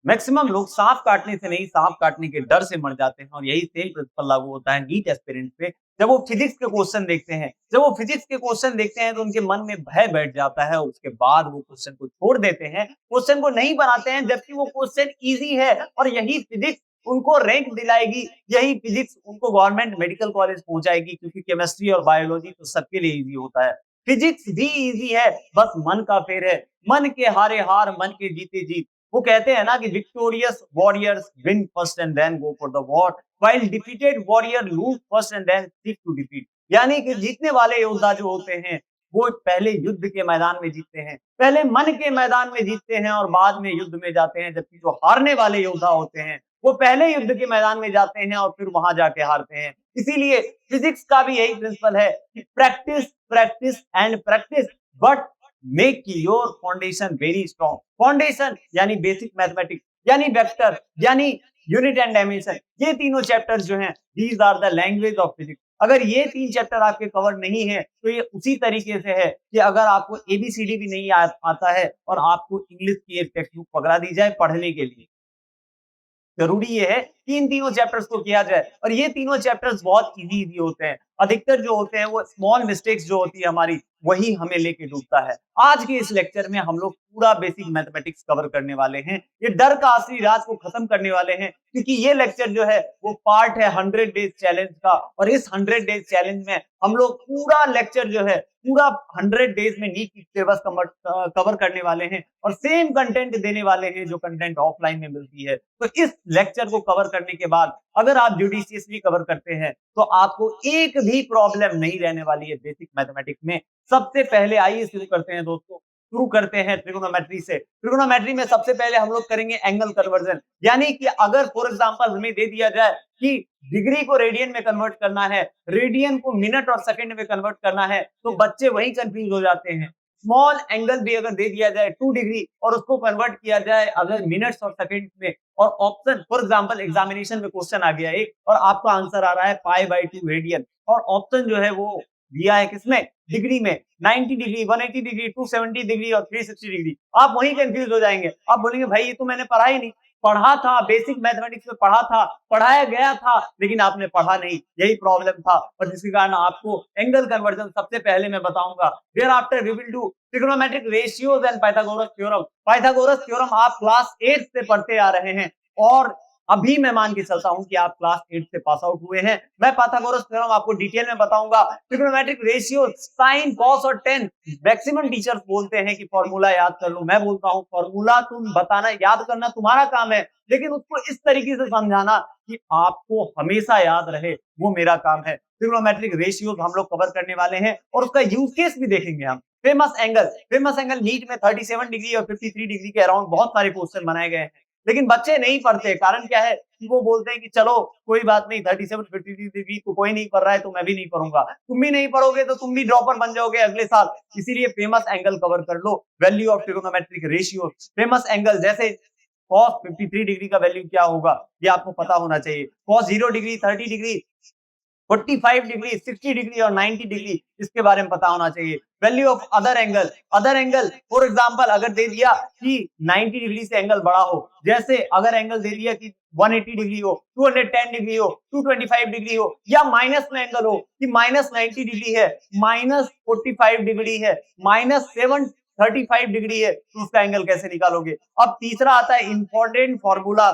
Maximum लोग सांप काटने से नहीं, सांप काटने के डर से मर जाते हैं और यही सेम प्रिंसिपल लागू होता है नीट एस्पिरेंट पे। जब वो फिजिक्स के क्वेश्चन देखते हैं तो उनके मन में भय बैठ जाता है और उसके बाद वो क्वेश्चन को छोड़ देते हैं, क्वेश्चन को नहीं बनाते हैं जबकि वो क्वेश्चन ईज़ी है और यही फिजिक्स उनको रैंक दिलाएगी, यही फिजिक्स उनको गवर्नमेंट मेडिकल कॉलेज पहुँचाएगी क्योंकि केमिस्ट्री और बायोलॉजी तो सबके लिए ईज़ी होता है। फिजिक्स भी ईज़ी है, बस मन का फेर है, मन के हारे हार, मन के जीते जीत। वो कहते हैं ना कि victorious warriors win first and then go for the war while defeated warrior lose first and then seek to defeat. यानी कि जीतने वाले योद्धा जो होते हैं वो पहले युद्ध के मैदान में जीतते हैं, पहले मन के मैदान में जीतते हैं और बाद में युद्ध में जाते हैं, जबकि जो हारने वाले योद्धा होते हैं वो पहले युद्ध के मैदान में जाते हैं और फिर वहां जाके हारते हैं। इसीलिए फिजिक्स का भी यही प्रिंसिपल है कि practice practice and practice, but make your foundation very strong. Foundation यानी बेसिक मैथमेटिक्स, यानी वेक्टर, यानी यूनिट एंड डायमेंशन, ये तीनों चैप्टर्स जो हैं these are the language of physics. अगर ये तीन चैप्टर आपके कवर नहीं है तो ये उसी तरीके से है कि अगर आपको एबीसीडी भी नहीं आता है और आपको इंग्लिश की एक टेक्स्ट बुक पकड़ा दी जाए पढ़ने के लिए, जरूरी ये है कि इन तीनों चैप्टर्स को किया जाए और ये तीनों चैप्टर्स बहुत इजी होते हैं। अधिकतर जो होते हैं वो स्मॉल मिस्टेक्स जो होती है हमारी, वही हमें लेके डूबता है। आज के इस लेक्चर में हम लोग पूरा बेसिक मैथमेटिक्स कवर करने वाले हैं। ये डर का असली राज को खत्म करने वाले हैं क्योंकि ये लेक्चर जो है वो पार्ट है 100 डेज चैलेंज का और इस 100 डेज चैलेंज में हम लोग पूरा लेक्चर जो है पूरा 100 डेज में नीट की सिलेबस कवर करने वाले हैं और सेम कंटेंट देने वाले हैं जो कंटेंट ऑफलाइन में मिलती है। तो इस लेक्चर को कवर करने के बाद अगर आप जुडिशियसली कवर करते हैं तो आपको एक भी प्रॉब्लम नहीं रहने वाली है बेसिक मैथमेटिक्स में। सबसे पहले आइए शुरू करते हैं दोस्तों, शुरू करते हैं ट्रिगोनोमेट्री से। ट्रिगोनोमेट्री में सबसे पहले हम लोग करेंगे एंगल कन्वर्जन, यानी कि अगर फॉर एग्जांपल हमें दे दिया जाए कि डिग्री को रेडियन में कन्वर्ट करना है, रेडियन को मिनट और सेकंड में कन्वर्ट करना है, तो बच्चे वही कंफ्यूज हो जाते हैं। स्मॉल एंगल भी अगर दे दिया जाए 2 डिग्री और उसको कन्वर्ट किया जाए अगर मिनट्स और सेकंड्स में, और ऑप्शन फॉर एग्जांपल एग्जामिनेशन में क्वेश्चन आ गया एक और आपका आंसर आ रहा है π/2 रेडियन और ऑप्शन जो है वो दिया है किसमें, डिग्री में, 90 डिग्री, 180 डिग्री, 270 डिग्री और 360 डिग्री। आप वहीं कंफ्यूज हो जाएंगे, आप बोलेंगे भाई ये तो मैंने पढ़ा ही नहीं। पढ़ा था, बेसिक मैथमेटिक्स में पढ़ा था, पढ़ाया गया था, लेकिन आपने पढ़ा नहीं, यही प्रॉब्लम था और जिसके कारण आपको एंगल कन्वर्जन सबसे पहले मैं बताऊंगा। Thereafter we will do trigonometric ratios and Pythagoras theorem. Pythagoras theorem आप क्लास 8 से पढ़ते आ रहे हैं और अभी मैं मान के चलता हूं कि आप क्लास 8 से पास आउट हुए हैं। मैं पाइथागोरस थ्योरम आपको डिटेल में बताऊंगा। ट्रिग्नोमेट्रिक रेशियो, साइन, कॉस और टेन, मैक्सिमम टीचर्स बोलते हैं कि फॉर्मूला याद कर लो। मैं बोलता हूं फॉर्मूला तुम बताना, याद करना तुम्हारा काम है, लेकिन उसको इस तरीके से समझाना कि आपको हमेशा याद रहे, वो मेरा काम है। ट्रिग्नोमेट्रिक रेशियोज हम लोग कवर करने वाले हैं और उसका यूज केस भी देखेंगे हम। फेमस एंगल नीट में 37 डिग्री और 53 डिग्री के अराउंड बहुत सारे क्वेश्चन बनाए गए हैं, लेकिन बच्चे नहीं पढ़ते। कारण क्या है कि वो बोलते हैं कि चलो कोई बात नहीं, 37 53 डिग्री को कोई नहीं पढ़ रहा है तो मैं भी नहीं पढ़ूंगा। तुम भी नहीं पढ़ोगे तो तुम भी ड्रॉपर बन जाओगे अगले साल। इसीलिए फेमस एंगल कवर कर लो, value of trigonometric ratio. Famous angle जैसे cos 53 डिग्री का वैल्यू क्या होगा ये आपको पता होना चाहिए। cos 0 degree, 30 degree, 45 degree, 60 degree और 90 डिग्री, इसके बारे में पता होना चाहिए। Value of other angle for example अगर दे दिया कि 90 डिग्री से एंगल बड़ा हो, जैसे अगर एंगल दे दिया कि 180 डिग्री हो, 210 डिग्री हो, 225 डिग्री हो, या माइनस में एंगल हो कि -90 डिग्री है, -45 डिग्री है, -735 डिग्री है, तो उसका एंगल कैसे निकालोगे। अब तीसरा आता है इंपॉर्टेंट फॉर्मूला।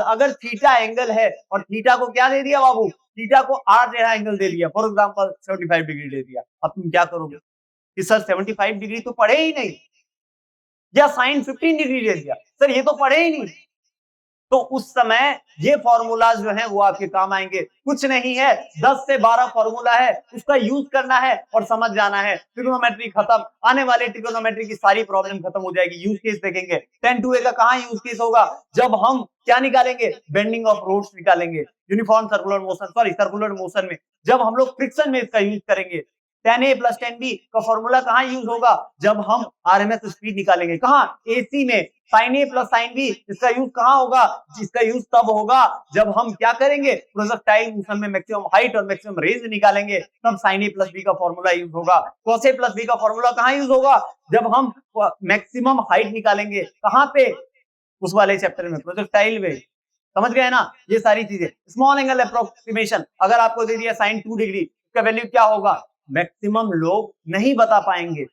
अगर थीटा एंगल है और थीटा को क्या दे दिया बाबू, थीटा को r जैसा एंगल दे दिया, फॉर एग्जांपल 75 डिग्री दे दिया, अब तुम क्या करोगे कि सर 75 डिग्री तो पढ़े ही नहीं, या साइन 15 डिग्री दे दिया, सर ये तो पढ़े ही नहीं। तो उस समय ये फॉर्मूलाज जो है वो आपके काम आएंगे। कुछ नहीं है, 10 से 12 फॉर्मूला है, उसका यूज करना है और समझ जाना है। ट्रिगोनोमेट्री खत्म, आने वाले ट्रिगोनोमेट्री की सारी प्रॉब्लम खत्म हो जाएगी। यूज केस देखेंगे, 10-2a का कहां यूज केस होगा, जब हम क्या निकालेंगे, बेंडिंग ऑफ रोड्स निकालेंगे, यूनिफॉर्म सर्कुलर मोशन में जब हम लोग फ्रिक्शन में इसका यूज करेंगे। 10a + 10b का फॉर्मूला कहां यूज होगा, जब हम आरएमएस स्पीड निकालेंगे, कहां, एसी में। sin a + sin b इसका यूज कहां होगा, इसका यूज तब होगा जब हम क्या करेंगे, प्रोजेक्टाइल मोशन में मैक्सिमम हाइट और मैक्सिमम रेंज निकालेंगे, तब sin a + b का फॉर्मूला यूज होगा। cos a + b का फॉर्मूला कहां यूज होगा, जब हम मैक्सिमम हाइट निकालेंगे, कहां पे, उस वाले चैप्टर में प्रोजेक्टाइल वेग, समझ गए ना ये सारी चीजें। स्मॉल एंगल अप्रोक्सीमेशन, अगर आपको दे दिया sin 2 डिग्री, इसका वैल्यू क्या होगा, मैक्सिमम लोग नहीं बता पाएंगे,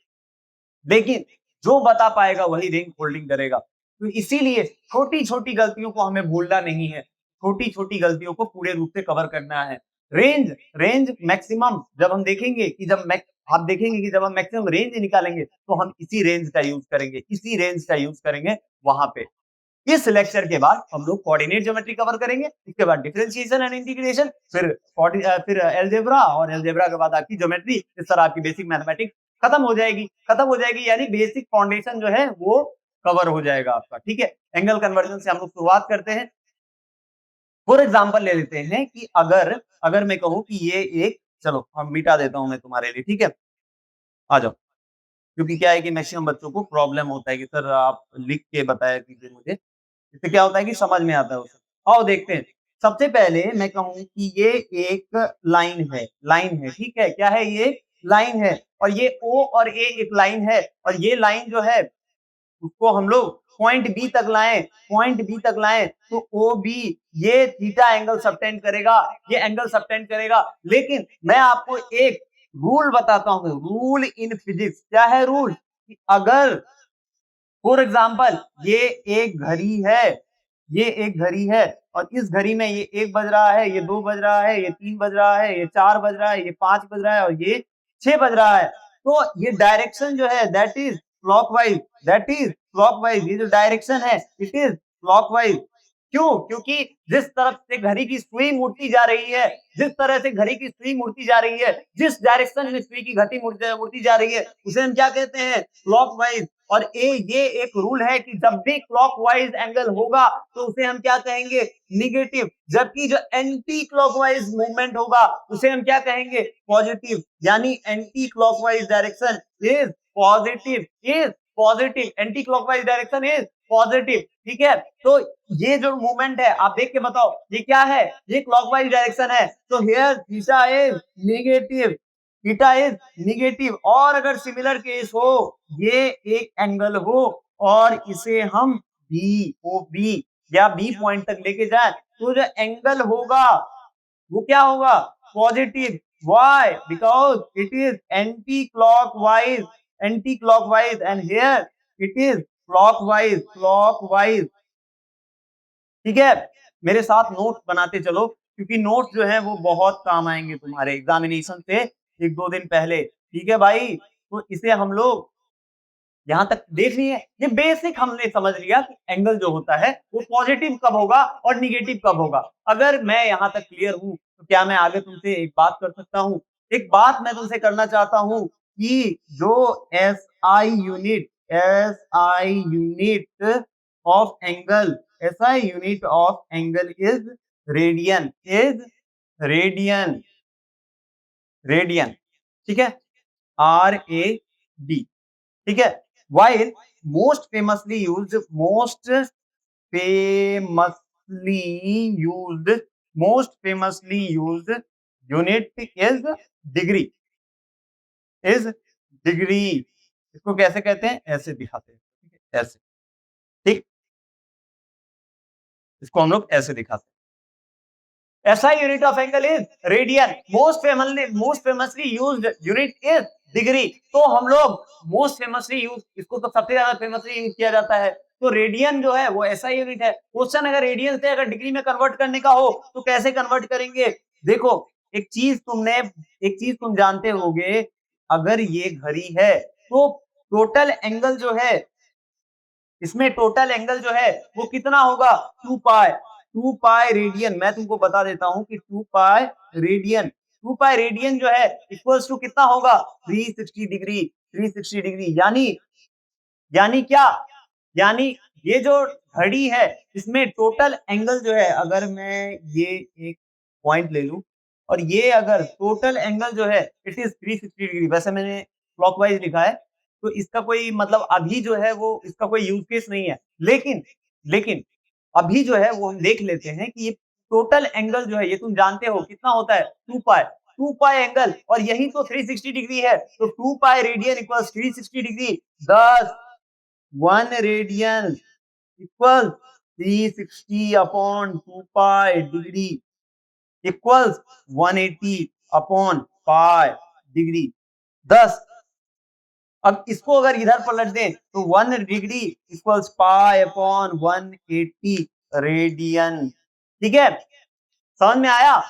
लेकिन जो बता पाएगा वही रैंक होल्डिंग करेगा। तो इसीलिए छोटी छोटी गलतियों को हमें भूलना नहीं है, छोटी छोटी गलतियों को पूरे रूप से कवर करना है। रेंज रेंज मैक्सिमम जब हम देखेंगे कि आप देखेंगे कि जब हम मैक्सिमम रेंज निकालेंगे तो हम इसी रेंज का यूज करेंगे, इसी रेंज का यूज करेंगे वहां पे। इस लेक्चर के बाद हम लोग कोऑर्डिनेट ज्योमेट्री कवर करेंगे, इसके बाद डिफरेंशिएशन एंड इंटीग्रेशन, फिर अलजेब्रा, और अलजेब्रा के बाद आपकी ज्योमेट्री। इस तरह आपकी बेसिक मैथमेटिक्स खत्म हो जाएगी, यानी बेसिक फाउंडेशन जो है वो कवर हो जाएगा आपका। ठीक है, एंगल कन्वर्जन से हम लोग शुरुआत करते हैं। फॉर एग्जांपल ले लेते हैं कि अगर अगर मैं कहूं कि ये एक, चलो हम मिटा देता हूं मैं तुम्हारे लिए, ठीक है, आ जाओ। क्योंकि क्या है कि मैक्सिमम बच्चों को प्रॉब्लम होता है कि सर आप लिख के बताया कीजिए मुझे, इससे क्या होता है कि समझ में आता है उसे। आओ देखते हैं। सबसे पहले मैं कहूँ कि ये एक लाइन है, ठीक है, क्या है ये, लाइन है, और ये O और A एक लाइन है, और ये लाइन जो है उसको हम लोग पॉइंट बी तक लाएं तो ओ बी ये थीटा एंगल सबटेंड करेगा, ये एंगल सबटेंड करेगा। लेकिन मैं आपको एक रूल बताता हूं, रूल इन फिजिक्स। क्या है रूल, कि अगर फॉर एग्जाम्पल ये एक घड़ी है, ये एक घड़ी है, और इस घड़ी में ये 1 बज रहा है, ये 2 बज रहा है, ये 3 बज रहा है, ये 4 बज रहा है, ये 5 बज रहा है, और ये 6 बज रहा है। तो ये डायरेक्शन जो है दैट इज क्लॉकवाइज, ये जो डायरेक्शन है इट इज क्लॉकवाइज। क्यों, क्योंकि जिस तरफ से घड़ी की सुई मुड़ती जा रही है, जिस तरह से घड़ी की सुई मुड़ती जा रही है, जिस डायरेक्शन में सुई की घड़ी मुड़ती जा रही है, उसे हम क्या कहते हैं, क्लॉकवाइज। और ये एक रूल है कि जब भी क्लॉकवाइज एंगल होगा तो उसे हम क्या कहेंगे, निगेटिव। जबकि जो एंटी क्लॉकवाइज मूवमेंट होगा उसे हम क्या कहेंगे, पॉजिटिव। यानी anti clockwise direction is positive, anti clockwise direction is positive. ठीक है, तो ये जो मूवमेंट है आप देख के बताओ ये क्या है, ये क्लॉकवाइज डायरेक्शन है। तो हियर थीटा इज निगेटिव। और अगर सिमिलर केस हो, ये एक एंगल हो और इसे हम बी ओ बी या बी पॉइंट तक लेके जाए, तो जो एंगल होगा वो क्या होगा, positive. Why, because it is anti clockwise and here it is clockwise. ठीक है, मेरे साथ नोट बनाते चलो, क्योंकि नोट जो है वो बहुत काम आएंगे तुम्हारे एग्जामिनेशन से 1-2 दिन पहले। ठीक है भाई, तो इसे हम लोग यहाँ तक देख लिए, ये बेसिक हमने समझ लिया कि एंगल जो होता है वो पॉजिटिव कब होगा और निगेटिव कब होगा। अगर मैं यहाँ तक क्लियर हूँ तो क्या मैं आगे तुमसे एक बात कर सकता हूँ, एक बात मैं तुमसे करना चाहता हूँ कि जो S I unit of angle is radian, radian, ठीक है, RAD, ठीक है। while most famously used most famously used unit is degree, इसको कैसे कहते हैं, ऐसे दिखाते हैं, ठीक है, ऐसे, ठीक, इसको हम लोग ऐसे दिखाते हैं। SI unit of angle is radian, most famously used unit is degree। तो हम लोग मोस्ट फेमसली यूज, इसको तो सबसे ज्यादा फेमसली यूज किया जाता है, तो रेडियन जो है वो SI यूनिट है। क्वेश्चन अगर रेडियन से अगर डिग्री में कन्वर्ट करने का हो तो कैसे कन्वर्ट करेंगे, देखो एक चीज तुम जानते होगे, अगर ये घड़ी है तो टोटल एंगल जो है, इसमें टोटल एंगल जो है वो कितना होगा, 2 पाई रेडियन। मैं तुमको बता देता हूं कि 2 पाई रेडियन जो है इक्वल्स टू कितना होगा, 360 डिग्री। यानी क्या, यानी ये जो घड़ी है इसमें टोटल एंगल जो है, अगर मैं ये एक पॉइंट ले लूं और ये अगर टोटल एंगल जो है इट इज 360 डिग्री, वैसे मैंने क्लॉकवाइज लिखा है तो इसका कोई मतलब अभी जो है वो इसका कोई यूज केस नहीं है, लेकिन अभी जो है वो हम देख लेते हैं कि ये टोटल एंगल जो है ये तुम जानते हो कितना होता है, 2 पाई एंगल, और यही तो 360 डिग्री है। तो 2 pi radian equals 360 degree, 1 radian equal 360 upon 2 pi degree equals 180 upon pi degree. 10। अब इसको अगर इधर पलट दें तो 1 डिग्री इक्वल्स पाई अपॉन 180 रेडियन। ठीक है, समझ में आया?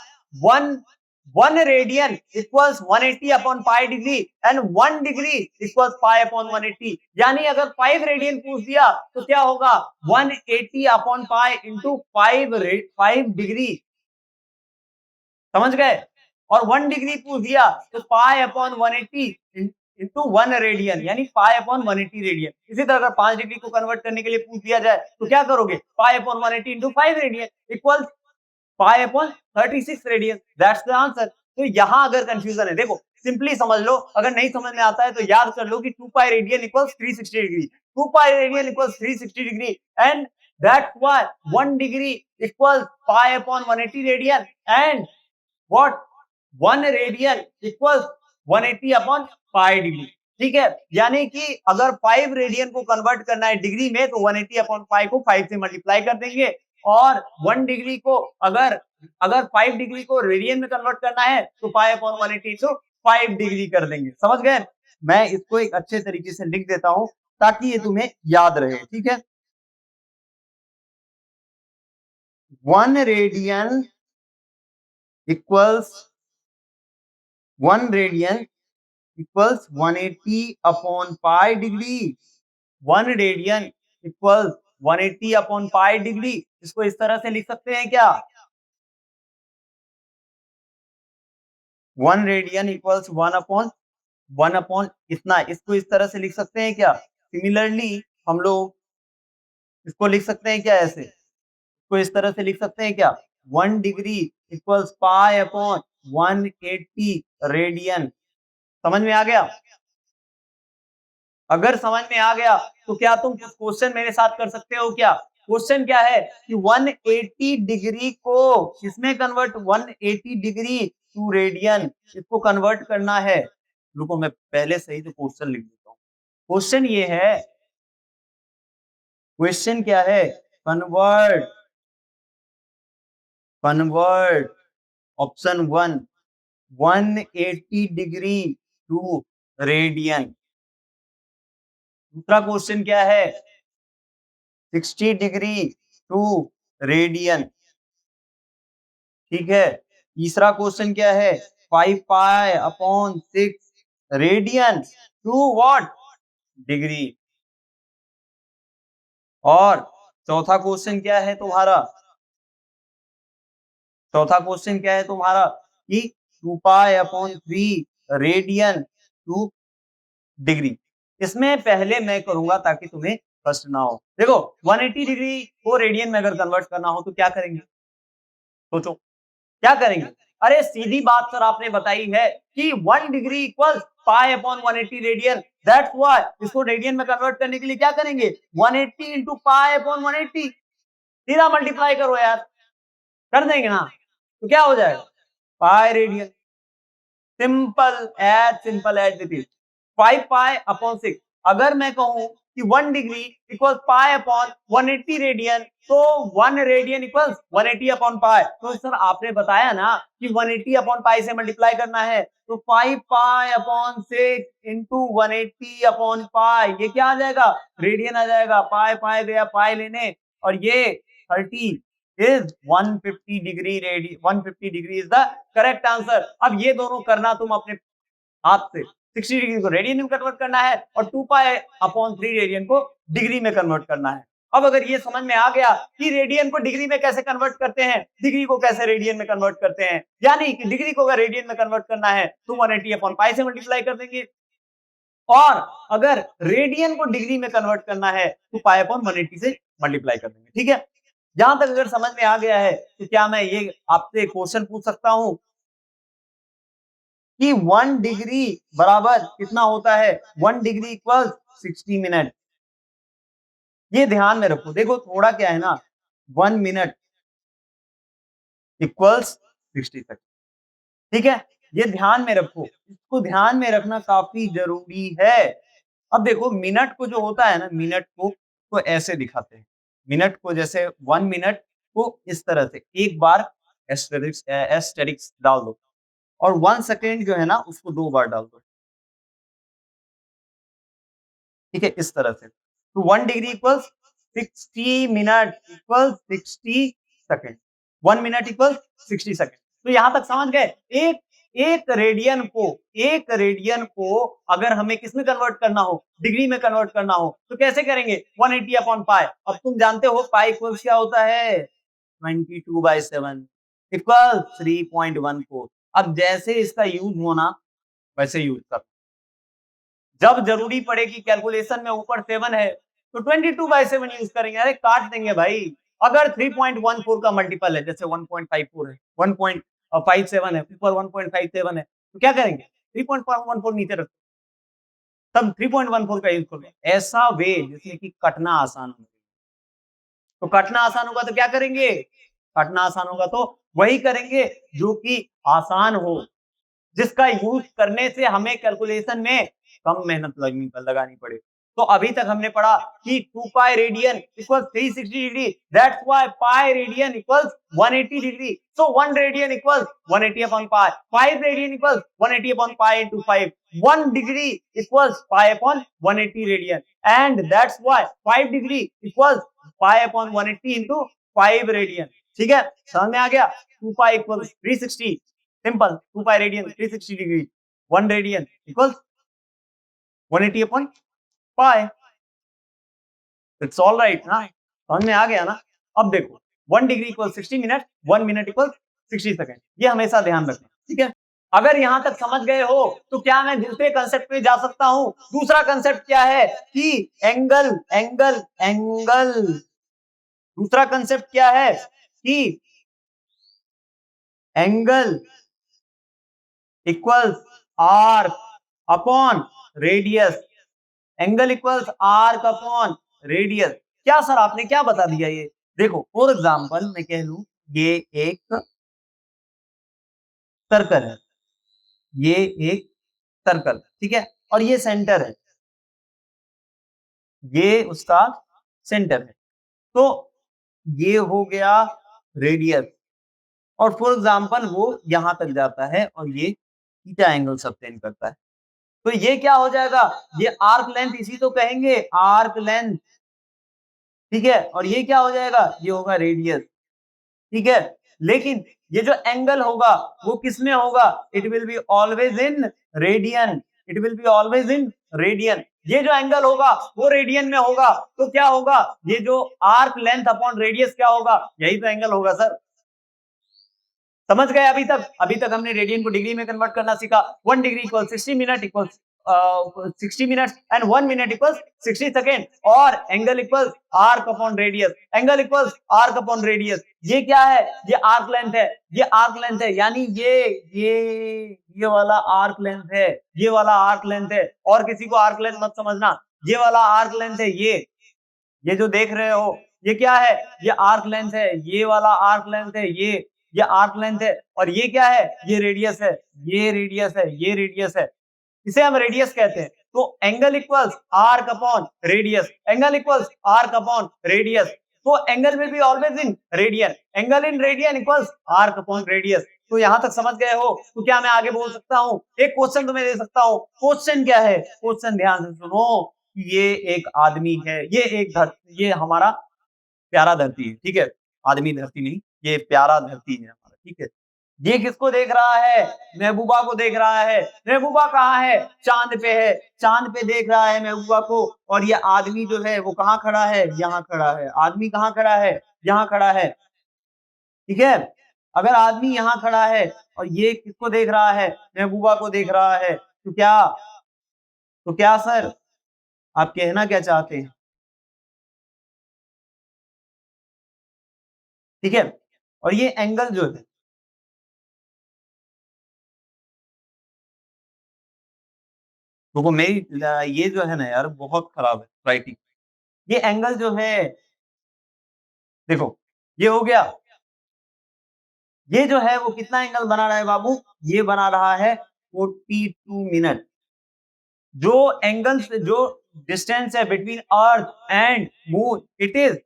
1 radian equals 180 upon pi degree and 1 degree equals pi upon 180। यानी अगर 5 रेडियन पूछ दिया तो क्या होगा? 180 अपॉन पाई इंटू 5 डिग्री। समझ गए? और 1 डिग्री पूछ दिया तो पाई अपॉन 180 इंटू 1 रेडियन, यानी पाई अपॉन 180 रेडियन। इसी तरह अगर 5 डिग्री को कन्वर्ट करने के लिए पूछ दिया जाए तो क्या करोगे? पाई upon 180 into 5 radian equal pi upon 36 radian. That's the answer. तो यहां अगर कंफ्यूजन है, देखो सिंपली समझ लो, अगर नहीं समझ में आता है तो याद कर लो कि 2 pi radian equals 360 degree, 2 pi radian equals 360 degree and that's why 1 degree equals pi upon 180 radian and what 1 radian equals 180 upon pi degree. ठीक है, यानी कि अगर 5 रेडियन को कन्वर्ट करना है डिग्री में तो 180 अपॉन पाई को 5 से मल्टीप्लाई कर देंगे और 1 डिग्री को अगर अगर 5 डिग्री को रेडियन में कन्वर्ट करना है तो पाई अपॉन 180 तो 5 डिग्री कर देंगे। समझ गए? मैं इसको एक अच्छे तरीके से लिख देता हूं ताकि ये तुम्हें याद रहे। ठीक है, 1 radian equals 1 radian equals 180 upon pi degree. 1 radian equals 180 upon pi degree. इसको इस तरह से लिख सकते हैं क्या? 1 रेडियन इक्वल्स 1 अपॉन इतना। इसको इस तरह से लिख सकते हैं क्या? सिमिलरली हम लोग इसको लिख सकते हैं क्या? ऐसे इसको इस तरह से लिख सकते हैं क्या? 1 डिग्री इक्वल्स पाई अपॉन 180 रेडियन। समझ में आ गया? अगर समझ में आ गया तो क्या तुम कुछ क्वेश्चन मेरे साथ कर सकते हो क्या? क्वेश्चन क्या है कि 180 डिग्री को किसमें कन्वर्ट, 180 डिग्री टू रेडियन, इसको कन्वर्ट करना है। रुको मैं पहले सही तो क्वेश्चन लिख देता हूँ। क्वेश्चन ये है, क्वेश्चन क्या है? Convert option 1 180 degree to radian. दूसरा क्वेश्चन क्या है? 60 डिग्री टू रेडियन। ठीक है, तीसरा क्वेश्चन क्या है? 5 pi upon 6 radian to what degree. और चौथा क्वेश्चन क्या है तुम्हारा? चौथा क्वेश्चन क्या है तुम्हारा कि 2 pi upon 3 radian two degree. इसमें पहले मैं करूंगा ताकि तुम्हें कष्ट ना हो। देखो 180 डिग्री को रेडियन में अगर कन्वर्ट करना हो तो क्या करेंगे? सोचो क्या करेंगे? अरे सीधी बात सर आपने बताई है कि 1 degree equal pi upon 180 radian. That's why इसको रेडियन में कन्वर्ट करने के लिए क्या करेंगे? 180 इंटू पाई अपॉन 180 सीधा मल्टीप्लाई करो यार, कर देंगे ना तो क्या हो जाएगा? Pi radian. Simple as it is. 5 pi upon 6। अगर मैं कहूं कि 1 degree equal pi upon 180 radian तो 1 रेडियन इक्वल 180 अपॉन पाई। तो सर आपने बताया ना कि 180 अपॉन पाई से मल्टीप्लाई करना है तो 5 pi upon 6 into 180 upon pi, ये क्या आ जाएगा? रेडियन आ जाएगा। पाई पाई गया पाई लेने और ये 30 is 150 degree radian. 150 degree is the correct answer. अब ये दोनों करना तुम अपने हाथ से। 60 डिग्री को रेडियन में कन्वर्ट करना है और 2 पाई अपॉन 3 रेडियन को डिग्री में कन्वर्ट करना है। अब अगर ये समझ में आ गया कि रेडियन को डिग्री में कैसे कन्वर्ट करते हैं, डिग्री को कैसे रेडियन में कन्वर्ट करते हैं, यानी कि डिग्री को अगर रेडियन में कन्वर्ट करना है तो 180 अपॉन पाई से मल्टीप्लाई कर देंगे और अगर रेडियन को डिग्री में कन्वर्ट करना है तो पाई अपॉन 180 से मल्टीप्लाई कर देंगे। ठीक है, जहां तक अगर समझ में आ गया है तो क्या मैं ये आपसे क्वेश्चन पूछ सकता हूं कि 1 डिग्री बराबर कितना होता है? 1 डिग्री इक्वल 60 मिनट। ये ध्यान में रखो। देखो थोड़ा क्या है ना, 1 मिनट इक्वल्स 60 सेकंड। ठीक है, ये ध्यान में रखो, इसको ध्यान में रखना काफी जरूरी है। अब देखो मिनट को जो होता है ना, मिनट को तो ऐसे दिखाते हैं। मिनट को जैसे 1 मिनट को इस तरह से एक बार एस्टेरिक्स डाल दो और 1 सेकेंड जो है ना उसको 2 बार डाल दो। ठीक है, इस तरह से। तो 1 degree equals 60 minute equals 60 second. 1 minute equals 60 second. तो यहां तक समझ गए? एक रेडियन को अगर हमें किसमें कन्वर्ट करना हो, डिग्री में कन्वर्ट करना हो, तो कैसे करेंगे? 180 अपॉन पाई। अब तुम जानते हो पाई इक्वल्स क्या होता है? 22/7 इक्वल 3.14। अब जैसे इसका यूज होना वैसे यूज कर। जब जरूरी पड़ेगी कैलकुलेशन में ऊपर 7 है तो 22/7 यूज करेंगे। अरे काट देंगे भाई। अगर 3.14 का मल्टीपल है, जैसे 1.54 है, 1.57 है, ऊपर 1.57 है, तो क्या करेंगे? 3.14 नीचे रखो, तब 3.14 का यूज करो। ऐसा वे जिसमें कि कटना आसान हो। तो कटना आसान होगा तो क्या करेंगे? कटना आसान होगा तो वही करेंगे जो कि आसान हो, जिसका यूज करने से हमें कैलकुलेशन में कम मेहनत लगानी पड़े। तो अभी तक हमने पढ़ा कि 2 pi radian equals 360 degree, that's why pi radian equals 180 degree. So 1 radian equals 180 upon pi, 5 radian equals 180 upon pi into 5, 1 degree equals pi upon 180 radian, and that's why 5 degree equals pi upon 180 into 5 radian. ठीक है, समझ में आ गया? 2 पाई equals 360, simple. 2 pi radian 360 degree, 1 radian equals 180 upon pi. It's all right ना? समझ में आ गया ना? अब देखो 1 degree equal 60 minute, 1 minute equal 60 second. ये हमेशा ध्यान रखना, ठीक है? अगर यहां तक समझ गए हो तो क्या मैं दूसरे कंसेप्ट पे जा सकता हूं? दूसरा कंसेप्ट क्या है कि एंगल एंगल एंगल। दूसरा कंसेप्ट क्या है कि angle equals arc upon radius. Angle equals arc upon radius. क्या सर आपने क्या बता दिया ये? देखो फॉर एग्जांपल मैं कह लूं ये एक सर्कल है, ये एक सर्कल, ठीक है, और ये सेंटर है, ये उसका सेंटर है। तो ये हो गया रेडियस, और फॉर एग्जांपल वो यहां तक जाता है और ये थीटा एंगल सबटेंड करता है। तो ये क्या हो जाएगा? ये आर्क लेंथ, इसी तो कहेंगे आर्क लेंथ, ठीक है, और ये क्या हो जाएगा? ये होगा रेडियस, ठीक है। लेकिन ये जो एंगल होगा वो किसमें होगा? It will be always in radian, it will be always in radian. ये जो एंगल होगा वो रेडियन में होगा, तो क्या होगा? ये जो आर्क लेंथ अपॉन रेडियस क्या होगा? यही तो एंगल होगा सर। समझ गए? अभी तक हमने रेडियन को डिग्री में कन्वर्ट करना सीखा। 1 degree equal 60 minute equals 60 minutes and 1 minute equals 60 second, और angle equals arc upon radius, angle equals arc upon radius. ये क्या है? ये आर्क लेंथ है, ये आर्क लेंथ है, यानी ये वाला आर्क लेंथ है, ये वाला आर्क लेंथ है। और किसी को आर्क लेंथ मत समझना, ये वाला आर्क लेंथ है, ये जो देख रहे हो ये क्या है? ये आर्क लेंथ है, ये वाला आर्क लेंथ है, ये आर्क लेंथ है, और ये क्या है? ये रेडियस है, ये रेडियस है, ये रेडियस है। इसे हम रेडियस कहते हैं। तो angle equals arc upon radius, angle equals arc upon radius. तो angle will be always in radian, angle in radian equals arc upon radius. तो यहां तक समझ गए हो? तो क्या मैं आगे बोल सकता हूं? एक क्वेश्चन तुम्हें दे सकता हूं। क्वेश्चन क्या है? क्वेश्चन ध्यान से सुनो। ये एक आदमी है, ये हमारा प्यारा धरती है, ठीक है, आदमी धरती नहीं, ये प्यारा धरती है हमारा, ठीक है। ये किसको देख रहा है? महबूबा को देख रहा है। महबूबा कहाँ है? चांद पे है, चांद पे देख रहा है महबूबा को। और ये आदमी जो है वो कहाँ खड़ा है? यहाँ खड़ा है। आदमी कहाँ खड़ा है? यहाँ खड़ा है, ठीक है। अगर आदमी यहाँ खड़ा है और ये किसको देख रहा है? महबूबा को देख रहा है, तो क्या सर आप कहना क्या चाहते हैं? ठीक है, और ये एंगल जो है, तो वो मेरी ये जो है ना यार बहुत खराब है राइटिंग। ये एंगल जो है, देखो ये हो गया, ये जो है वो कितना एंगल बना रहा है बाबू? ये बना रहा है 42 मिनट। जो डिस्टेंस है between earth and moon, it is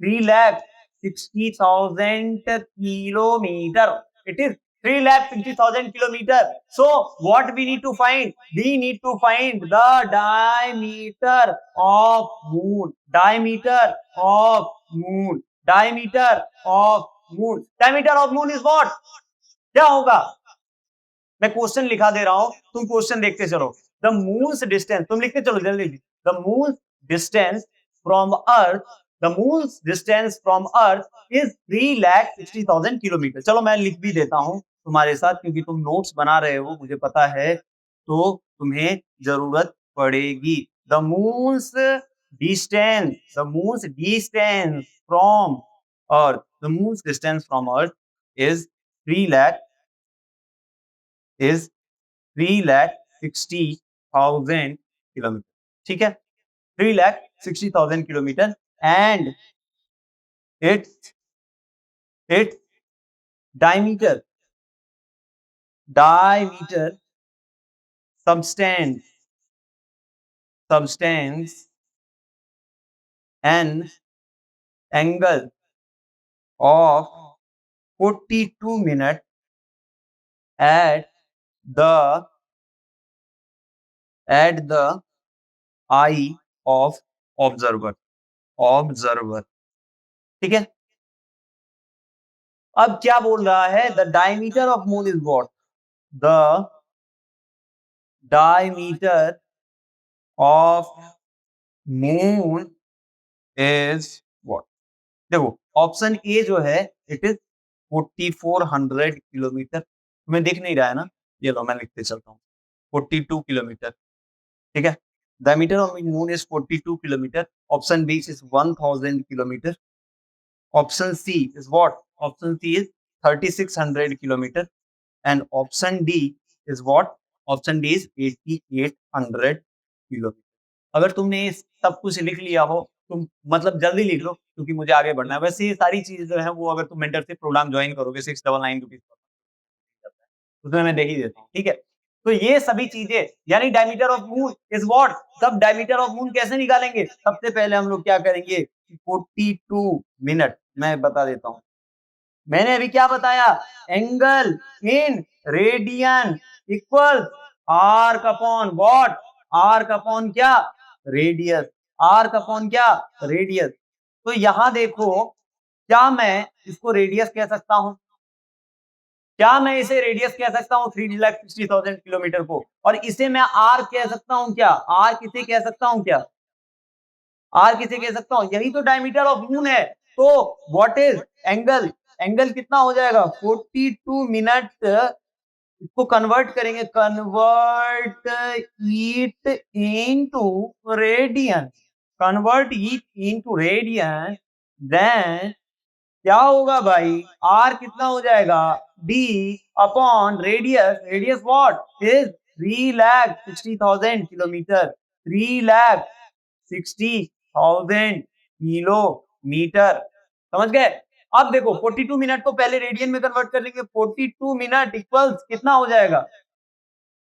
3,60,000 kilometer. It is 3,60,000 kilometer. So what we need to find? We need to find the diameter of moon. Diameter of moon. Diameter of moon. Diameter of moon is what? क्या होगा? मैं question लिखा दे रहा हूं, तुम question देखते चलो. The moons distance, तुम लिखते चलो जल्दी. The moons distance from earth, the moons distance from earth is 3,60,000 kilometre. चलो मैं लिख भी देता हूं तुम्हारे साथ, क्योंकि तुम नोट्स बना रहे हो, मुझे पता है, तो तुम्हें जरूरत पड़ेगी. The moons distance, the moons distance from earth, the moons distance from earth is 3,60,000 kilometre. ठीक है, 3,60,000 kilometre. And it's diameter substance an angle of 42 minutes at the eye of observer. ठीक है. अब क्या बोल रहा है? The diameter of moon is what? The diameter of moon is what? देखो ऑप्शन ए जो है इट इज 4400 किलोमीटर. तुम्हें दिख नहीं रहा है ना? ये लो मैं लिखते चलता हूँ, 42 किलोमीटर. ठीक है, diameter of moon is 42 kilometre. Option B is 1000 kilometre. Option C is what? Option C is 3600 kilometre. And option D is what? Option D is 8800 kilometre. अगर तुमने सब कुछ लिख लिया हो, तुम मतलब जल्दी लिख लो, क्योंकि मुझे आगे बढ़ना है. वैसे ये सारी चीजें जो है वो अगर तुम मेंटरशिप प्रोग्राम ज्वाइन करोगे 699 रुपीज तो तुम्हें मैं दे ही देता हूँ. ठीक है, तो ये सभी चीजें, यानी diameter of moon is what? तब डायमीटर ऑफ मून कैसे निकालेंगे? सबसे पहले हम लोग क्या करेंगे? 42 मिनट. मैं बता देता हूँ, मैंने अभी क्या बताया? Angle in radian equal arc upon what? Arc upon क्या? रेडियस. आर्क अपॉन क्या? रेडियस. तो यहां देखो, क्या मैं इसको रेडियस कह सकता हूं? क्या मैं इसे रेडियस कह सकता हूं 3,60,000 किलोमीटर को? और इसे मैं आर्क कह सकता हूं क्या? आर्क इसे कह सकता हूं क्या? आर्क इसे कह सकता हूं. यही तो डायमीटर ऑफ मून है. तो व्हाट इज एंगल? एंगल कितना हो जाएगा? 42 मिनट. इसको कन्वर्ट करेंगे, convert it into radian. Convert it into radian. Then क्या होगा भाई? आर कितना हो जाएगा? D upon radius. Radius what is 3,60,000 kilometre. 3,60,000 kilometre. समझ गए? अब देखो 42 मिनट को पहले रेडियन में कन्वर्ट कर लेंगे. 42 मिनट इक्वल्स कितना हो जाएगा?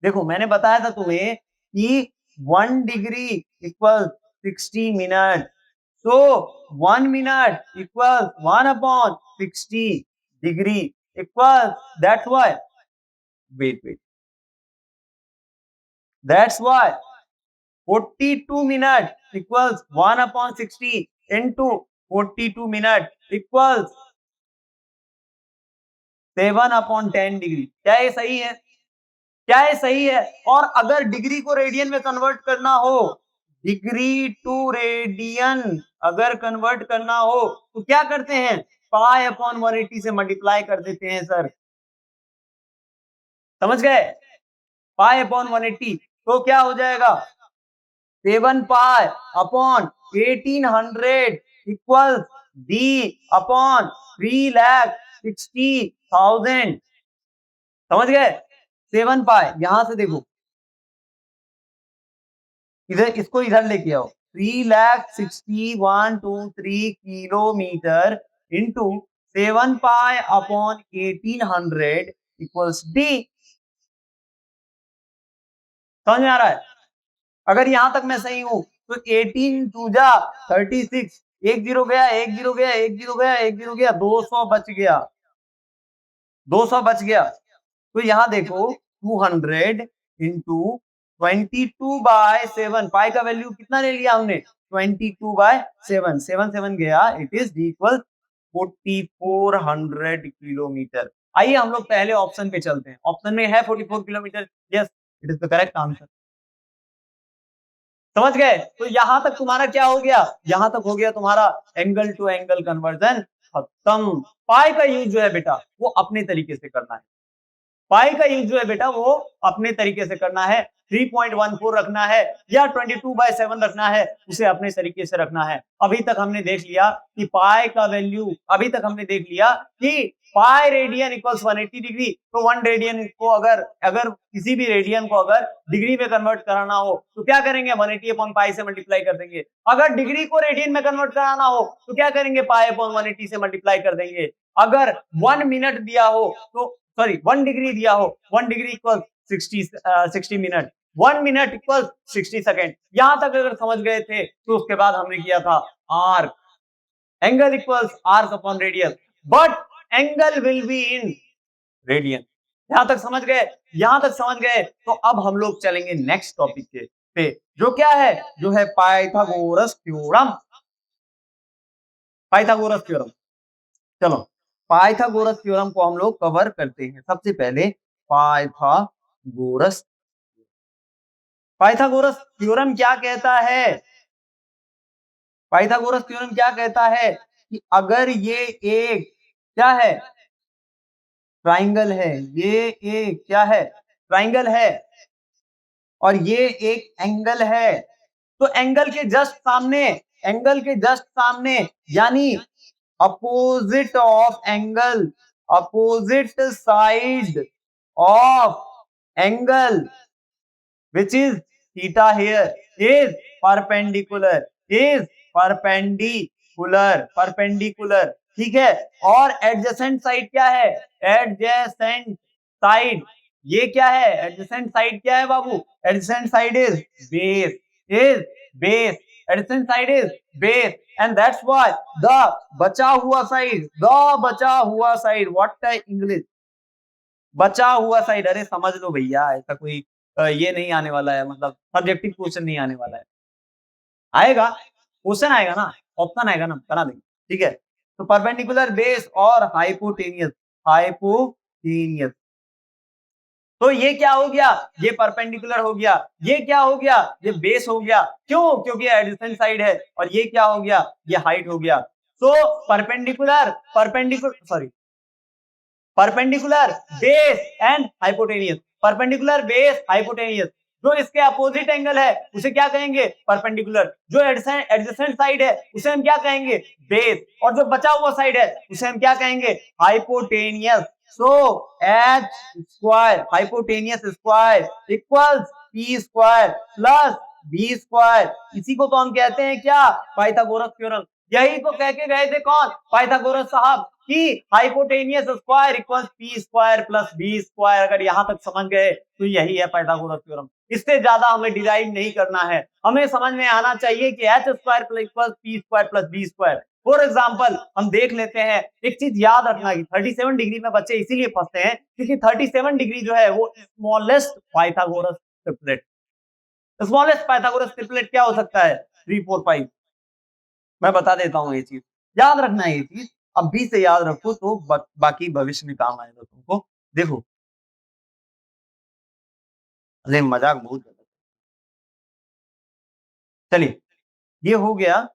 देखो मैंने बताया था तुम्हें कि 1 degree equals 60 minute. So 1 minute equals 1 upon 60 degree equals, that's why, wait, that's why 42 minutes equals 1 upon 60 into 42 minutes equals 7 upon 10 degree. क्या ये सही है? क्या ये सही है? और अगर डिग्री को रेडियन में कन्वर्ट करना हो, डिग्री टू रेडियन अगर कन्वर्ट करना हो, तो क्या करते हैं? पाई अपॉन 180 से मल्टीप्लाई कर देते हैं सर. समझ गए? पाई अपॉन 180 तो क्या हो जाएगा? 7 pi upon 1800 equal D upon 3,60,000. समझ गए? 7 पाई. यहां से देखो, इधर इसको इधर लेके आओ. 3,60,123 kilometre into 7 pi upon 1800 equals D. समझ में आ रहा है? अगर यहां तक मैं सही हूं तो 18 टू जा 36, एक जीरो गया, एक जीरो गया, एक जीरो गया, एक जीरो गया, 200 बच गया, 200 बच गया। तो यहां देखो 200 इंटू 22/7, पाई का वैल्यू कितना ले लिया हमने, 22/7, 7 गया, इट इज इक्वल 4400 किलोमीटर। आइए हम लोग पहले ऑप्शन पे चलते हैं। ऑप्शन में है 44 kilometre, yes it is the correct answer. समझ गए? तो यहां तक तुम्हारा क्या हो गया, यहां तक हो गया तुम्हारा एंगल टू एंगल कन्वर्जन खत्म। पाई का यूज जो है बेटा वो अपने तरीके से करना है, पाई का यूज जो है बेटा वो अपने तरीके से करना है। 3.14 रखना है या 22/7 रखना है, उसे अपने तरीके से रखना है। अभी तक हमने देख लिया कि पाई का वैल्यू, अभी तक हमने देख लिया कि पाई रेडियन इक्वल्स 180 डिग्री। तो 1 रेडियन को अगर अगर किसी भी रेडियन को अगर डिग्री में कन्वर्ट कराना हो तो क्या करेंगे, 180 अपॉन पाई से मल्टीप्लाई कर देंगे। अगर डिग्री को रेडियन में कन्वर्ट कराना हो तो क्या करेंगे, पाई अपॉन 180 से मल्टीप्लाई कर देंगे। अगर 1 मिनट दिया हो तो सॉरी 1 डिग्री दिया हो, 1 degree equal 60 minute, 1 minute equal 60 second. यहां तक अगर समझ गए थे तो उसके बाद हमने किया था arc, angle equals arc upon radius, but angle will be in radian. यहां तक समझ गए, यहां तक समझ गए। तो अब हम लोग चलेंगे नेक्स्ट टॉपिक के पे, जो क्या है, जो है पाइथागोरस थ्योरम। पाइथागोरस थ्योरम, चलो पाइथागोरस थ्योरम को हम लोग कवर करते हैं। सबसे पहले पाइथागोरस, पाइथागोरस थ्योरम क्या कहता है, पाइथागोरस थ्योरम क्या कहता है कि अगर ये एक क्या है, ट्राइंगल है, ये एक क्या है, ट्राइंगल है, और ये एक एंगल है, तो एंगल के जस्ट सामने, एंगल के जस्ट सामने यानी opposite of angle, opposite side of angle which is theta here is perpendicular, is perpendicular, perpendicular, ठीक है। और एडजेसेंट साइड क्या है, एडजेसेंट साइड, ये क्या है, एडजेसेंट साइड क्या है बाबू, adjacent side is base, is base, adjacent side is base, and that's why the बचा हुआ साइड, द बचा हुआ साइड, व्हाट इंग्लिश, बचा हुआ साइड, अरे समझ लो भैया, ऐसा कोई ये नहीं आने वाला है, मतलब सब्जेक्टिव क्वेश्चन नहीं आने वाला है, आएगा क्वेश्चन आएगा ना, ऑप्शन आएगा ना, बना देंगे, ठीक है। तो परपेंडिकुलर बेस और हाइपोटेनियस, हाइपोटेनियस, तो ये क्या हो गया, ये परपेंडिकुलर हो गया, ये क्या हो गया, ये बेस हो गया, क्यों, क्योंकि एडजेसेंट साइड है, और ये क्या हो गया, ये हाइट हो गया। तो perpendicular, perpendicular sorry, perpendicular base and hypotenuse, perpendicular base hypotenuse, जो इसके अपोजिट एंगल है उसे क्या कहेंगे, परपेंडिकुलर, जो एडजेसेंट साइड है उसे हम क्या कहेंगे, बेस, और जो बचा हुआ साइड है उसे हम क्या कहेंगे, hypotenuse. So H square, hypotenuse square equals P square plus B square, इसी को तो हम कहते हैं क्या, पाइथागोरस थ्योरम। यही तो कह के गए थे कौन, पाइथागोरस साहब, कि hypotenuse square equals P square plus B square. अगर यहां तक समझ गए तो यही है पाइथागोरस थ्योरम, इससे ज्यादा हमें डिराइव नहीं करना है। हमें समझ में आना चाहिए कि H square equals P square plus B square. For example हम देख लेते हैं, एक चीज याद रखना कि 37 डिग्री में बच्चे इसीलिए फंसते हैं क्योंकि 37 डिग्री जो है वो smallest Pythagoras triplet, smallest Pythagoras triplet क्या हो सकता है, 3 4 5। मैं बता देता हूँ, ये चीज याद रखना है, ये चीज अभी से याद रखो तो बाकी भविष्य में काम आएगा तुमको। देखो, अरे मजाक बहुत ज्यादा, चलिए ये हो गया,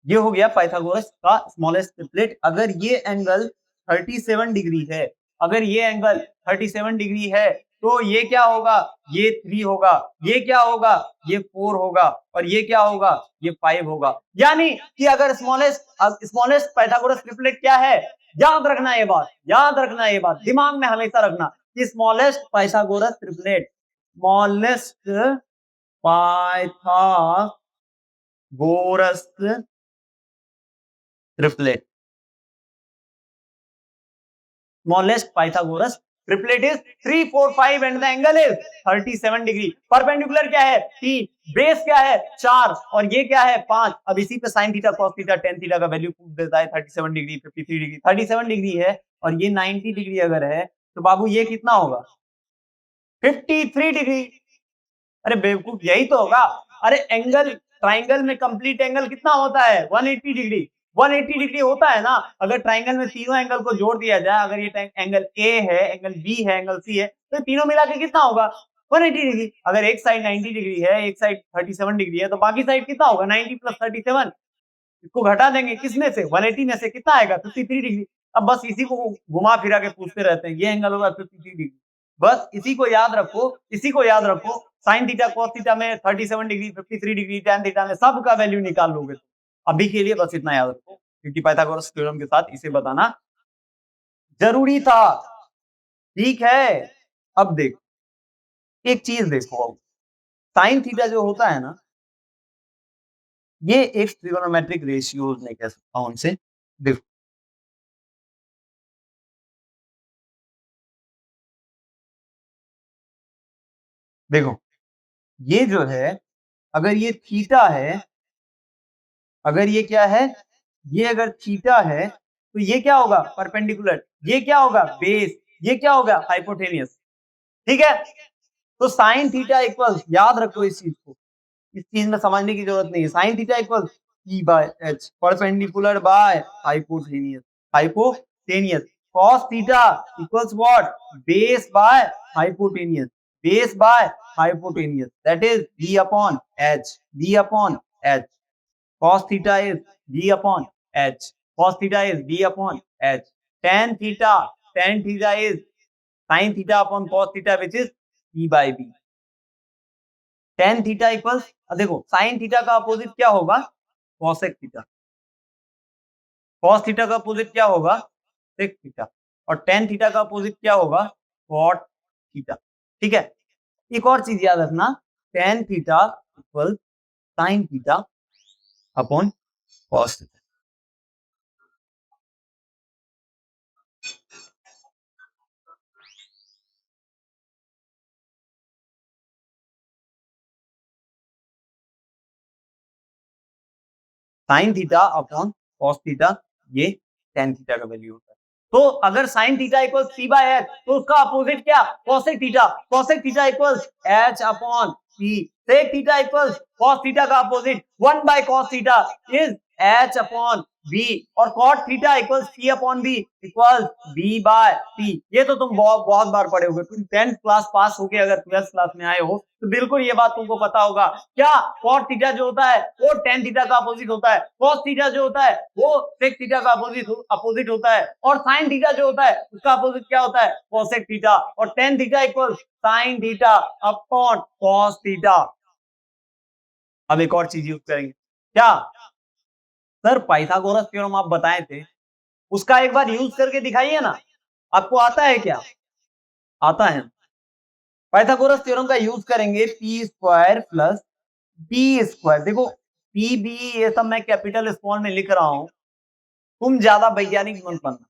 ये हो गया पाइथागोरस का स्मॉलेस्ट ट्रिपलेट। अगर ये एंगल 37 डिग्री है, अगर ये एंगल 37 डिग्री है तो ये क्या होगा, ये 3 होगा, ये क्या होगा, ये 4 होगा, और ये क्या होगा, ये 5 होगा। यानी कि अगर स्मॉलेस्ट पाइथागोरस ट्रिपलेट क्या है, याद रखना ये बात, याद रखना ये बात, दिमाग में हमेशा रखना कि smallest Pythagoras triplet, smallest Pythagoras triplet, smallest Pythagoras triplet is 3 4 5 and the angle is 37 degree. Perpendicular क्या है 3, बेस क्या है 4 और ये क्या है 5। अब इसी पे sin theta cos theta tan theta का वैल्यू पूछ देता है 37 डिग्री 53 डिग्री। 37 डिग्री है और ये 90 डिग्री अगर है तो बाबू ये कितना होगा 53 डिग्री। अरे बेवकूफ यही तो होगा। अरे एंगल ट्राइंगल में कंप्लीट एंगल कितना होता है 180 डिग्री। 180 डिग्री होता है ना। अगर ट्राइंगल में तीनों एंगल को जोड़ दिया जाए, अगर ये एंगल ए है, एंगल बी है, एंगल सी है, तो तीनों मिला के कितना होगा 180 डिग्री। अगर एक साइड 90 डिग्री है, एक साइड 37 डिग्री है, तो बाकी साइड कितना होगा 90 प्लस 37। इसको घटा देंगे किसमें से 180 में से कितना आएगा 53 डिग्री। अब बस इसी को घुमा फिरा के पूछते रहते हैं, ये एंगल होगा 53 डिग्री। बस इसी को याद रखो, इसी को याद रखो। साइन थीटा कॉस थीटा में 37 डिग्री 53 डिग्री टैन थीटा में सब का वैल्यू निकाल लोगे। अभी के लिए बस इतना याद रखो, क्योंकि पाइथागोरस थ्योरम के साथ इसे बताना जरूरी था। ठीक है, अब देखो एक चीज देखो, साइन थीटा जो होता है ना, ये एक ट्रिगोनोमेट्रिक रेशियोज में कह सकता हूं उनसे। देखो देखो ये जो है, अगर ये थीटा है, अगर ये क्या है, ये अगर थीटा है तो ये क्या होगा परपेंडिकुलर, ये क्या होगा बेस, ये क्या होगा हाइपोटेनियस। ठीक है, तो साइन थीटा इक्वल, याद रखो इस चीज को, इस चीज में समझने की जरूरत नहीं है। Sign theta equal E by H perpendicular by hypotenuse, hypotenuse. Cos theta equals what base by hypotenuse, base by hypotenuse, that is b upon h, b upon h। cos theta is b upon h, cos theta is b upon h। tan theta is sin theta upon cos theta which is b by b। tan theta equals, देखो sin theta का opposite क्या होगा cosec theta, cos theta का opposite क्या होगा sec theta, और tan theta का opposite क्या होगा cot theta। ठीक है, एक और चीज याद रखना, tan theta equals sin theta upon cos theta। Sine theta upon cos theta, ये टेन थीटा का वैल्यू होता है। तो अगर sine theta equal C by H, तो उसका अपोजिट क्या cosec theta, cosec theta equals H upon C. Sec theta equals cos theta का opposite 1 by cos theta is H upon B, और cot theta equals C upon B equals B by C. ये तो तुम बहुत बहुत बार पढ़े होगे, तुम 10th क्लास पास होके अगर 12th क्लास में आए हो तो बिल्कुल ये बात तुमको पता होगा। क्या कॉट थीटा जो होता है वो टेन थीटा का अपोजिट होता है, कॉस थीटा जो होता है वो सेक थीटा का अपोजिट होता है, और साइन थीटा जो होता है उसका अपोजिट क्या होता है कोसेक थीटा, और tan theta equal sine theta upon cos theta. अब एक और चीज यूज करेंगे, क्या सर पाइथागोरस थ्योरम आप बताए थे, उसका एक बार यूज करके दिखाइए ना। आपको आता है क्या, आता है। पाइथागोरस थ्योरम का यूज करेंगे P square plus B square. देखो पी बी ये सब मैं कैपिटल स्मॉल में लिख रहा हूं, तुम ज्यादा वैज्ञानिक मत बनना,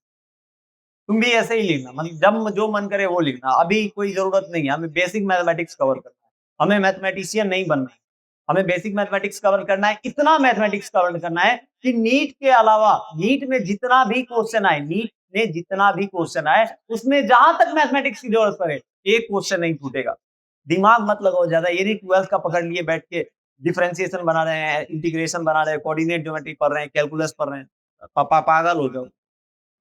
तुम भी ऐसे ही लिखना, मतलब जब जो मन करे वो लिखना। अभी कोई जरूरत नहीं है, हमें बेसिक मैथमेटिक्स कवर करना है, हमें मैथमेटिशियन नहीं बनना है। हमें बेसिक मैथमेटिक्स कवर करना है, इतना मैथमेटिक्स कवर करना है कि नीट के अलावा, नीट में जितना भी क्वेश्चन आए, नीट में जितना भी क्वेश्चन आए उसमें जहां तक मैथमेटिक्स की जरूरत पड़े एक क्वेश्चन नहीं छूटेगा। दिमाग मत लगाओ ज्यादा, ये नहीं 12th का पकड़ लिए बैठ के डिफरेंशिएशन बना रहे हैं, इंटीग्रेशन बना रहे हैं, कोऑर्डिनेट ज्योमेट्री पढ़ रहे हैं, कैलकुलस पढ़ रहे हैं, पागल हो जाओ,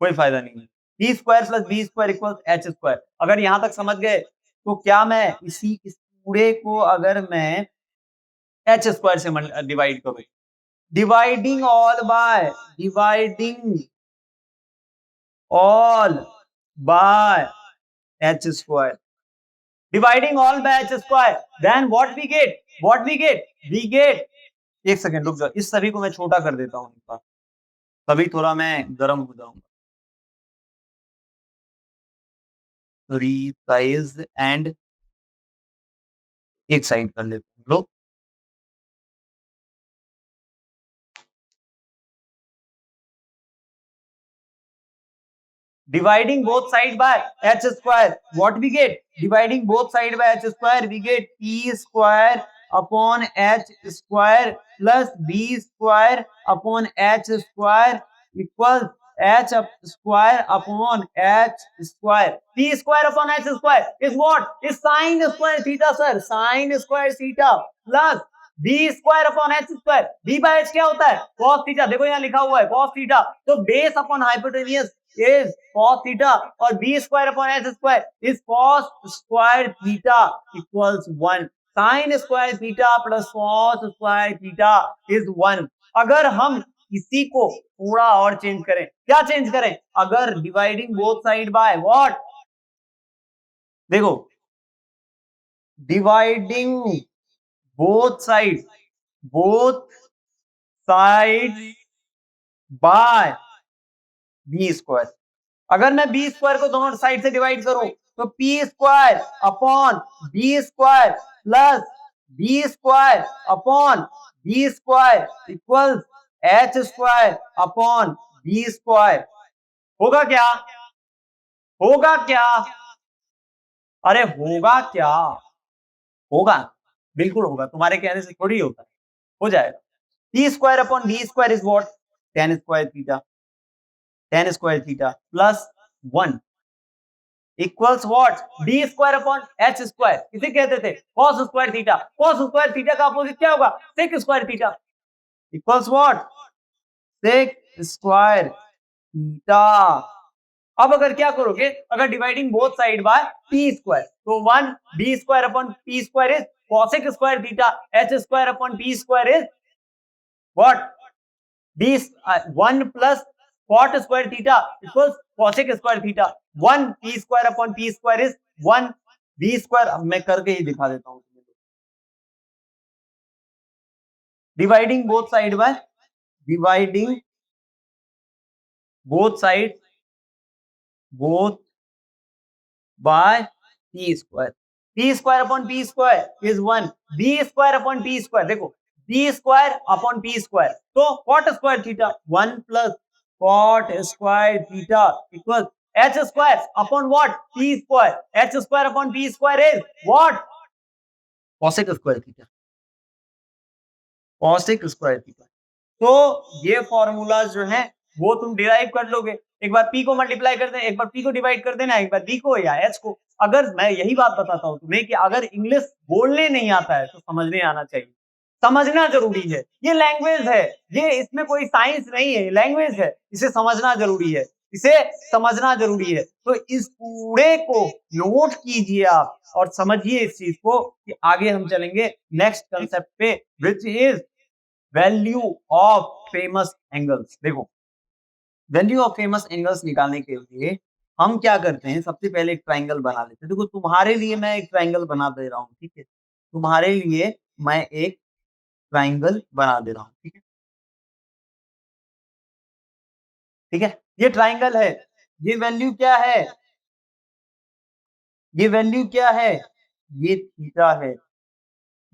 कोई फायदा नहीं है। B square plus B square equal H square. अगर यहां तक समझ गए तो क्या मैं इस पूरे को अगर मैं एच स्क्वायर से डिवाइड करूं, dividing all by, dividing all by H square, dividing all by H square, then what we get, what we get. एक सेकंड रुक जाओ, इस सभी को मैं छोटा कर देता हूं, तभी थोड़ा मैं गर्म हो जाऊंगा। रीसाइज एंड एक साइड कर लेते हैं लोग। Dividing both side by h square, what we get? Dividing both side by h square, we get p square upon h square plus b square upon h square equals h square upon h square. P square upon h square is what? Is sine square theta, sir. Sine square theta plus b square upon h square. b by h क्या होता है? cos theta. देखो यहाँ लिखा हुआ है cos theta. तो base upon hypotenuse is cos theta और b square upon h square is cos square theta equals 1. Sin square theta plus cos square theta is 1. अगर हम इसी को थोड़ा और चेंज करें, क्या चेंज करें? अगर dividing both side by what, देखो dividing both side by B square, अगर मैं बी स्क्वायर को दोनों साइड से डिवाइड करूं तो P square upon B square plus B square upon B square equals H square upon B square. होगा क्या? होगा क्या? अरे होगा क्या? होगा, बिल्कुल होगा, तुम्हारे कहने से थोड़ी होता है, हो जाएगा। T square upon B square is what? Tan square theta plus 1 equals what? D square upon H square, इसे कहते थे cos square theta. Cos square theta का अपोजिट क्या होगा? Sec square theta equals what? Sec square theta. अब अगर क्या करोगे, अगर dividing both side by P square तो 1 B square upon P square is cosec square theta, H square upon P square is what? B 1 plus cot square theta equals cosec square theta. 1 p square upon p square is 1 b square. अब मैं करके ही दिखा देता हूं। Dividing both side bye p square. p square upon p square is 1 b square upon p square. देखो b square upon p square तो cot square theta 1 plus cot square theta equals h square upon what? p square. h square upon p square is what? cosec square theta. cosec square theta. तो ये formula जो है वो तुम derive कर लोगे। एक बार p को मल्टीप्लाई कर देना, एक बार p को डिवाइड कर देना, एक बार b को या h को। अगर मैं यही बात बताता हूं तुम्हें कि अगर इंग्लिश बोलने नहीं आता है तो समझने आना चाहिए, समझना जरूरी है। ये लैंग्वेज है, ये इसमें कोई साइंस नहीं है, लैंग्वेज है, इसे समझना जरूरी है, इसे समझना जरूरी है। तो इस पूरे को नोट कीजिए आप और समझिए इस चीज को कि आगे हम चलेंगे नेक्स्ट कंसेप्ट पे, which is value of famous angles. देखो वैल्यू ऑफ फेमस एंगल्स निकालने के लिए हम क्या करते हैं, सबसे पहले एक ट्राइंगल बना लेते हैं। देखो तुम्हारे लिए मैं एक ट्राइंगल बना दे रहा हूँ, ठीक है? तुम्हारे लिए मैं एक ट्राइंगल बना दे रहा हूँ, ठीक है? ठीक है, ये ट्राइंगल है, ये वैल्यू क्या है? ये वैल्यू क्या है? ये थीटा है।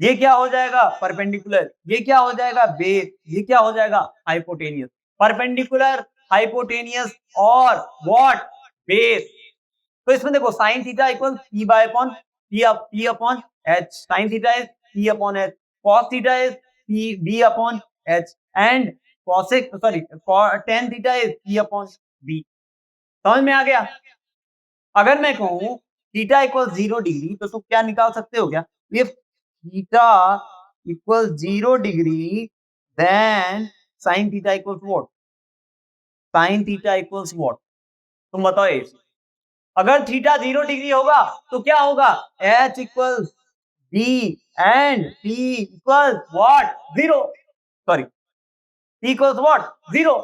ये क्या हो जाएगा? परपेंडिकुलर। ये क्या हो जाएगा? बेस। ये क्या हो जाएगा? हाइपोटेनियस। परपेंडिकुलर, हाइपोटेनियस और व्हाट? बेस। तो इसमें देखो sine theta equal P by upon P upon H. Sine theta is P upon H, cos theta is P B upon H and cosec sorry tan theta is P upon B. समझ में आ गया? अगर मैं कहूं theta equal 0 degree तो तुम क्या निकाल सकते हो क्या? If theta equal 0 degree then sine theta equals what? Sine theta equals what? तुम बताओ ये। अगर थीटा 0 डिग्री होगा तो क्या होगा? h equals b and p equals what? 0। Sorry, p equals what? 0।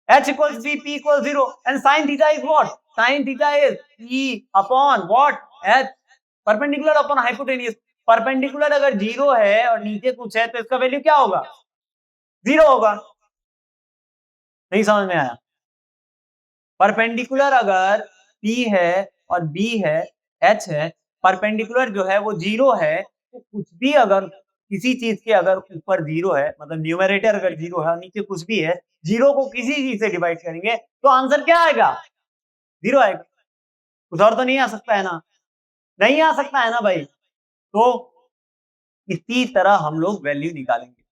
h equals b, p equals 0 and sin theta is what? Sin theta is p upon what? h perpendicular upon hypotenuse। Perpendicular अगर 0 है और नीचे कुछ है तो इसका value क्या होगा? 0 होगा। नहीं समझ में आया? परपेंडिकुलर अगर p है और b है, h है, परपेंडिकुलर जो है वो 0 है तो कुछ भी अगर किसी चीज के अगर ऊपर 0 है, मतलब न्यूमरेटर अगर 0 है और नीचे कुछ भी है, 0 को किसी चीज से डिवाइड करेंगे तो आंसर क्या आएगा? 0 आएगा। कुछ और तो नहीं आ सकता है ना? नहीं आ सकता है ना भाई। तो इसी तरह हम लोग वैल्यू निकालेंगे।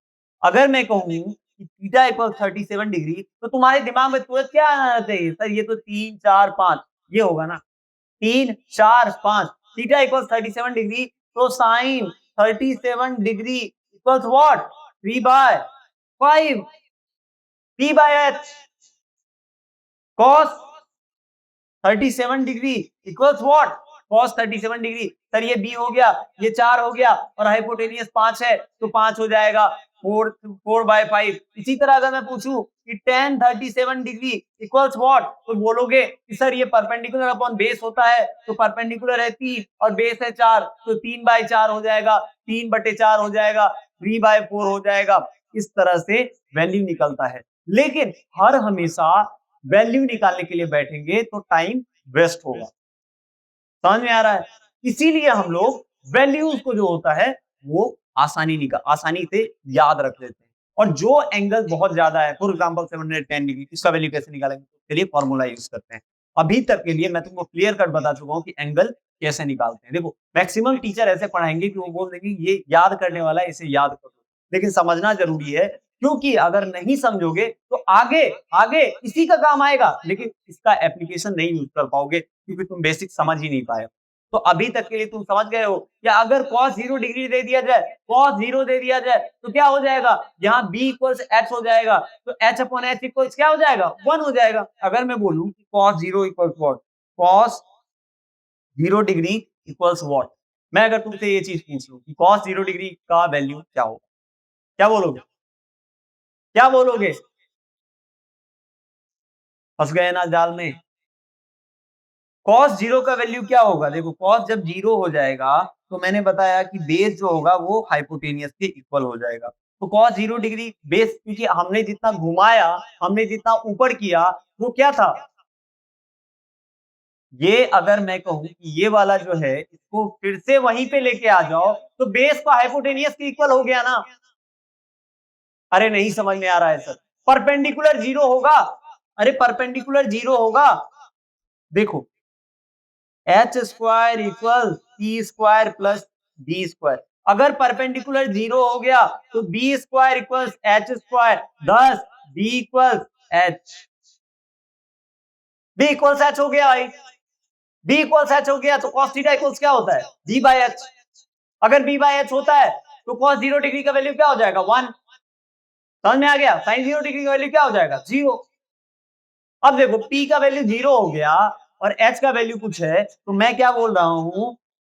अगर मैं कहूँ कि थीटा इक्वल 37 डिग्री, तो तुम्हारे दिमाग में तुरंत क्या आना चाहिए? सर ये तो 3, 4, 5 ये होगा ना? 3, 4, 5 थीटा इक्वल 37 डिग्री, तो sine 37 degree equals what? 3/5 p by h cos 37 degree equals what? cos 37 degree. Sir ये b हो गया, ये 4 हो गया और हाइपोटेनियस 5 है तो 5 हो जाएगा 4/5। इसी तरह अगर मैं पूछूं कि tan 37 डिग्री इक्वल्स व्हाट, तो बोलोगे कि सर ये परपेंडिकुलर अपॉन बेस होता है, तो परपेंडिकुलर है 3 और बेस है 4, तो 3/4 हो जाएगा, 3/4 हो जाएगा, 3/4 हो जाएगा। इस तरह से वैल्यू निकलता है। लेकिन हर हमेशा वैल्यू निकालने के लिए बैठेंगे तो टाइम वेस्ट होगा। समझ में आ रहा है? इसीलिए हम लोग वैल्यूज को जो होता है वो आसानी से याद रख लेते हैं। और जो एंगल बहुत ज्यादा है, फॉर एग्जांपल 710 डिग्री, इसका वैल्यू कैसे निकालेंगे? चलिए फॉर्मूला यूज करते हैं। अभी तक के लिए मैं तुमको क्लियर कट बता चुका हूं कि एंगल कैसे निकालते हैं। देखो मैक्सिमम टीचर ऐसे पढ़ाएंगे कि वो बोल देंगे ये याद करने वाला है, इसे याद करो, लेकिन समझना जरूरी है, क्योंकि अगर नहीं समझोगे तो आगे आगे इसी का काम आएगा, लेकिन इसका एप्लीकेशन नहीं यूज कर पाओगे क्योंकि तुम बेसिक समझ ही नहीं पाए। तो अभी तक के लिए तुम समझ गए हो कि अगर cos 0 डिग्री दे दिया जाए, cos 0 दे दिया जाए तो क्या हो जाएगा? यहाँ b इक्वल्स h हो जाएगा, तो h अपॉन h इक्वल्स क्या हो जाएगा? 1 हो जाएगा। अगर मैं बोलूं कि cos 0 equals what, cos 0 degree equals what, मैं अगर तुमसे ये चीज पूछ लूं कि cos 0 डिग्री का वैल्यू क्या होगा, क्या बोलोगे? क्या बोलोगे? फंस गए ना जाल में। cos 0 का वैल्यू क्या होगा? देखो cos जब 0 हो जाएगा तो मैंने बताया कि बेस जो होगा वो हाइपोटेनियस के इक्वल हो जाएगा। तो cos 0 डिग्री बेस, क्योंकि हमने जितना घुमाया, हमने जितना ऊपर किया, वो क्या था? ये अगर मैं कहूं कि ये वाला जो है इसको फिर से वहीं पे लेके आ जाओ तो बेस तो हाइपोटेनियस के इक्वल हो गया ना। अरे नहीं समझ में आ रहा है सर? परपेंडिकुलर 0 होगा। अरे परपेंडिकुलर 0 होगा। देखो H square equal C square plus B square. अगर परपेंडिकुलर 0 हो गया तो B square equal H square, thus B equal H, B equal H हो गया भाई। बी इक्वल एच हो गया तो cos थीटा इक्वल्स क्या होता है? B by H. अगर बी बाय एच होता है तो cos 0 डिग्री का वैल्यू क्या हो जाएगा? 1। समझ में आ गया? sin 0 डिग्री का वैल्यू क्या हो जाएगा? 0। अब देखो p का वैल्यू 0 हो गया और h का वैल्यू कुछ है, तो मैं क्या बोल रहा हूं,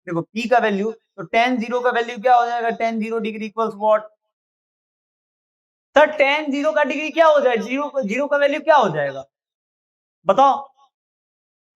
देखो p का वैल्यू, तो tan 0 का वैल्यू क्या हो जाएगा? tan 0 degree equals what? Sir tan 0 का डिग्री क्या हो जाएगा? 0 का वैल्यू क्या हो जाएगा? बताओ।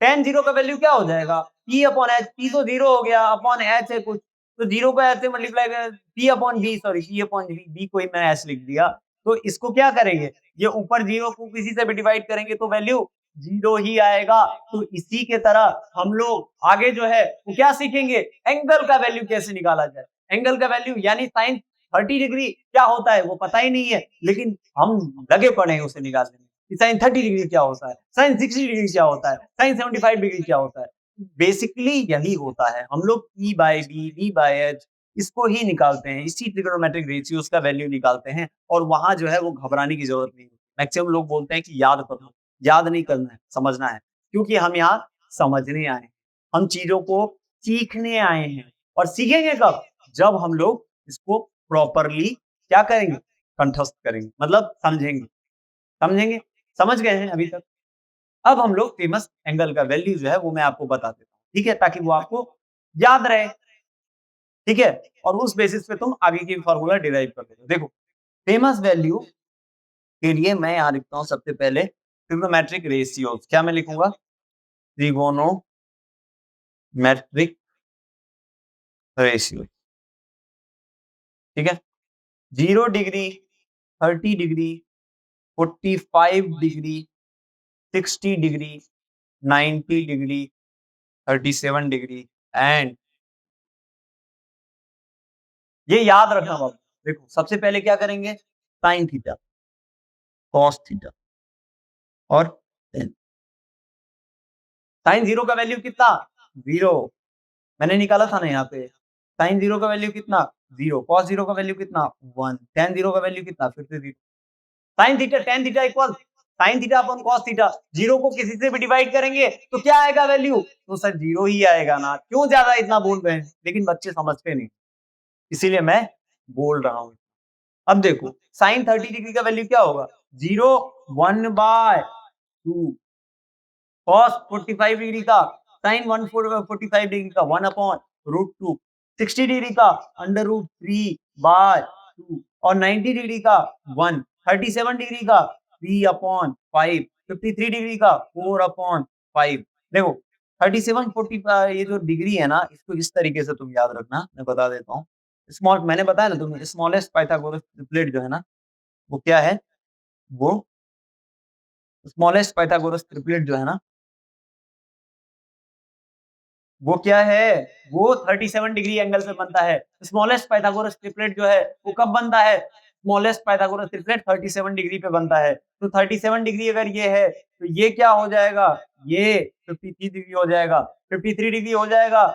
tan 0 का वैल्यू क्या हो जाएगा? p upon h। p तो 0 हो गया, अपॉन h है कुछ, तो 0 को h से मल्टीप्लाई कर, p upon v, sorry p upon v को ही मैं h लिख दिया। तो इसको क्या करेंगे? ये ऊपर 0 को किसी से भी डिवाइड करेंगे तो वैल्यू 0 ही आएगा। तो इसी के तरह हम लोग आगे जो है वो क्या सीखेंगे? एंगल का वैल्यू कैसे निकाला जाए। एंगल का वैल्यू यानी साइन 30 डिग्री क्या होता है वो पता ही नहीं है, लेकिन हम लगे पड़े हैं उसे निकालने में। साइन 30 डिग्री क्या होता है, साइन 60 डिग्री क्या होता है, साइन 75 डिग्री क्या होता है। बेसिकली यही होता है, हम लोग e by B, v by H इसको ही निकालते हैं, इसी ट्रिग्नोमेट्रिक रेशियोज का वैल्यू निकालते हैं। और वहां जो है वो घबराने की जरूरत नहीं है। मैक्सिमम लोग बोलते हैं कि याद करो, याद नहीं करना है, समझना है, क्योंकि हम यहाँ समझने आए हैं, हम चीजों को सीखने आए हैं। और सीखेंगे कब? जब हम लोग इसको प्रॉपरली क्या करेंगे? कंठस्थ करेंगे, मतलब समझेंगे। समझेंगे? समझ गए हैं अभी तक? अब हम लोग फेमस एंगल का वैल्यू जो है वो मैं आपको बता देता हूँ, ठीक है, ताकि वो आपको याद रहे। ठीक है, और उस बेसिस पे तुम आगे की फॉर्मूला डिराइव कर देते हो। देखो फेमस वैल्यू के लिए मैं यहाँ लिखता हूँ सबसे पहले ट्रिग्नोमेट्रिक रेशियोज। क्या मैं लिखूंगा? Trigonometric ratio. ठीक है, 0 degree, 30 degree, 45 degree, 60 degree, 90 degree, 37 degree and ये याद रखना बाबू। देखो सबसे पहले क्या करेंगे, साइन थीटा, कॉस थीटा और टेन। साइन 0 का वैल्यू कितना, 0 मैंने निकाला था ना यहाँ पे। साइन 0 का वैल्यू कितना, 0। कॉस 0 का वैल्यू कितना, 1। टेन 0 का वैल्यू कितना, फिर से 0। Sine theta tan theta equal sine theta upon cos theta. 0 को किसी से भी डिवाइड करेंगे तो क्या आएगा वैल्यू, तो सर 0 ही आएगा ना। क्यों ज्यादा इतना बोल रहे हैं, लेकिन बच्चे समझते नहीं, इसीलिए मैं बोल रहा हूँ। अब देखो साइन 30 डिग्री का वैल्यू क्या होगा, 0 1/2। कॉस 45 डिग्री का साइन 145 डिग्री का 1/√2। 60 डिग्री का √3/2 और 90 डिग्री का 1। 37 डिग्री का 3/5। 53 डिग्री का 4/5। देखो 37 40 ये जो डिग्री है ना, इसको इस तरीके से तुम याद रखना, मैं बता देता हूँ। स्मॉल मैंने बताया ना तुम्हें, स्मॉलेस्ट पाइथागोरस ट्रिपलेट जो है ना, वो क्या है, वो स्मॉलेस्ट पाइथागोरस ट्रिपलेट जो है ना, वो क्या है, वो 37 डिग्री एंगल से बनता है। स्मॉलेस्ट पाइथागोरस ट्रिपलेट जो है वो कब बनता है, स्मॉलेस्ट पाइथागोरस ट्रिपलेट 37 डिग्री पे बनता है। तो 37 डिग्री अगर ये है तो ये क्या हो जाएगा, ये 53 डिग्री हो जाएगा। 53 डिग्री हो जाएगा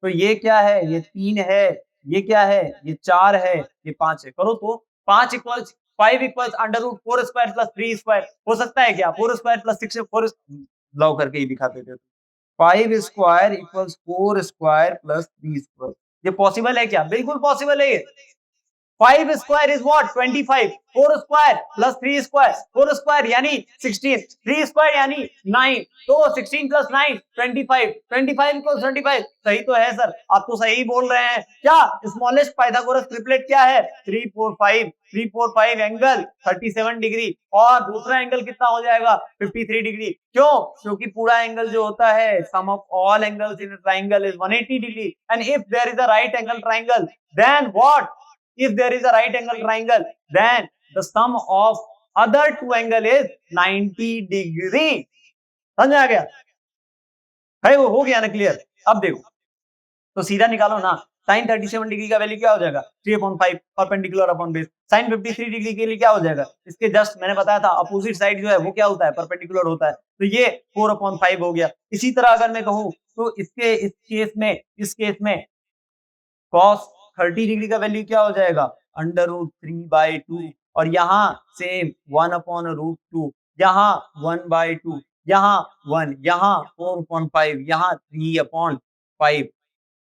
तो ये क्या है, ये 3 है, ये क्या है, ये 4 है, ये 5 है। करो तो 5 equals 5 equals √4 square plus 3 square हो सकता है क्या, 4 स्क्वायर प्लस 6 4 लॉ करके ही दिखाते थे। 5 square equals 4 square plus 3 square, ये पॉसिबल है क्या, बिल्कुल पॉसिबल है ये। 5 square is what 25। 4 square plus 3 square, 4 square यानी 16, 3 स्क्वायर यानी 9। तो 16 प्लस 9 25, 25 इक्वल्स 25। सही तो है सर, आप तो सही बोल रहे हैं। क्या स्मॉलेस्ट पाइथागोरस ट्रिपलेट क्या है, 345। 345 एंगल 37 डिग्री और दूसरा एंगल कितना हो जाएगा 53 डिग्री। क्यों, क्योंकि पूरा एंगल जो होता है, sum of all angles in a triangle is 180 degree and if there is a right angle triangle then what, if there is a right angle triangle then the sum of other two angle is 90 degree। समझ आ गया भाई, वो हो गया ना clear. अब देखो तो सीधा निकालो ना, साइन 37 डिग्री का वैल्यू क्या हो जाएगा 3/5 perpendicular upon base. Sine 53 degree के लिए क्या हो जाएगा, इसके जस्ट मैंने बताया था अपोजिट साइड जो है वो क्या होता है, परपेंडिकुलर होता है। तो ये 4/5 हो गया। इसी तरह अगर मैं कहूं तो इस केस में cos 30 डिग्री का वैल्यू क्या हो जाएगा √3/2 और यहाँ सेम 1/√2, यहाँ 1/2, यहाँ 1, यहाँ 4/5, यहाँ 3/5।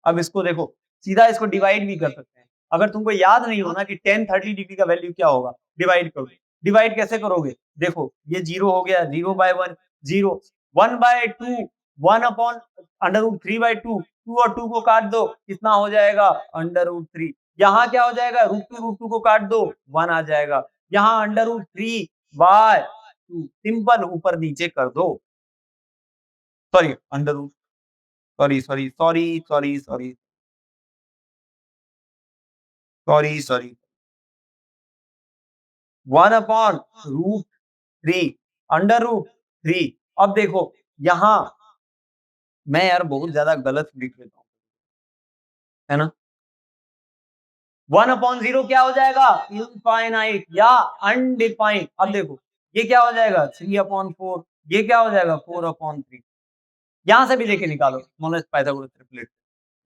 अब इसको देखो, सीधा इसको डिवाइड भी कर सकते हैं। अगर तुमको याद नहीं हो ना कि tan 30 डिग्री का वैल्यू क्या होगा, डिवाइड करो। डिवाइड कैसे करोगे, देखो ये 0 हो गया, 0/1 0, 1/2 1/√3/2, 2 और 2 को काट दो, कितना हो जाएगा √3। यहाँ क्या हो जाएगा √2 को काट दो, 1 आ जाएगा। यहाँ √3/2 सिंपल ऊपर नीचे कर दो। Sorry under root sorry sorry sorry sorry sorry sorry sorry 1/√3 √3। अब देखो यहाँ मैं यार बहुत ज्यादा गलत लिख लेता हूँ, है ना। 1/0 क्या हो जाएगा इनफाइनाइट या अनडिफाइंड। अब देखो ये क्या हो जाएगा 3/4, ये क्या हो जाएगा 4/3। यहां से भी लेके निकालो smallest Pythagoras triplet,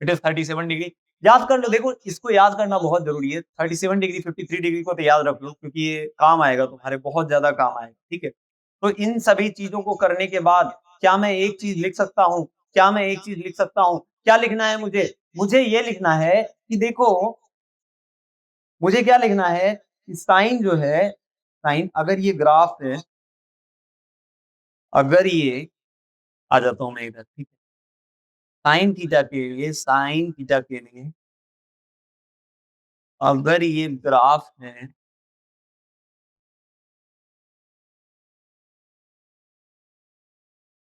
it is 37 degree. याद कर लो, देखो इसको याद करना बहुत जरूरी है। 37 डिग्री 53 डिग्री को तो याद रख लो, क्योंकि ये काम आएगा तुम्हारे, बहुत ज्यादा काम आएगा, ठीक है। तो इन सभी चीजों को करने के बाद क्या मैं एक चीज लिख सकता हूँ, क्या मैं एक चीज लिख सकता हूँ, क्या लिखना है मुझे, मुझे ये लिखना है कि देखो मुझे क्या लिखना है कि साइन जो है, साइन अगर ये ग्राफ है, अगर ये आ जाता हूं मैं इधर, ठीक है। साइन थीटा के लिए अगर ये ग्राफ है,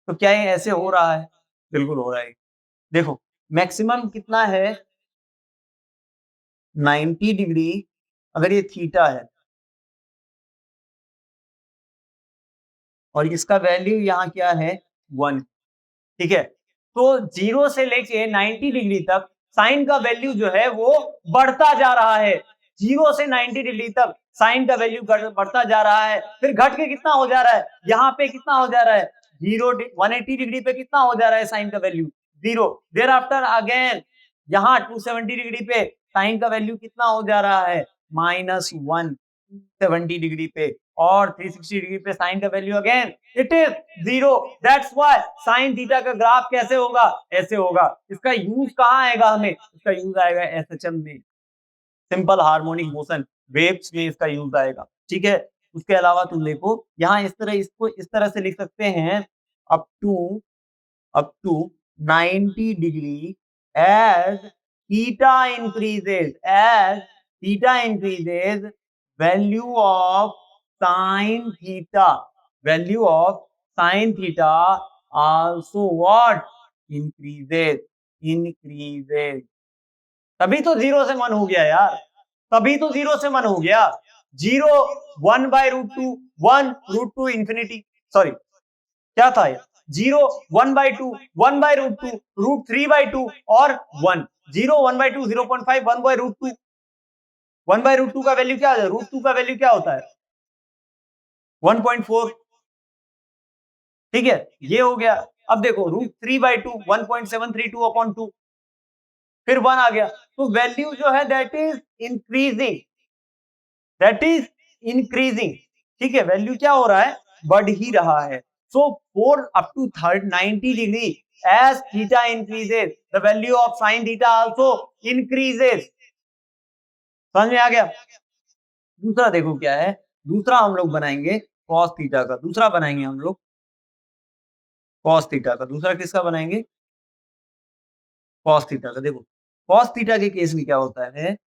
तो क्या ये ऐसे हो रहा है, बिल्कुल हो रहा है। देखो मैक्सिमम कितना है 90 डिग्री, अगर ये थीटा है और इसका वैल्यू यहाँ क्या है 1, ठीक है। तो 0 से लेके 90 डिग्री तक साइन का वैल्यू जो है वो बढ़ता जा रहा है, 0 से 90 डिग्री तक साइन का वैल्यू बढ़ता जा रहा है, फिर घट के कितना हो जा रहा है, यहाँ पे कितना हो जा रहा है 180 डिग्री पे कितना हो जा रहा है साइन का वैल्यू 0, देयर आफ्टर अगेन यहाँ 270 डिग्री पे साइन का वैल्यू कितना हो जा रहा है -170 डिग्री पे, और 360 डिग्री पे साइन का value again it is 0। That's why sign theta का ग्राफ कैसे होगा, ऐसे होगा। इसका यूज कहाँ आएगा, हमें इसका यूज आएगा एसएचएम में, सिंपल हार्मोनिक मोशन वेव्स में इसका यूज आएगा, ठीक है। उसके अलावा तुम देखो यहाँ इस तरह, इसको इस तरह से लिख सकते हैं up to 90 degree as theta increases value of sin theta also what increases। तभी तो 0 से 1 हो गया यार, तभी तो 0 से 1 हो गया। 0 1/√2 1√2 इंफिनिटी, सॉरी क्या था ये 0 1/2 1/√2 √3/2 और 1 0 1/2 0.5 1/√2 1/√2 का वैल्यू क्या है, √2 का वैल्यू क्या होता है 1.4, ठीक है ये हो गया। अब देखो √3/2 1.732/2 फिर 1 आ गया, तो वैल्यू जो है दैट इज इंक्रीजिंग, ठीक है वैल्यू क्या हो रहा है, बढ़ ही रहा है। So for up to 90 degree as theta increases the value of sin theta also increases। समझ में आ गया। दूसरा देखो क्या है, दूसरा हम लोग बनाएंगे cos थीटा का, दूसरा बनाएंगे हम लोग cos थीटा का, दूसरा किसका बनाएंगे cos थीटा का। देखो cos थीटा के केस में क्या होता है,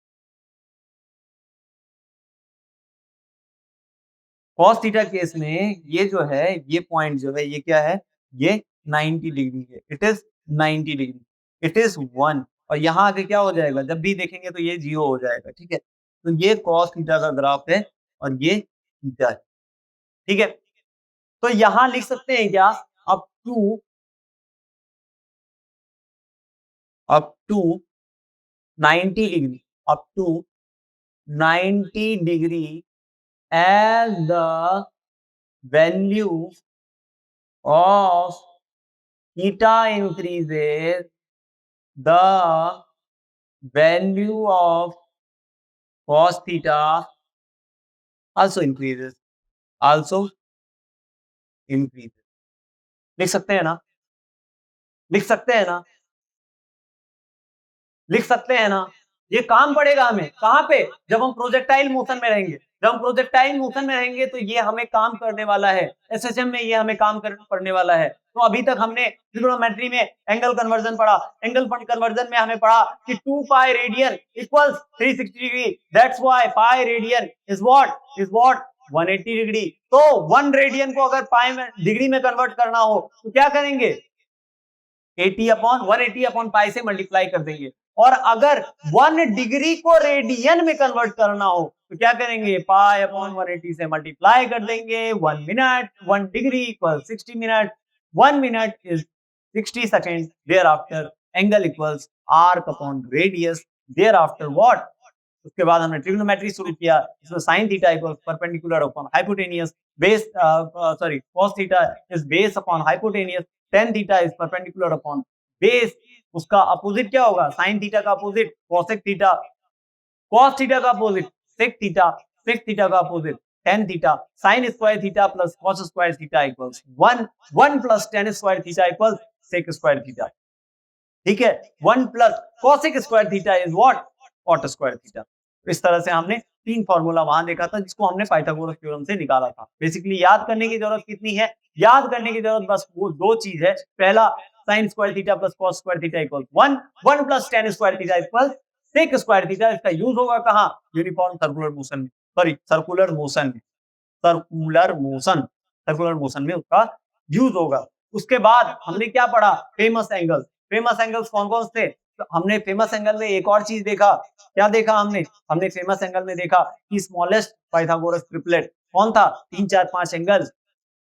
cos थीटा केस में ये जो है, ये पॉइंट जो है ये क्या है, ये 90 डिग्री है, it is 90 degree, it is 1, और यहाँ आके क्या हो जाएगा, जब भी देखेंगे तो ये 0 हो जाएगा, ठीक है। तो ये cos थीटा का ग्राफ है और ये थीटा है, ठीक है। तो यहाँ लिख सकते हैं क्या, up to 90 degree, up to 90 degree as the value of theta increases, the value of cos theta also increases, लिख सकते हैं ना, लिख सकते हैं ना, लिख सकते हैं ना। ये काम पड़ेगा हमें कहाँ पे, जब हम प्रोजेक्टाइल मोशन में रहेंगे, जब हम प्रोजेक्टाइल मोशन में रहेंगे तो ये हमें काम करने वाला है, एसएचएम में ये हमें काम करने वाला है। तो अभी तक हमने ट्रिग्नोमेट्री में एंगल कन्वर्जन पढ़ा, एंगल कन्वर्जन में हमें पढ़ा कि 2 pi radian equals 360 degree, that's why pi radian is what 180 degree. तो 1 रेडियन को अगर पाई में डिग्री में कन्वर्ट करना हो तो क्या करेंगे, 180 पाई से मल्टीप्लाई कर देंगे, और अगर 1 डिग्री को रेडियन में कन्वर्ट करना हो तो क्या करेंगे, पाई अपॉन 180 से मल्टीप्लाई कर देंगे। 1 minute 1 degree equal 60 minute, 1 minute is 60 second, there after angle equals arc upon radius, there after what, उसके बाद हमने ट्रिग्नोमेट्री शुरू किया, इसमें sin theta equals perpendicular upon hypotenuse, base sorry cos theta is base upon hypotenuse, tan theta is perpendicular upon base, उसका opposite क्या होगा, sin theta का opposite cosec theta, cos theta का opposite sec theta, sec theta का opposite tan theta, sin square theta plus cos square theta equals 1 plus tan square theta equals sec square theta, ठीक है। 1 plus cosec square theta is what cot square theta. इस तरह से हमने 3 formula वहां देखा था जिसको हमने पाइथागोरस थ्योरम से निकाला था। बेसिकली याद करने की जरूरत कितनी है, याद करने की जरूरत बस वो 2 चीज है, पहला sin square theta plus cos square theta equal 1 plus tan square theta equal sec square theta. इसका यूज होगा कहां, यूनिफॉर्म सर्कुलर मोशन में, सॉरी सर्कुलर मोशन में उसका यूज होगा। उसके बाद हमने क्या पढ़ा, फेमस एंगल्स कौन कौन से, तो हमने फेमस एंगल में एक और चीज देखा, क्या देखा हमने फेमस एंगल में देखा कि स्मॉलेस्ट पाइथागोरस ट्रिपलेट कौन था, 3 4 5 एंगल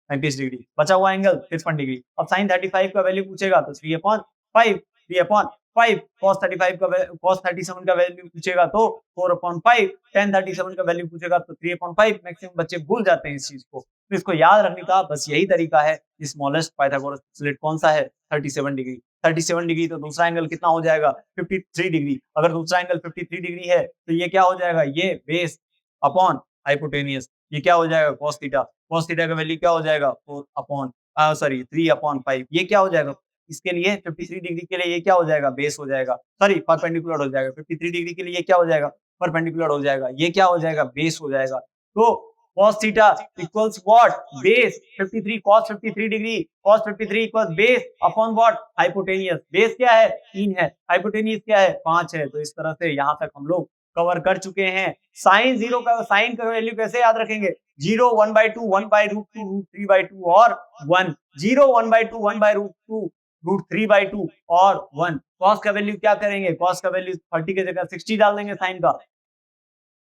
35 डिग्री, बचा हुआ एंगल 53 डिग्री। अब sin 35 का वैल्यू पूछेगा तो 3/5 4/5, cos 37 का वैल्यू पूछेगा तो 4/5, tan 37 का वैल्यू पूछेगा तो 3/5। मैक्सिमम बच्चे भूल जाते हैं इस चीज को, तो इसको याद रखने का बस यही तरीका है। स्मॉलेस्ट पाइथागोरस स्लिट कौन सा है? 37 डिग्री। 37 डिग्री तो दूसरा एंगल कितना हो जाएगा? 53 डिग्री। अगर दूसरा एंगल 53 डिग्री है तो ये क्या हो जाएगा? ये बेस अपॉन हाइपोटेनियस। ये क्या हो जाएगा? cos theta. cos थीटा का वैल्यू क्या हो जाएगा? 3/5। ये क्या हो जाएगा? इसके लिए 53 डिग्री के लिए ये क्या हो जाएगा? बेस हो जाएगा, सॉरी परपेंडिकुलर हो जाएगा। 53 डिग्री के लिए ये क्या हो जाएगा? परपेंडिकुलर हो जाएगा। ये क्या हो जाएगा? बेस हो जाएगा। तो cos theta equals what? Base 53 cos 53 degree, cos 53 equals base upon what? Hypotenuse. Base क्या है? 3 है, हाइपोटेनियस क्या है? 5 है। तो इस तरह से यहाँ तक हम लोग कवर कर चुके हैं। साइन का वैल्यू कैसे याद रखेंगे? 0, 1/2, 1/√2, √3/2 और 1। 0, 1/2, 1/√2, √3/2 और 1। cos का वैल्यू क्या करेंगे? cos का वैल्यू 30 की जगह 60 डाल देंगे साइन का।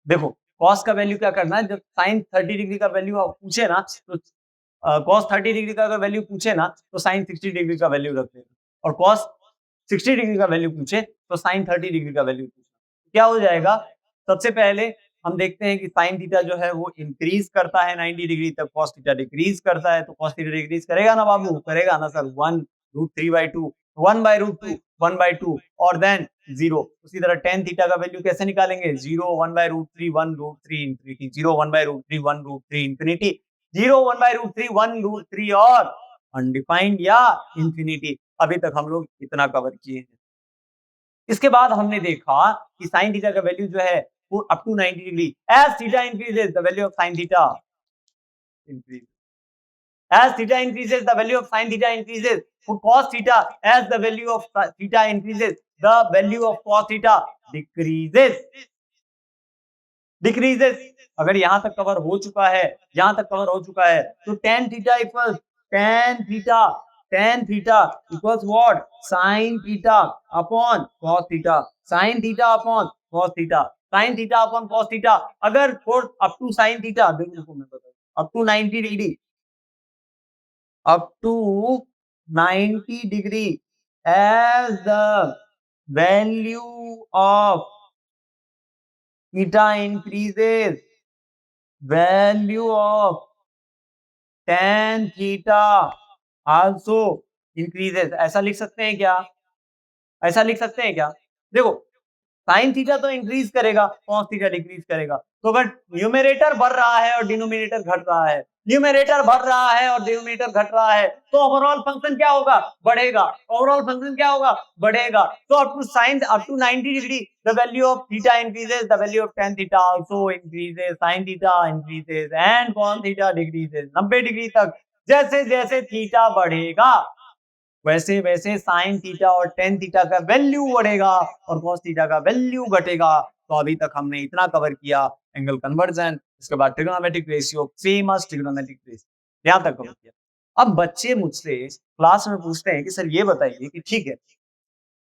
देखो cos का वैल्यू क्या करना है, जब साइन 30 डिग्री का वैल्यू पूछे ना तो cos 30 डिग्री का अगर वैल्यू पूछे ना तो साइन 60 डिग्री का वैल्यू रख देना, और cos 60 डिग्री का वैल्यू पूछे तो साइन 30 डिग्री का वैल्यू पूछना। क्या हो जाएगा? सबसे पहले हम देखते हैं कि साइन थीटा जो है वो इंक्रीज करता है 90 डिग्री तक, cos थीटा डिक्रीज करता है। तो cos थीटा डिक्रीज करेगा ना बाबू? करेगा ना सर। 1 √3/2, 1/√2, 1/2 और देन 0। उसी तरह tan थीटा का वैल्यू कैसे निकालेंगे? 0, 1/√3, 1√3 इंफिनिटी, 0, 1/√3, 1√3 इंफिनिटी, 0, 1/√3, 1√3 और अनडिफाइंड या इंफिनिटी। अभी तक हम लोग इतना कवर किए हैं। इसके बाद हमने देखा कि साइन थीटा का वैल्यू जो है वो up to 90 degree, as theta increases the value of sine theta increase, as theta increases the value of sin theta increases, for cos theta as the value of theta increases the value of cos theta decreases। अगर यहां तक cover हो चुका है, यहां तक cover हो चुका है तो tan theta equals tan theta equals what? sin theta upon cos theta, sin theta upon cos theta, sin theta upon cos theta। अगर for up to sin theta, देखो मैं बता, up to 90 degree, up to 90 degree as the value of theta increases, value of tan theta also increases। ऐसा लिख सकते हैं क्या? ऐसा लिख सकते हैं क्या? देखो साइन थीटा तो इंक्रीज करेगा, cos थीटा डिक्रीज करेगा। तो अगर न्यूमरेटर बढ़ रहा है और डिनोमिनेटर घट रहा है, न्यूमरेटर बढ़ रहा है और डिनोमिनेटर घट रहा है, तो ओवरऑल फंक्शन क्या होगा? बढ़ेगा। ओवरऑल फंक्शन क्या होगा? बढ़ेगा। तो up to 90 degree the value of theta increases, the value of tan theta also increases, sin theta increases and cos theta decreases. 90 degree तक जैसे जैसे थीटा बढ़ेगा वैसे वैसे साइन थीटा और टेन थीटा का वैल्यू बढ़ेगा और cos थीटा का वैल्यू घटेगा। तो अभी तक हमने इतना कवर किया, एंगल कन्वर्जन, इसके बाद trigonometric ratio, famous trigonometric ratio, यहाँ तक कवर किया। अब बच्चे मुझसे क्लास में पूछते हैं कि सर ये बताइए कि ठीक है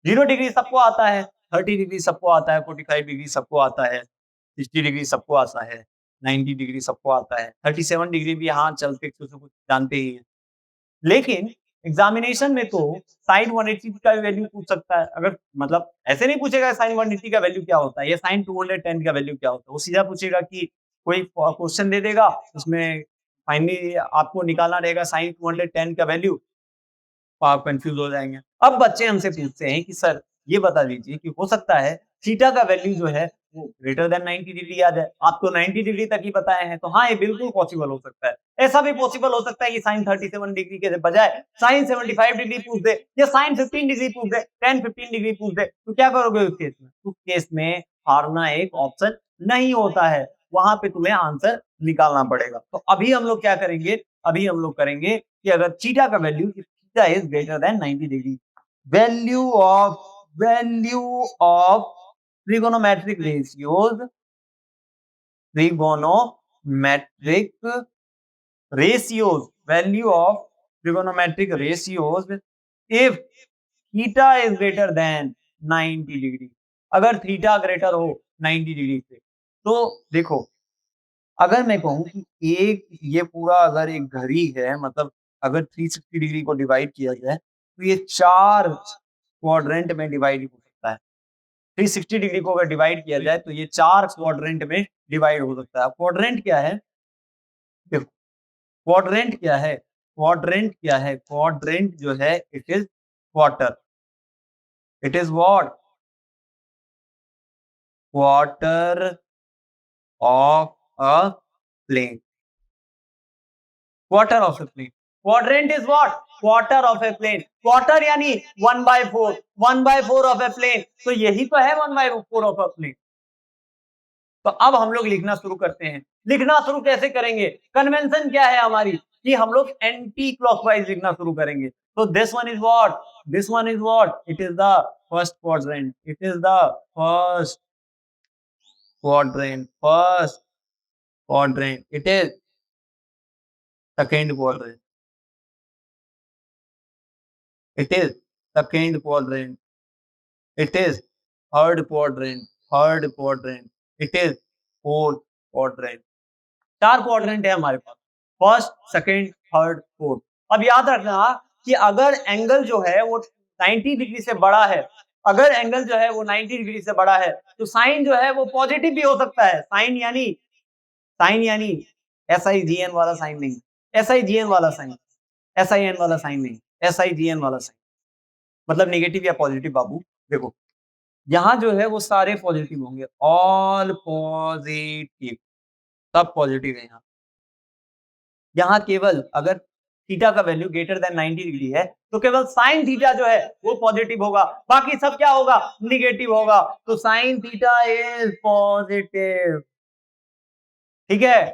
0 डिग्री सबको आता है, 30 डिग्री सबको आता है, 45 डिग्री सबको आता है, 60 डिग्री सबको आता है, 90 डिग्री सबको आता है, 37 डिग्री भी हाँ चलते कुछ जानते ही हैं। लेकिन एग्जामिनेशन में तो साइन 180 का वैल्यू पूछ सकता है। अगर मतलब ऐसे नहीं पूछेगा साइन 180 का वैल्यू क्या होता है या साइन 210 का वैल्यू क्या होता है, वो सीधा पूछेगा कि कोई क्वेश्चन दे देगा, उसमें फाइनली आपको निकालना रहेगा साइन 210 का वैल्यू, आप कंफ्यूज हो जाएंगे। अब बच्चे हमसे पूछते हैं कि सर ये बता दीजिए कि हो सकता है थीटा का वैल्यू जो है वो ग्रेटर देन 90 डिग्री आ जाए। आप तो 90 डिग्री तक ही बताए हैं, तो हाँ ये बिल्कुल पॉसिबल हो सकता है। ऐसा भी पॉसिबल हो सकता है कि साइन 37 डिग्री के बजाय साइन 75 डिग्री पूछ दे या साइन 15 डिग्री पूछ दे, 10-15 डिग्री पूछ दे, तो क्या करोगे उस केस में? उस केस में हारना एक ऑप्शन नहीं होता है, वहां पे तुम्हें आंसर निकालना पड़ेगा। तो अभी हम लोग क्या करेंगे? अभी हम लोग करेंगे कि अगर थीटा का value theta is greater than 90 degree, value of trigonometric ratios, trigonometric value of trigonometric ratios if theta is greater than 90 degree। अगर थीटा ग्रेटर हो 90 डिग्री से, तो देखो अगर मैं कहूं कि एक ये पूरा अगर एक घड़ी है, मतलब अगर 360 डिग्री को डिवाइड किया जाए तो ये चार क्वाड्रेंट में डिवाइड हो सकता है। 360 डिग्री को अगर डिवाइड किया जाए तो ये 4 क्वाड्रेंट में डिवाइड हो सकता है। क्वाड्रेंट क्या है? देखो, क्वाड्रेंट क्या है? क्वाड्रेंट क्या है? क्वाड्रेंट जो है it is quarter. It is what? Quarter of a plane. Quarter of a plane. Quadrant is what? Quarter of a plane. Quarter यानी 1/4। 1/4 ऑफ ए प्लेन। तो यही तो है 1/4 ऑफ अ प्लेन। तो अब हम लोग लिखना शुरू करते हैं। लिखना शुरू कैसे करेंगे? कन्वेंशन क्या है हमारी कि हम लोग एंटी क्लॉकवाइज लिखना शुरू करेंगे। तो this one is what? This one is what? It is the first quadrant. It is the first quadrant. First quadrant. It is second quadrant. It is second quadrant. It is third quadrant. Third quadrant. It is fourth quadrant. चार quadrant है हमारे पास। First, second, third, fourth. अब याद रखना कि अगर angle जो है वो 90 डिग्री से बड़ा है, अगर एंगल जो है वो 90 डिग्री से बड़ा है तो साइन जो है वो पॉजिटिव भी हो सकता है। साइन यानी SIGN वाला साइन नहीं, SIGN वाला साइन, SIN वाला साइन नहीं, SIGN वाला साइन मतलब नेगेटिव या पॉजिटिव। बाबू देखो, यहाँ जो है वो सारे पॉजिटिव होंगे, ऑल पॉजिटिव, सब पॉजिटिव है यहाँ। यहाँ केवल अगर थीटा का वैल्यू ग्रेटर देन 90 डिग्री है तो केवल साइन थीटा जो है वो पॉजिटिव होगा, बाकी सब क्या होगा? निगेटिव होगा। तो साइन थीटा इज पॉजिटिव। ठीक है।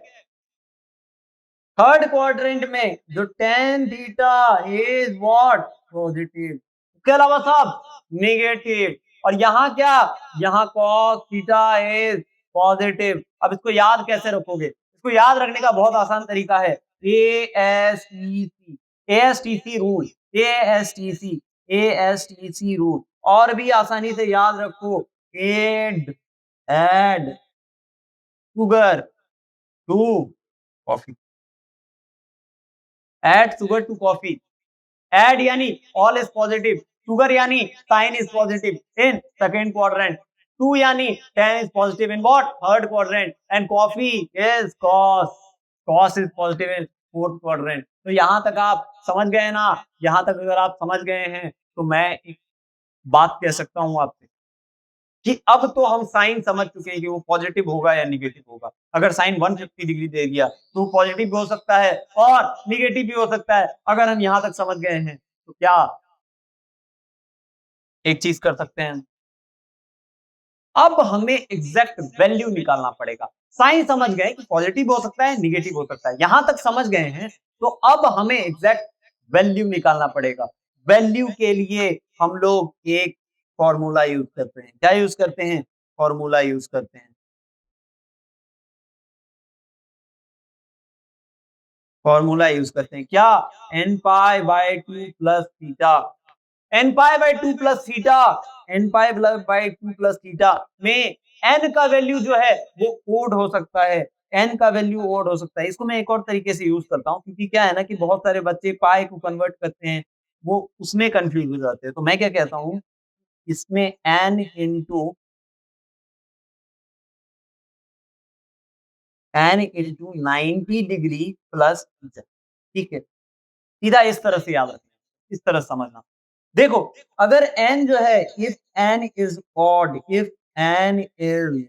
थर्ड क्वाड्रेंट में जो ten theta is what? Positive. इसके अलावा सब नेगेटिव। और यहाँ क्या? यहाँ कॉस थीटा इज पॉजिटिव। अब इसको याद कैसे रखोगे? इसको याद रखने का बहुत आसान तरीका है। ASTC rule, ASTC rule. और भी आसानी से याद रखो, add sugar to coffee. Add sugar to coffee. Add यानी ऑल इज पॉजिटिव, शुगर यानी sine is positive in second quadrant, 2 यानी 10 is positive in what? Third quadrant, and coffee is cos, cos is positive in fourth quadrant. तो यहां तक आप समझ गए ना? यहां तक अगर आप समझ गए हैं तो मैं एक बात कह सकता हूं आपसे कि अब तो हम साइन समझ चुके हैं कि वो पॉजिटिव होगा या निगेटिव होगा। अगर साइन 150 डिग्री दे दिया तो पॉजिटिव भी हो सकता है और निगेटिव भी हो सकता है। अगर हम यहां तक समझ गए हैं तो क्या एक चीज कर सकते हैं, अब हमें एग्जैक्ट वैल्यू निकालना पड़ेगा। साइन समझ गए कि पॉजिटिव हो सकता है, निगेटिव हो सकता है, यहां तक समझ गए हैं तो अब हमें एग्जैक्ट वैल्यू निकालना पड़ेगा। वैल्यू के लिए हम लोग एक फॉर्मूला यूज करते हैं। क्या यूज करते हैं? फॉर्मूला यूज करते हैं। फॉर्मूला यूज करते हैं क्या? N pi by 2 plus theta. N pi by 2 plus theta, N pi by 2 plus theta में एन का वैल्यू जो है वो ओड हो सकता है। एन का वैल्यू ओड हो सकता है। इसको मैं एक और तरीके से यूज करता हूँ, क्योंकि क्या है ना कि बहुत सारे बच्चे पाई को कन्वर्ट करते हैं, वो उसमें कंफ्यूज हो जाते हैं। तो मैं क्या कहता हूँ, इसमें N into N into 90 degree plus theta. ठीक है, सीधा इस तरह से याद रखना, इस तरह समझना। देखो, अगर n जो है, if n is odd, if n is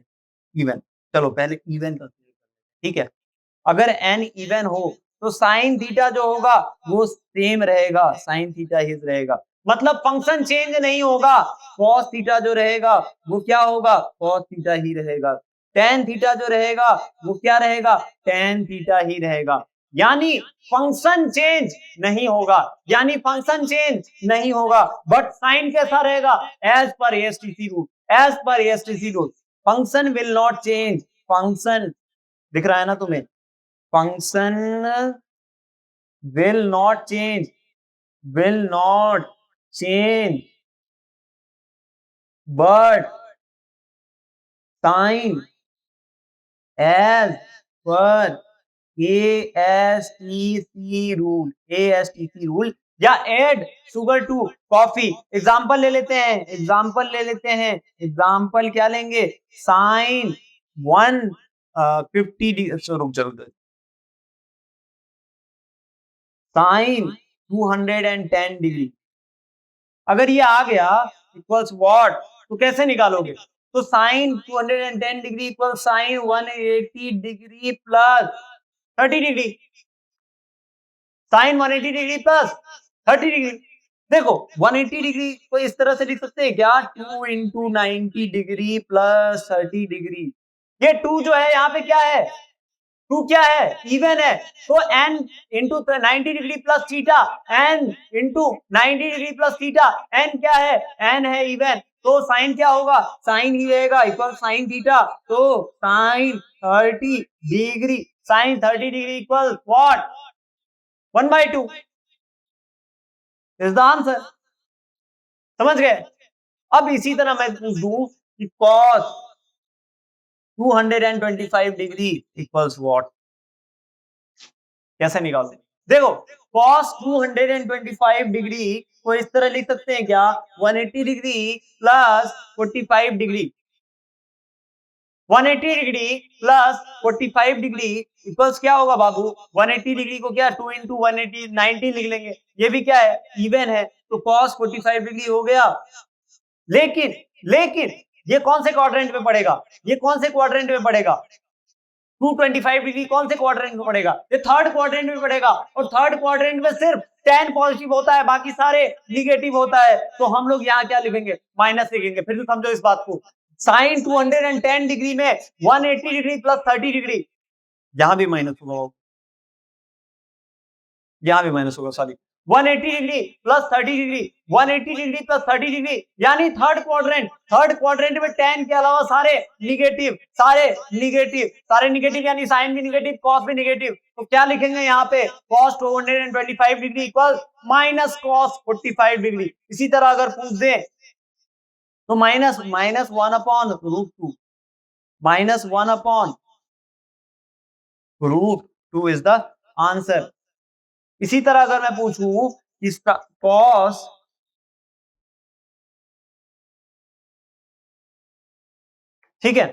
even, चलो पहले इवन का, ठीक है, अगर n इवन हो तो साइन थीटा जो होगा वो सेम रहेगा, साइन थीटा ही रहेगा। मतलब फंक्शन चेंज नहीं होगा। कॉस थीटा जो रहेगा वो क्या होगा? कॉस थीटा ही रहेगा। टेन थीटा जो रहेगा वो क्या रहेगा? टेन थीटा ही रहेगा। यानी फंक्शन चेंज नहीं होगा, यानी फंक्शन चेंज नहीं होगा, बट साइन कैसा रहेगा? As per ASTC rule, as per ASTC rule function will not change. Function दिख रहा है ना तुम्हें? Function will not change, will not change, but sign as per ASTC rule, ASTC rule या add sugar to coffee. Example ले लेते हैं, example ले लेते हैं, एग्जाम्पल क्या लेंगे, साइन 150 रुक जाओ, साइन 210 डिग्री अगर ये आ गया इक्वल्स व्हाट, तो कैसे निकालोगे, तो sine 210 degree equal sine 180 degree plus 30 degree, sine 180 degree plus 30 degree. देखो 180 डिग्री को इस तरह से लिख सकते हैं क्या, 2 इंटू 90 डिग्री प्लस 30 डिग्री। ये 2 जो है यहाँ पे क्या है, 2 क्या है, इवन है, तो n into 90 degree plus theta, n into 90 degree plus theta, n क्या है, n है इवन, तो साइन क्या होगा, साइन ही रहेगा इक्वल साइन थीटा, तो sine 30 degree, sine 30 degree equal what, 1/2 is the answer. समझ गए। अब इसी तरह मैं पूछ दूं कि cos 225 डिग्री इक्वल्स व्हाट, कैसे निकालते, देखो cos 225 डिग्री को इस तरह लिख सकते हैं क्या, 180 degree plus 45 degree, 180 degree plus 45 degree equals क्या होगा बाबू, 180 डिग्री को क्या 2 इंटू 180 90 लिख लेंगे, ये भी क्या है, इवन है, तो cos 45 डिग्री हो गया। लेकिन लेकिन ये कौन से क्वाड्रेंट में पड़ेगा, ये कौन से क्वाड्रेंट में पड़ेगा, 225 डिग्री कौन से क्वाड्रेंट में पड़ेगा, ये थर्ड क्वाड्रेंट में पड़ेगा, और थर्ड क्वाड्रेंट में सिर्फ 10 पॉजिटिव होता है, बाकी सारे निगेटिव होता है, तो हम लोग यहाँ क्या लिखेंगे, माइनस लिखेंगे। फिर से समझो इस बात को, साइन 210 डिग्री में 180 डिग्री प्लस 30 डिग्री, यहां भी माइनस होगा, यहां भी माइनस होगा, sorry 180 degree plus 30 degree, 180 degree plus 30 degree, यानी थर्ड क्वाड्रेंट, थर्ड क्वाड्रेंट में 10 के अलावा सारे निगेटिव, सारे निगेटिव, सारे निगेटिव, यानी साइन भी निगेटिव, कॉस भी निगेटिव, तो क्या लिखेंगे यहाँ पे, cos 225 degree equal minus cos 45 degree. इसी तरह अगर पूछ दे तो minus minus 1 upon root 2, minus 1 upon root 2 is the answer. इसी तरह अगर मैं पूछूं इसका cos, ठीक है,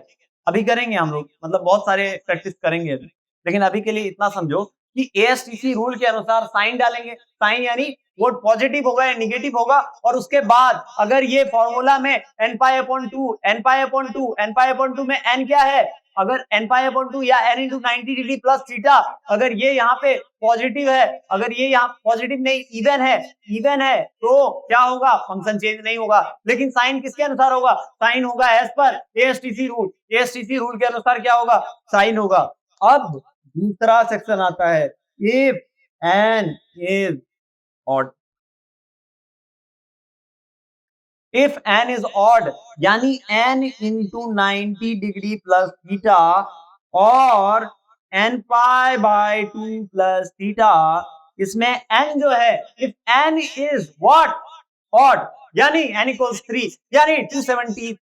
अभी करेंगे हम लोग, मतलब बहुत सारे प्रैक्टिस करेंगे अभी, लेकिन अभी के लिए इतना समझो कि एएसटीसी रूल के अनुसार साइन डालेंगे, साइन यानी वो पॉजिटिव होगा या निगेटिव होगा, और उसके बाद अगर ये फॉर्मूला में n pi upon 2 n pi upon 2 n pi upon 2 में n क्या है, अगर n पाई अपॉन 2 या n into 90 degree plus theta, अगर ये यहाँ पे पॉजिटिव है, अगर ये यहाँ पॉजिटिव नहीं इवन है, इवन है, तो क्या होगा, फंक्शन चेंज नहीं होगा, लेकिन साइन किसके अनुसार होगा, साइन होगा as per ASTC rule, एएसटीसी rule के अनुसार क्या होगा, साइन होगा। अब दूसरा सेक्शन आता है, if n is odd, if n is odd यानी n into 90 degree plus theta और n pi by 2 plus theta, इसमें n जो है, if n is what, odd, यानी n इक्वल्स 3, यानी 270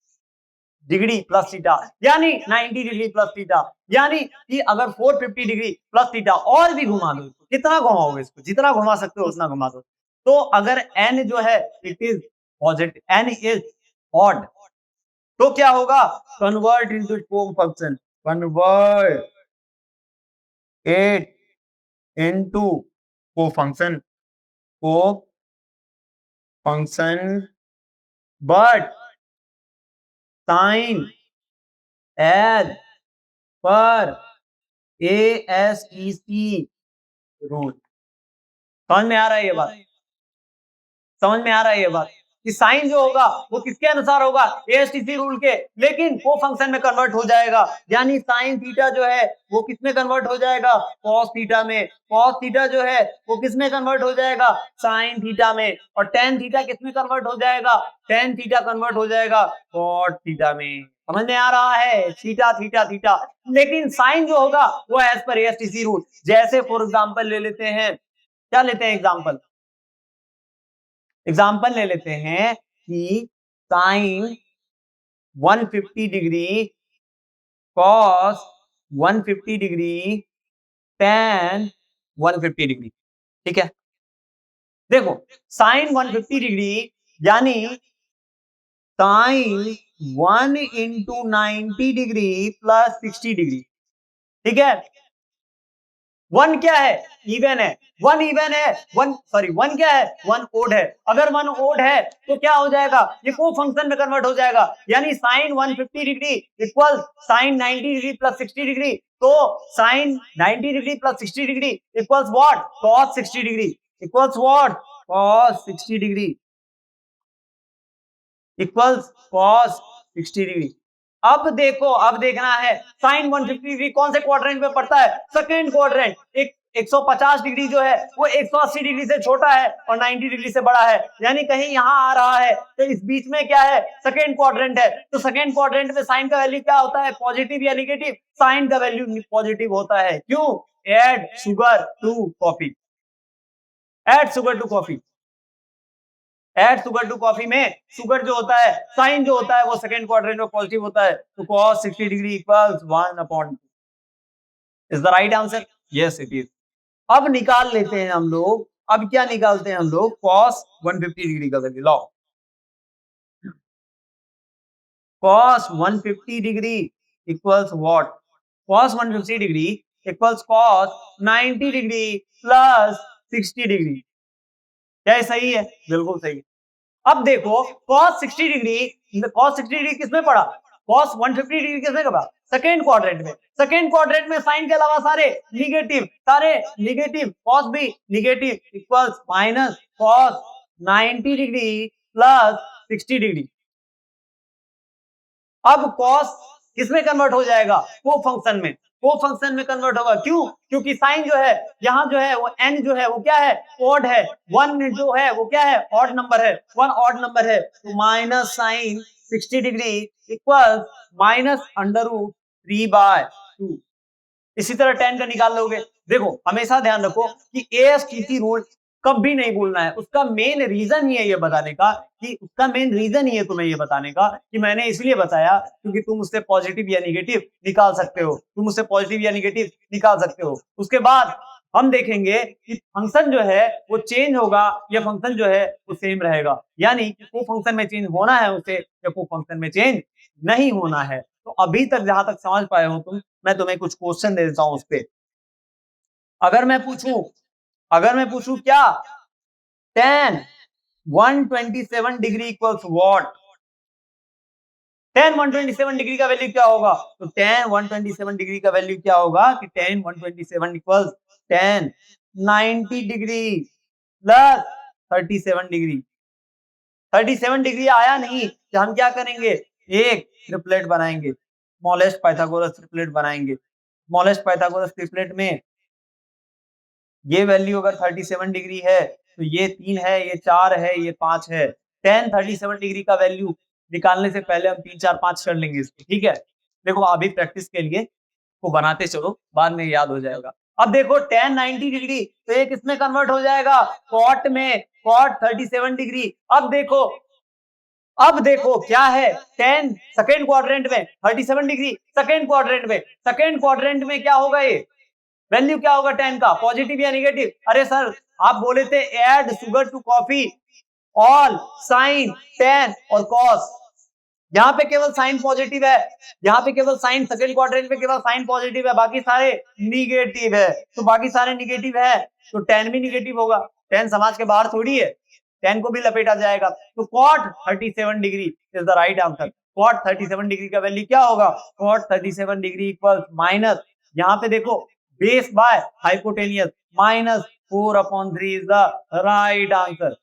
डिग्री प्लस थीटा, यानी 90 डिग्री प्लस थीटा, यानी कि अगर 450 डिग्री प्लस थीटा और भी घुमा दो, कितना घुमाओगे इसको, जितना घुमा सकते हो उतना घुमा दो, तो अगर n जो है it is positive, n is odd, तो क्या होगा, convert into co function, convert it into co function, co function, but sign as per ASTC rule. समझ में आ रहा है ये बात, समझ में आ रहा है ये बात कि साइन जो होगा वो किसके अनुसार होगा, एएसटीसी रूल के, लेकिन वो फंक्शन में कन्वर्ट हो जाएगा, यानी साइन थीटा जो है वो किस में कन्वर्ट हो जाएगा, कॉस थीटा में, कॉस थीटा जो है वो किस में कन्वर्ट हो जाएगा, साइन थीटा में, और टेन थीटा किस में कन्वर्ट हो जाएगा, टेन थीटा कन्वर्ट हो जाएगा कॉट थीटा में। समझ में आ रहा है, थीटा थीटा थीटा, लेकिन साइन जो होगा वो एज पर एएसटीसी रूल, जैसे फॉर एग्जांपल ले लेते हैं, क्या लेते हैं एग्जांपल, एग्जाम्पल ले लेते हैं कि sine 150 degree, cos 150 degree, tan 150 degree, ठीक है, देखो साइन 150 डिग्री यानी sine 1 into 90 degree plus 60 degree, ठीक है। वन क्या है? इवन है। वन इवन है, वन सॉरी वन क्या है? वन ओड है। अगर वन ओड है तो क्या हो जाएगा? ये को फंक्शन में कन्वर्ट हो जाएगा, यानी sine 150 degree equal sine 90 degree plus 60 degree. तो sine 90 degree plus 60 degree equals what? Cos 60 degree equals what? Cos 60 degree equals cos 60 degree. अब देखो, अब देखना है साइन 150 डिग्री कौन से क्वाड्रेंट में पड़ता है? Second quadrant. एक 150 डिग्री जो है वो 180 डिग्री से छोटा है और 90 डिग्री से बड़ा है, यानी कहीं यहां आ रहा है, तो इस बीच में क्या है? सेकंड क्वाड्रेंट है। तो सेकंड क्वाड्रेंट में साइन का वैल्यू क्या होता है? पॉजिटिव या नेगेटिव? साइन का वैल्यू पॉजिटिव होता है। क्यों? Add sugar to coffee, add sugar to coffee. Add sugar to coffee में शुगर जो होता है, साइन जो होता है वो सेकंड क्वाड्रेंट में पॉजिटिव होता है। तो cos 60 degree equals 1/2 is the right answer. Yes it is. अब निकाल लेते हैं हम लोग, अब क्या निकालते हैं हम लोग? cos 150 डिग्री का value low. cos 150 degree equals what? cos 150 degree equals cos 90 degree plus 60 degree. क्या ये सही है? बिल्कुल सही है। अब देखो cos 60 डिग्री, cos 60 डिग्री किसमें पड़ा? cos 150 डिग्री किसमें पड़ा? सेकेंड क्वाड्रेंट में। सेकेंड क्वाड्रेंट में साइन के अलावा सारे निगेटिव, सारे निगेटिव, cos भी negative equals minus cos 90 degree plus 60 degree. अब cos किसमें कन्वर्ट हो जाएगा? को फंक्शन में, को फंक्शन में कन्वर्ट होगा। क्यों? क्योंकि साइन जो है यहाँ जो है वो n जो है वो क्या है? ऑड है। वन जो है वो क्या है? ऑड नंबर है। वन ऑड नंबर है। तो minus sine 60 degree equal minus √3/2। इसी तरह tan का निकाल लोगे। देखो हमेशा ध्यान रखो कि ASTC रूल कभी नहीं भूलना है। उसका मेन रीजन ही है ये बताने का, कि उसका मेन रीजन ही है तुम्हें ये बताने का कि मैंने इसलिए बताया क्योंकि तुम उससे पॉजिटिव या निगेटिव निकाल सकते हो, तुम उससे पॉजिटिव या निगेटिव निकाल सकते हो। उसके बाद हम देखेंगे कि फंक्शन जो है वो चेंज होगा या फंक्शन जो है वो सेम रहेगा, यानी को फंक्शन में चेंज होना है उसे या को फंक्शन में चेंज नहीं होना है। तो अभी तक जहां तक समझ पाए हो तुम, मैं तुम्हें कुछ क्वेश्चन दे देता हूं उस पे। अगर मैं पूछूं, अगर मैं पूछूं क्या tan 127 degree equals what? tan 127 degree का वैल्यू क्या होगा? तो tan 127 डिग्री का वैल्यू क्या होगा कि tan 127 equals tan 90 degree plus 37 degree. 37 degree आया नहीं तो हम क्या करेंगे? एक ट्रिपलेट बनाएंगे, स्मॉलेस्ट पाइथागोरस ट्रिपलेट बनाएंगे। स्मॉलेस्ट पाइथागोरस ट्रिपलेट में ये वैल्यू अगर 37 डिग्री है तो ये 3 है, ये 4 है, ये 5 है। tan 37 डिग्री का वैल्यू निकालने से पहले हम 3 4 5 कर लेंगे इसको, ठीक है। देखो अभी प्रैक्टिस के लिए को बनाते चलो, बाद में याद हो जाएगा। अब देखो tan 90 डिग्री तो ये किसमें कन्वर्ट हो जाएगा? cot में, cot 37 डिग्री। अब देखो, अब देखो क्या है? tan सेकेंड क्वाड्रेंट में 37 डिग्री, सेकेंड क्वाड्रेंट में, सेकेंड क्वाड्रेंट में क्या होगा? ये वैल्यू क्या होगा tan का? पॉजिटिव या नेगेटिव? अरे सर आप बोले थे add sugar to coffee all sine tan और cos। यहाँ पे केवल साइन पॉजिटिव है, यहाँ पे केवल साइन सेकंड क्वाड्रेंट में केवल साइन पॉजिटिव है, बाकी सारे निगेटिव है। तो बाकी सारे निगेटिव है तो tan भी निगेटिव होगा। tan समाज के बाहर थोड़ी है, tan को भी लपेटा जाएगा। तो cot 37 degree is the right answer. cot 37 degree का वैल्यू क्या होगा? cot 37 डिग्री इक्वल माइनस, यहाँ पे देखो base by hypotenuse, -4/3 is the right answer.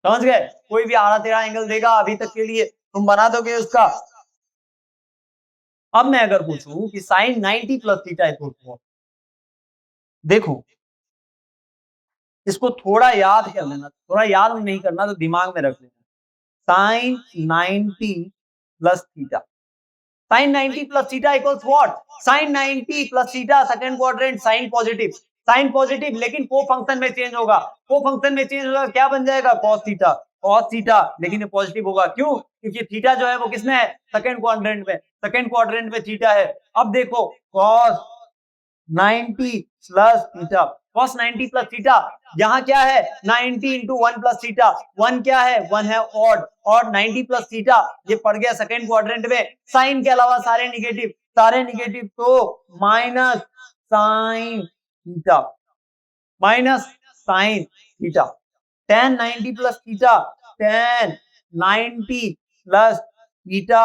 समझ गए? कोई भी आड़ा टेढ़ा एंगल देगा अभी तक के लिए तुम बना दोगे उसका। अब मैं अगर पूछूं कि sine 90 plus theta equal to what? देखो इसको थोड़ा याद कर लेना, थोड़ा याद नहीं करना तो दिमाग में रख लेना। Sine 90 plus theta, sine 90 plus theta equals what? Sine 90 plus theta second quadrant sine positive, sine positive लेकिन को फंक्शन में चेंज होगा। को फंक्शन में चेंज होगा क्या बन जाएगा? cos थीटा, cos थीटा लेकिन ये पॉजिटिव होगा। क्यों? क्योंकि थीटा जो है वो किसमें है? सेकंड क्वाड्रेंट में, सेकंड क्वाड्रेंट में थीटा है। अब देखो cos 90 plus theta, cos 90 plus theta, यहाँ क्या है 90 इंटू 1 प्लस थीटा, 1 क्या है 1 है ऑड, और 90 प्लस थीटा ये पड़ गया सेकंड क्वाड्रेंट में, साइन के अलावा सारे निगेटिव, तो minus sine theta, minus sine theta, tan 90 plus theta, tan 90 plus theta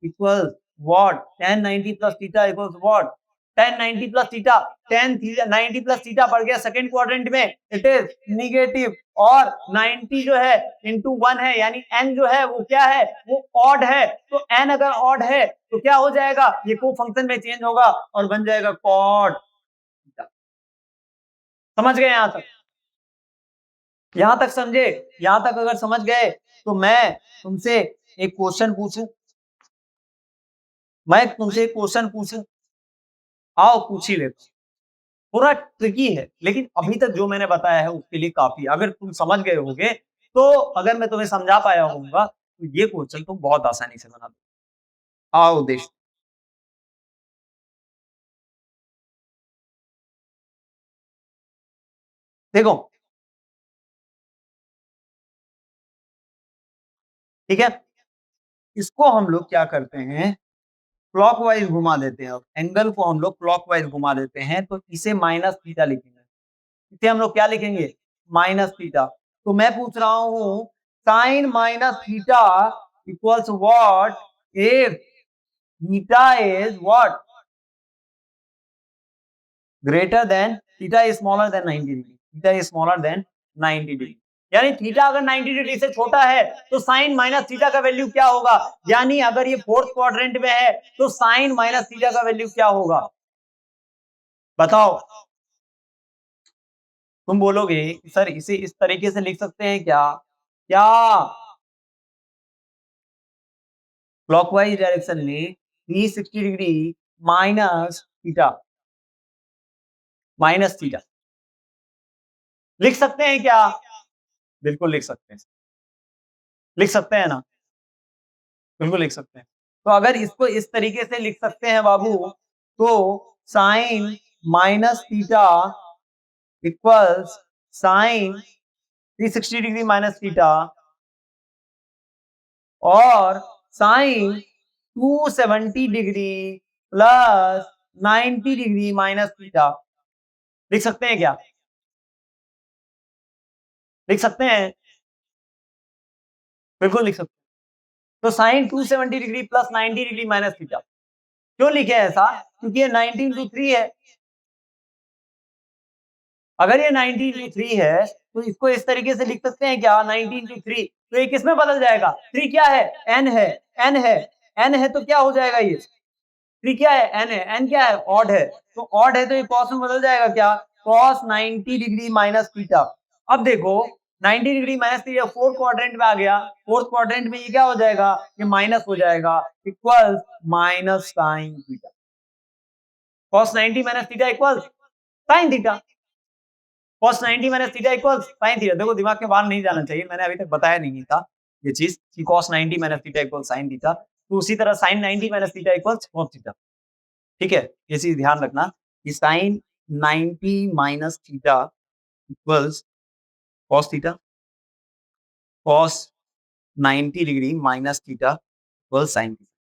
equals what, tan 90 plus theta equals what, tan 90 plus theta, tan theta 90 plus theta पड़ गया सेकंड क्वाड्रेंट में, it is negative, और 90 जो है into 1 है, यानी n जो है वो क्या है, वो ऑड है, तो n अगर ऑड है तो क्या हो जाएगा, ये को फंक्शन में चेंज होगा और बन जाएगा कॉट थीटा। समझ गए यहां तक? यहां तक समझे? यहां तक अगर समझ गए तो मैं तुमसे एक क्वेश्चन पूछूं, आओ पूछ ही लेता। थोड़ा ट्रिकी है, लेकिन अभी तक जो मैंने बताया है उसके लिए काफी, अगर तुम समझ गए होगे तो, अगर मैं तुम्हें समझा पाया होऊंगा तो ये क्वेश्चन तुम बहुत आसानी से बना दो। आओ देश, देखो, ठीक है, इसको हम लोग क्या करते हैं, क्लॉकवाइज घुमा देते हैं, एंगल को हम लोग क्लॉकवाइज घुमा देते हैं, तो इसे माइनस थीटा लिखेंगे, इसे हम लोग क्या लिखेंगे, माइनस थीटा। तो मैं पूछ रहा हूं sine minus theta equals what if theta is what greater than, theta is smaller than 90 degree, theta is smaller than 90 degree, यानी थीटा अगर 90 डिग्री से छोटा है तो साइन माइनस थीटा का वैल्यू क्या होगा, यानी अगर ये फोर्थ क्वाड्रेंट में है तो साइन माइनस थीटा का वैल्यू क्या होगा, बताओ। तुम बोलोगे सर इसे इस तरीके से लिख सकते हैं क्या, क्या क्लॉकवाइज डायरेक्शन में 360 डिग्री माइनस थीटा लिख सकते हैं क्या, बिल्कुल लिख सकते हैं, लिख सकते हैं ना, बिल्कुल लिख सकते हैं। तो अगर इसको इस तरीके से लिख सकते हैं बाबू, तो sine minus theta equals sine 360 degree minus theta और sine 270 degree plus 90 degree minus theta, लिख सकते हैं क्या, लिख सकते हैं, बिल्कुल लिख सकते हैं। तो sine 270 degree plus 90 degree minus theta, क्यों लिखे ऐसा, क्योंकि ये 19 टू 3 है, अगर ये 19 टू 3 है तो इसको इस तरीके से लिख सकते हैं क्या, 19 टू 3, तो ये किस में बदल जाएगा, 3 क्या है, n है, n है, n है, तो क्या हो जाएगा, ये 3 क्या है, n है, n क्या है, ऑड है, तो ऑड है तो ये कॉस में बदल जाएगा क्या, कॉस 90 डिग्री माइनस थीटा। अब देखो 90 degree minus theta fourth quadrant में आ गया, फोर्थ क्वाड्रेंट में ये क्या हो जाएगा, ये माइनस हो जाएगा, equals minus sine theta, cos 90 minus theta equals sine theta, cos 90 minus theta equals sin theta. देखो दिमाग के बाहर नहीं जाना चाहिए, मैंने अभी तक बताया नहीं था ये चीज कि cos 90 minus theta equals sin theta, तो उसी तरह sin 90 minus theta equals cos theta. ठीक है, ये चीज ध्यान रखना कि sin 90 minus theta equals cos theta, cos 90 degree minus theta equals sin theta.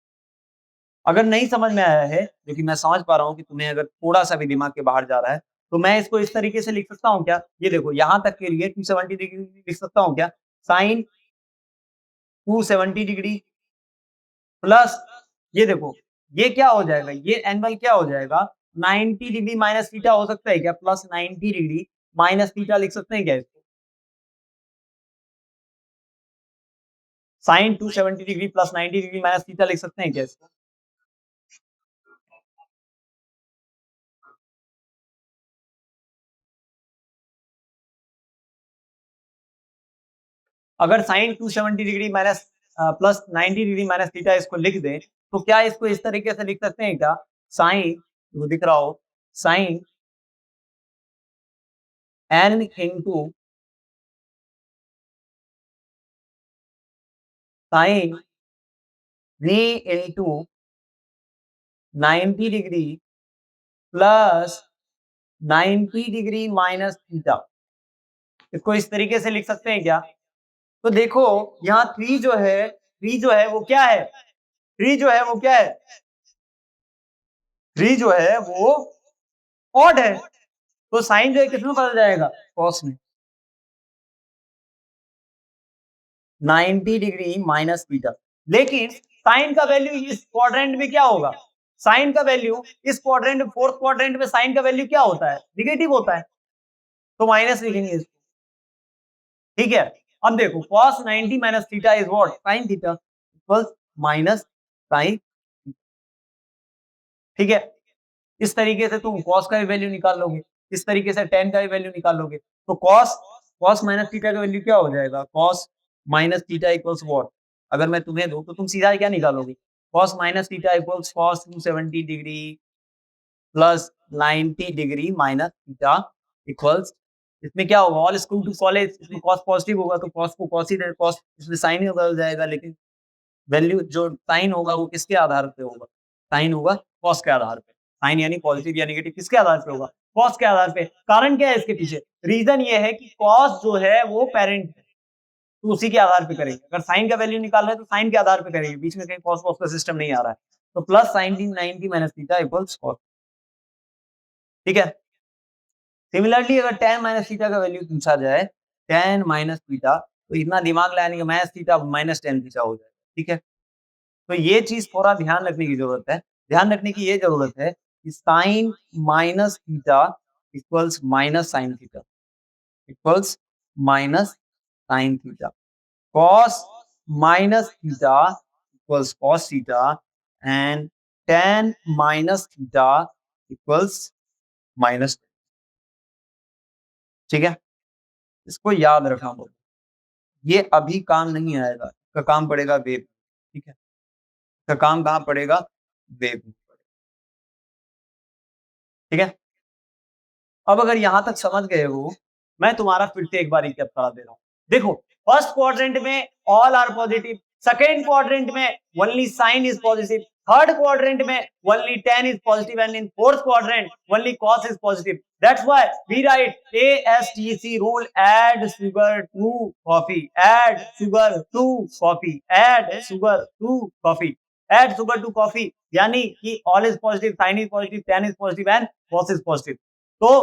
अगर नहीं समझ में आया है, जो कि मैं समझ पा रहा हूँ कि तुम्हें अगर थोड़ा सा भी दिमाग के बाहर जा रहा है, तो मैं इसको इस तरीके से लिख सकता हूँ क्या, ये देखो यहाँ तक के लिए 270 डिग्री लिख सकता हूँ क्या, साइन 270 डिग्री प्लस, ये देखो ये क्या हो जाएगा, ये एंगल क्या हो जाएगा, 90 डिग्री माइनस थीटा हो सकता है क्या, प्लस 90 डिग्री माइनस थीटा लिख सकते हैं क्या इसको, sine 270 degree plus 90 degree minus theta लिख सकते हैं क्या इसको, अगर sine 270 degree minus plus 90 degree minus theta इसको लिख दें, तो क्या इसको इस तरीके से लिख सकते हैं क्या, साइन, वो दिख रहा हो, sine n into sine v into 90 degree plus 90 degree minus theta. इसको इस तरीके से लिख सकते हैं क्या? तो देखो यहाँ 3 जो है वो क्या है? 3 जो है वो क्या है? 3 जो है वो ऑड है, तो साइन जो है किसमें बदल जाएगा? कॉस में। 90 डिग्री माइनस थीटा। लेकिन साइन का वैल्यू इस क्वाड्रेंट में क्या होगा? साइन का वैल्यू इस क्वाड्रेंट में, फोर्थ क्वाड्रेंट में साइन का वैल्यू क्या होता है? निगेटिव होता है, तो माइनस लिखेंगे इसको। ठीक है, अब देखो cos 90 minus theta is what? sin theta equals minus sin। ठीक है, इस तरीके से तुम cos का भी वैल्यू निकाल लोगे, इस तरीके से tan का भी वैल्यू निकाल लोगे। तो cos माइनस थीटा का वैल्यू क्या हो जाएगा? cos minus theta equals what? अगर मैं तुम्हें दूं तो तुम सीधा क्या निकालोगे? cos minus theta equals cos 270 degree plus 90 degree minus theta equals, इसमें क्या होगा? ऑल स्क्वायर टू कॉलेज, इसमें cos पॉजिटिव होगा तो cos को cos ही cos, इसमें sin ही बदल जाएगा, लेकिन वैल्यू जो साइन होगा वो किसके आधार पे होगा? साइन होगा कॉस के आधार पे। साइन यानी पॉजिटिव या नेगेटिव किसके आधार पे होगा? कॉस के आधार पे। कारण क्या है इसके पीछे? रीजन ये है कि कॉस जो है वो पेरेंट है, तो उसी के आधार पे करेंगे। अगर साइन का वैल्यू निकाल रहे हैं तो साइन के आधार पे करेंगे, बीच में कहीं कॉस कॉस का सिस्टम नहीं आ रहा है। तो plus sign 90 minus theta equals cos. ठीक है, सिमिलरली अगर tan माइनस थीटा का वैल्यू पूछा जाए, tan माइनस थीटा, तो इतना दिमाग लगाने का minus theta minus tan theta हो जाएगा। ठीक है, तो ये चीज थोड़ा ध्यान रखने की जरूरत है। ध्यान रखने की ये जरूरत है कि sine minus theta equals minus sine theta equals minus sine theta. Cos minus theta equals cos theta and tan minus theta equals minus. ठीक है, इसको याद रखना होगा। ये अभी काम नहीं आएगा, इसका काम पड़ेगा वेब। ठीक है, इसका काम कहाँ पड़ेगा? वेब। ठीक है, अब अगर यहां तक समझ गए हो, मैं तुम्हारा फिर से एक बार रिकैप करा दे रहा हूं। देखो, फर्स्ट क्वाड्रेंट में all are positive, second quadrant में only sine is positive, third quadrant में only tan is positive and in fourth quadrant only cos is positive. That's why we write ASTC rule, add sugar to coffee, add sugar to coffee, add sugar to coffee, add sugar to coffee, यानी कि all is positive, sine is positive, tan is positive and cos is positive. तो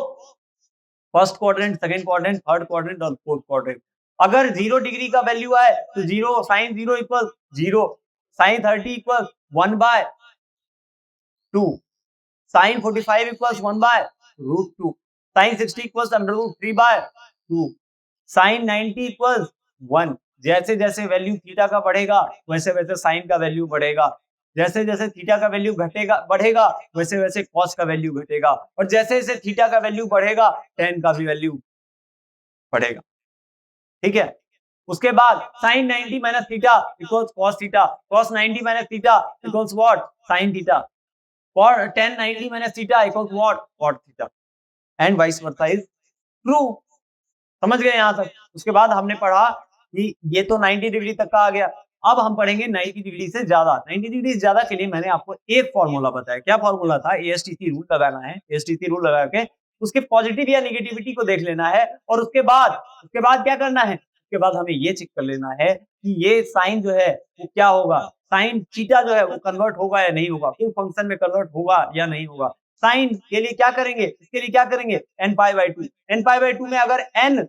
first quadrant, second quadrant, third quadrant और fourth quadrant. अगर 0 degree का value आए तो 0 sine 0 equal 0, sine 30 equal 1/2, sine 45 equals 1/√2, sine 60 equals √3/2, sine 90 equals 1। जैसे जैसे value theta का बढ़ेगा वैसे वैसे साइन का वैल्यू बढ़ेगा, जैसे जैसे थीटा का वैल्यू घटेगा बढ़ेगा वैसे वैसे कॉस का वैल्यू घटेगा, और जैसे जैसे थीटा का वैल्यू बढ़ेगा tan का भी वैल्यू बढ़ेगा। ठीक है, उसके बाद sine 90 minus theta equals cos theta, cos 90 minus theta equals what? Sine theta, और tan 90 minus theta equals what? Cot theta, and vice versa is true. समझ गए यहां तक? उसके बाद हमने पढ़ा कि ये तो 90 डिग्री तक का आ गया। अब हम पढ़ेंगे 90 डिग्री से ज्यादा। 90 डिग्री से ज्यादा के लिए मैंने आपको एक फॉर्मूला बताया। क्या फॉर्मूला था? ASTC रूल लगाना है। ASTC रूल लगा के उसके पॉजिटिव या निगेटिविटी को देख लेना है, और उसके बाद क्या करना है? उसके बाद हमें ये चेक कर लेना है कि ये साइन जो है वो क्या होगा, साइन थीटा जो है वो कन्वर्ट होगा या नहीं होगा, किस फंक्शन में कन्वर्ट होगा या नहीं होगा। साइन के लिए क्या करेंगे? इसके लिए क्या करेंगे? n π/2। n π/2 में अगर n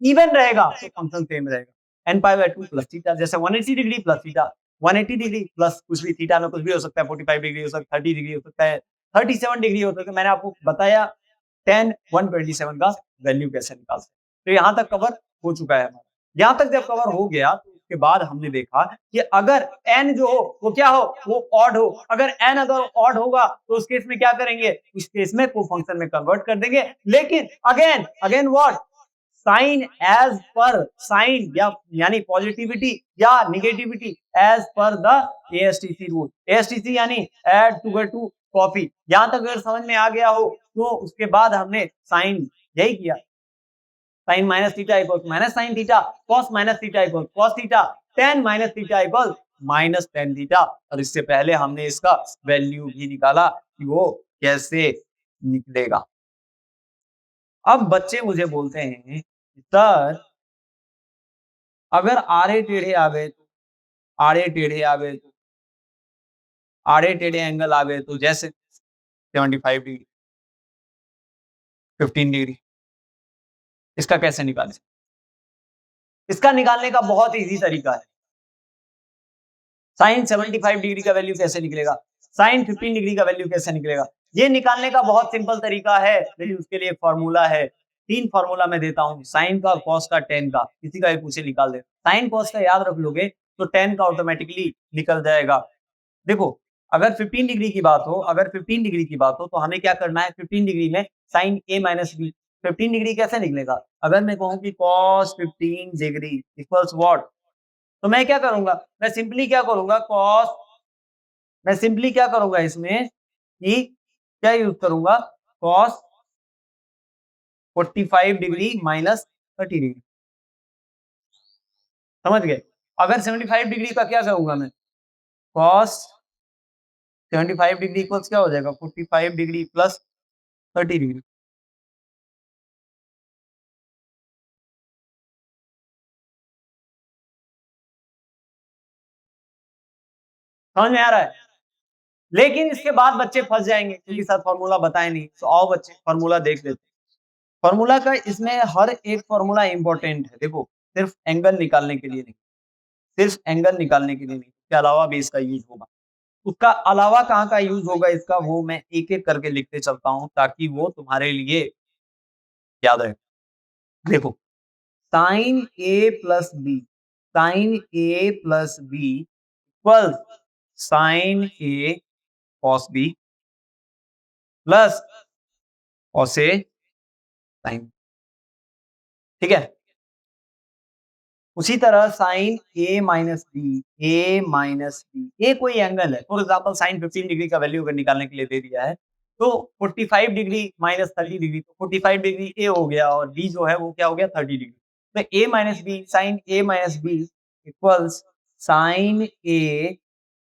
इवन रहेगा तो फंक्शन सेम रहेगा। n π/2 प्लस थीटा, जैसे 180 degree plus theta, 180 degree plus कुछ भी, थीटा में कुछ भी हो सकता है, 45 डिग्री हो सकता है, 30 डिग्री हो सकता है, 37 डिग्री हो सकता है। मैंने आपको बताया tan 127 का वैल्यू कैसे निकाल सकते। तो यहाँ तक कवर हो चुका है हमारा। यहाँ तक जब कवर हो गया तो उसके बाद हमने देखा कि अगर n जो हो वो क्या हो? वो ऑड हो। अगर n अगर ऑड होगा तो उस केस में क्या करेंगे? उस केस में को फंक्शन में कन्वर्ट कर देंगे। लेकिन again what? Sign as per sign, या यानी पॉजिटिविटी या negativity as per the ASTC rule. ASTC यानी ऐड शुगर टू कॉफी। यहां तक अगर समझ में आ गया हो तो उसके बाद हमने साइन यही किया, sine minus theta equal minus sine theta, cos minus theta equal cos theta, tan minus theta equal minus tan theta. और इससे पहले हमने इसका वैल्यू भी निकाला कि वो कैसे निकलेगा। अब बच्चे मुझे बोलते हैं, सर अगर आड़े टेढ़े आ गए तो, आड़े टेढ़े आ गए तो, आड़े टेढ़े एंगल आ गए तो, जैसे 75 डिग्री, 15 डिग्री, इसका कैसे निकालें? इसका निकालने का बहुत ईजी तरीका है। साइन 75 डिग्री का वैल्यू कैसे निकलेगा? साइन 15 डिग्री का वैल्यू कैसे निकलेगा? ये निकालने का बहुत सिंपल तरीका है, लेकिन उसके लिए एक फॉर्मूला है। 3 फॉर्मूला मैं देता हूँ, साइन का, कॉस का, टेन का, किसी का भी पूछे निकाल दे। साइन कॉस का याद रख लोगे तो टेन का ऑटोमेटिकली निकल जाएगा। देखो, अगर 15 डिग्री की बात हो, अगर 15 डिग्री की बात हो तो हमें क्या करना है? 15 डिग्री में sign A minus B, 15 degree कैसे निकलेगा? अगर मैं कहूँ कि कॉस 15 डिग्री इक्वल्स व्हाट, तो मैं क्या करूंगा? मैं सिंपली क्या करूंगा? मैं सिंपली क्या करूंगा इसमें कि क्या यूज करूंगा? कॉस 45 डिग्री माइनस 30 डिग्री, समझ गए? अगर 75 डिग्री का क्या करूंगा मैं? कॉस 75 डिग्री इक्वल्स क्या हो जाएगा? 45 डिग्री प्लस 30 डिग्री। समझ में आ रहा है? लेकिन इसके बाद बच्चे फंस जाएंगे क्योंकि सर फॉर्मूला बताए नहीं। तो आओ बच्चे फॉर्मूला देख लेते हैं। फॉर्मूला का इसमें हर एक फॉर्मूला इंपॉर्टेंट है। देखो, सिर्फ एंगल निकालने के लिए नहीं, सिर्फ एंगल निकालने के लिए नहीं, इसके अलावा भी इसका यूज होगा। उसका अलावा कहाँ का यूज होगा इसका, वो मैं एक एक करके लिखते चलता हूँ ताकि वो तुम्हारे लिए याद रहे। देखो, sign A plus B, sine A plus B equal sign A cos B plus cos A sign, ठीक है? उसी तरह sign A minus B, A minus B, ए कोई एंगल है, फॉर एग्जांपल साइन 15 डिग्री का वैल्यू अगर निकालने के लिए दे दिया है तो 45 डिग्री माइनस 30 डिग्री, तो 45 डिग्री ए हो गया और बी जो है वो क्या हो गया? 30 डिग्री। तो A minus B, sine A minus B equals sine A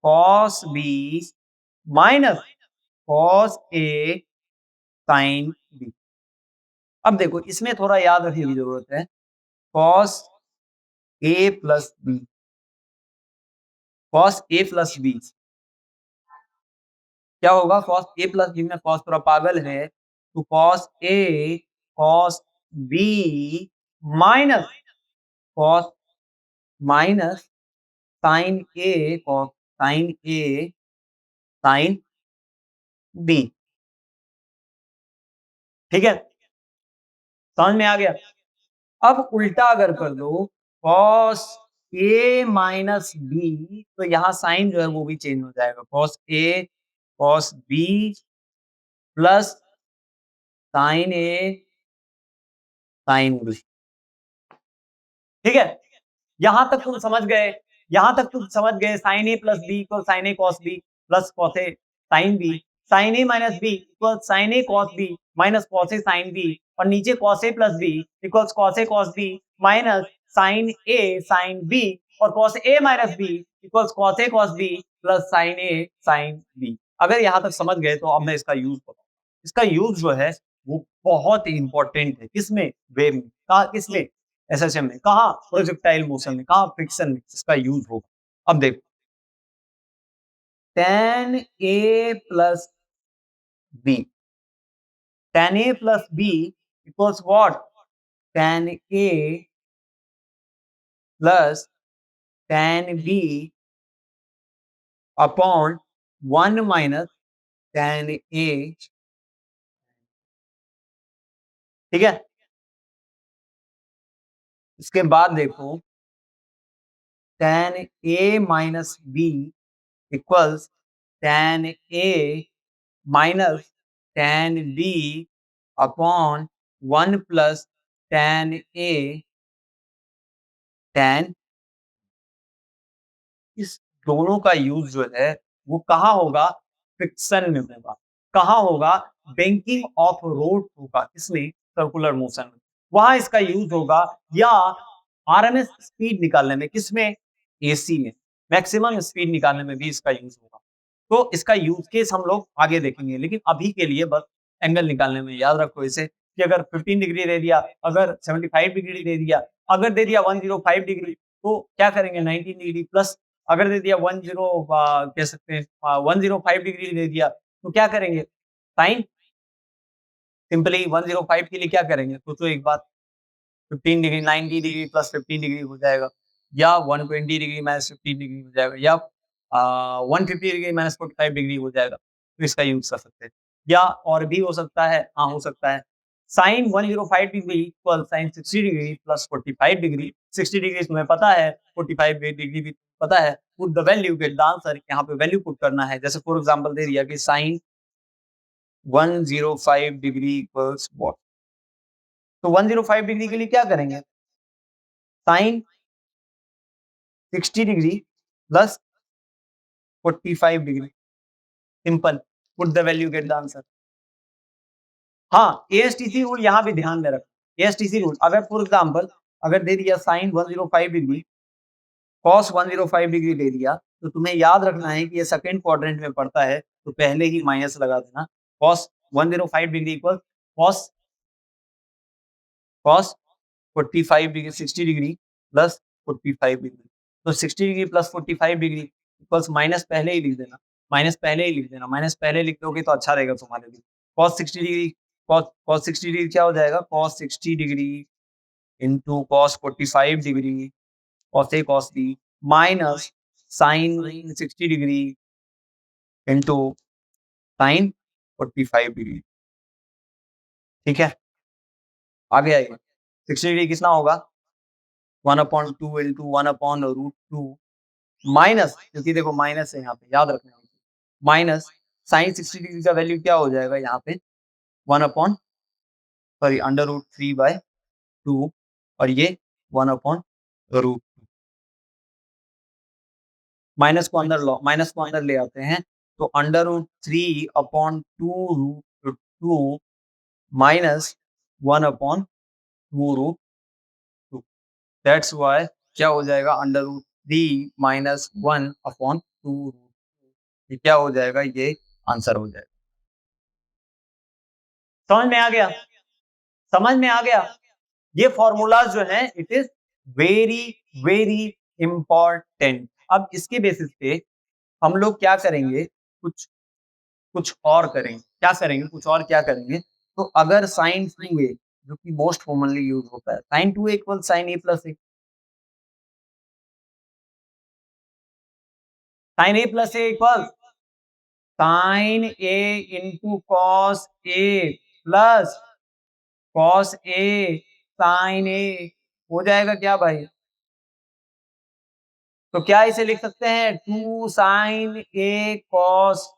cos B minus cos A sine B. अब देखो, इसमें थोड़ा याद रखने की जरूरत है। Cos A plus B, cos A plus B क्या होगा? कॉस ए प्लस बी में कॉस थोड़ा पागल है, तो cos A cos B minus cos minus sine A cos sine A sine B, ठीक है? समझ में आ गया? अब उल्टा अगर कर दो, कॉस ए माइनस बी, तो यहाँ साइन जो है वो भी चेंज हो जाएगा। Cos A cos B plus sign A sine B, ठीक है? यहां तक तुम समझ गए? यहां तक तुम समझ गए? Sign A plus B equal sign A cos B plus cos A sine B, sine A minus B equal sign A cos B minus cos A sine B, और नीचे cos A plus B equals cos A cos B minus sine A sine B, और cos A minus B equals cos A cos B plus sign A sine B. अगर यहां तक समझ गए तो अब मैं इसका यूज बताऊं। इसका यूज जो है वो बहुत ही इंपॉर्टेंट है। किसमें? वेव में। कहा? किसमें? एसएसएम में। कहा? प्रोजेक्टाइल मोशन में। कहा? फ्रिक्शन में। इसका यूज होगा। अब देखो, tan a plus B, tan a plus B equals what? tan a plus tan b upon 1 minus tan a, ठीक है? इसके बाद देखो, tan a minus B equals tan a minus tan b upon 1 plus tan a tan। इस दोनों का use जो है वो कहाँ होगा? फ्रिक्शन में होगा। कहाँ होगा? बैंकिंग ऑफ रोड होगा। इसमें सर्कुलर मोशन में, वहां इसका यूज होगा। या आरएमएस स्पीड निकालने में, किसमें? एसी में मैक्सिमम स्पीड निकालने में भी इसका यूज होगा। तो इसका यूज केस हम लोग आगे देखेंगे, लेकिन अभी के लिए बस एंगल निकालने में याद रखो इसे कि अगर 15 डिग्री दे दिया, अगर 75 डिग्री दे दिया, अगर दे दिया 105 डिग्री तो क्या करेंगे 19 डिग्री प्लस, अगर दे दिया कह सकते हैं 105 डिग्री दे दिया तो क्या करेंगे साइन, सिंपली 105 के लिए क्या करेंगे सोचो एक बार, 15 डिग्री 90 डिग्री प्लस 15 डिग्री हो जाएगा, या 120 डिग्री माइनस 15 डिग्री हो जाएगा, या 150 डिग्री माइनस 45 डिग्री हो जाएगा, तो इसका यूज कर सकते हैं। या और भी हो सकता है, हाँ हो सकता है, sine 105 degree equal sine 60 degree plus 45 degree, 60 degree तुम्हें पता है, 45 डिग्री भी पता है, put the value get the answer, यहाँ पे वैल्यू पुट करना है। जैसे फॉर एग्जांपल दे दिया कि साइन 105 डिग्री इक्वल्स व्हाट, तो 105 डिग्री के लिए क्या करेंगे, sine 60 degree plus 45 degree, simple, put the value get the answer. हाँ, एएसटीसी रूल यहाँ भी ध्यान में रखो। एएसटीसी रूल अगर फॉर एग्जांपल अगर दे दिया साइन 105 डिग्री कॉस 105 डिग्री दे दिया, तो तुम्हें याद रखना है कि ये सेकंड क्वाड्रेंट में पड़ता है, तो पहले ही माइनस लगा देना। Cos 105 degree equal cos cos 45 degree 60 degree plus 45 degree, तो 60 degree plus 45 degree equals minus पहले ही लिख देना, माइनस पहले ही लिख देना, माइनस पहले लिख दोगे तो अच्छा रहेगा तुम्हारे लिए। कॉस 60 डिग्री कॉस 60 डिग्री क्या हो जाएगा, cos 60 degree into cos 45 degree cos A cos B minus sine 60 degree into sine 45 degree. ठीक है, आगे आइए, 60 डिग्री कितना होगा 1/2 इंटू 1/√2 माइनस, क्योंकि देखो माइनस है यहाँ पे याद रखना है, माइनस साइन 60 डिग्री का वैल्यू क्या हो जाएगा यहाँ पे 1/√3/2 और ये 1/√2, माइनस को अंदर लो, माइनस को अंदर ले आते हैं तो √3/2√2 माइनस 1/2√2, दैट्स व्हाई क्या हो जाएगा √3 माइनस 1/2, ये क्या हो जाएगा, ये आंसर हो जाएगा। समझ में आ गया, समझ में आ गया। ये फॉर्मूलाज जो है it is very very important. अब इसके बेसिस पे हम लोग क्या करेंगे, कुछ कुछ और करेंगे, क्या करेंगे, कुछ और क्या करेंगे, तो अगर साइन 2a जो कि मोस्ट कॉमनली यूज होता है, sine 2a equal sine a plus A, sine a plus A equal sine a into cos a plus cos a sine a हो जाएगा क्या भाई, तो क्या इसे लिख सकते हैं 2 साइन a कॉस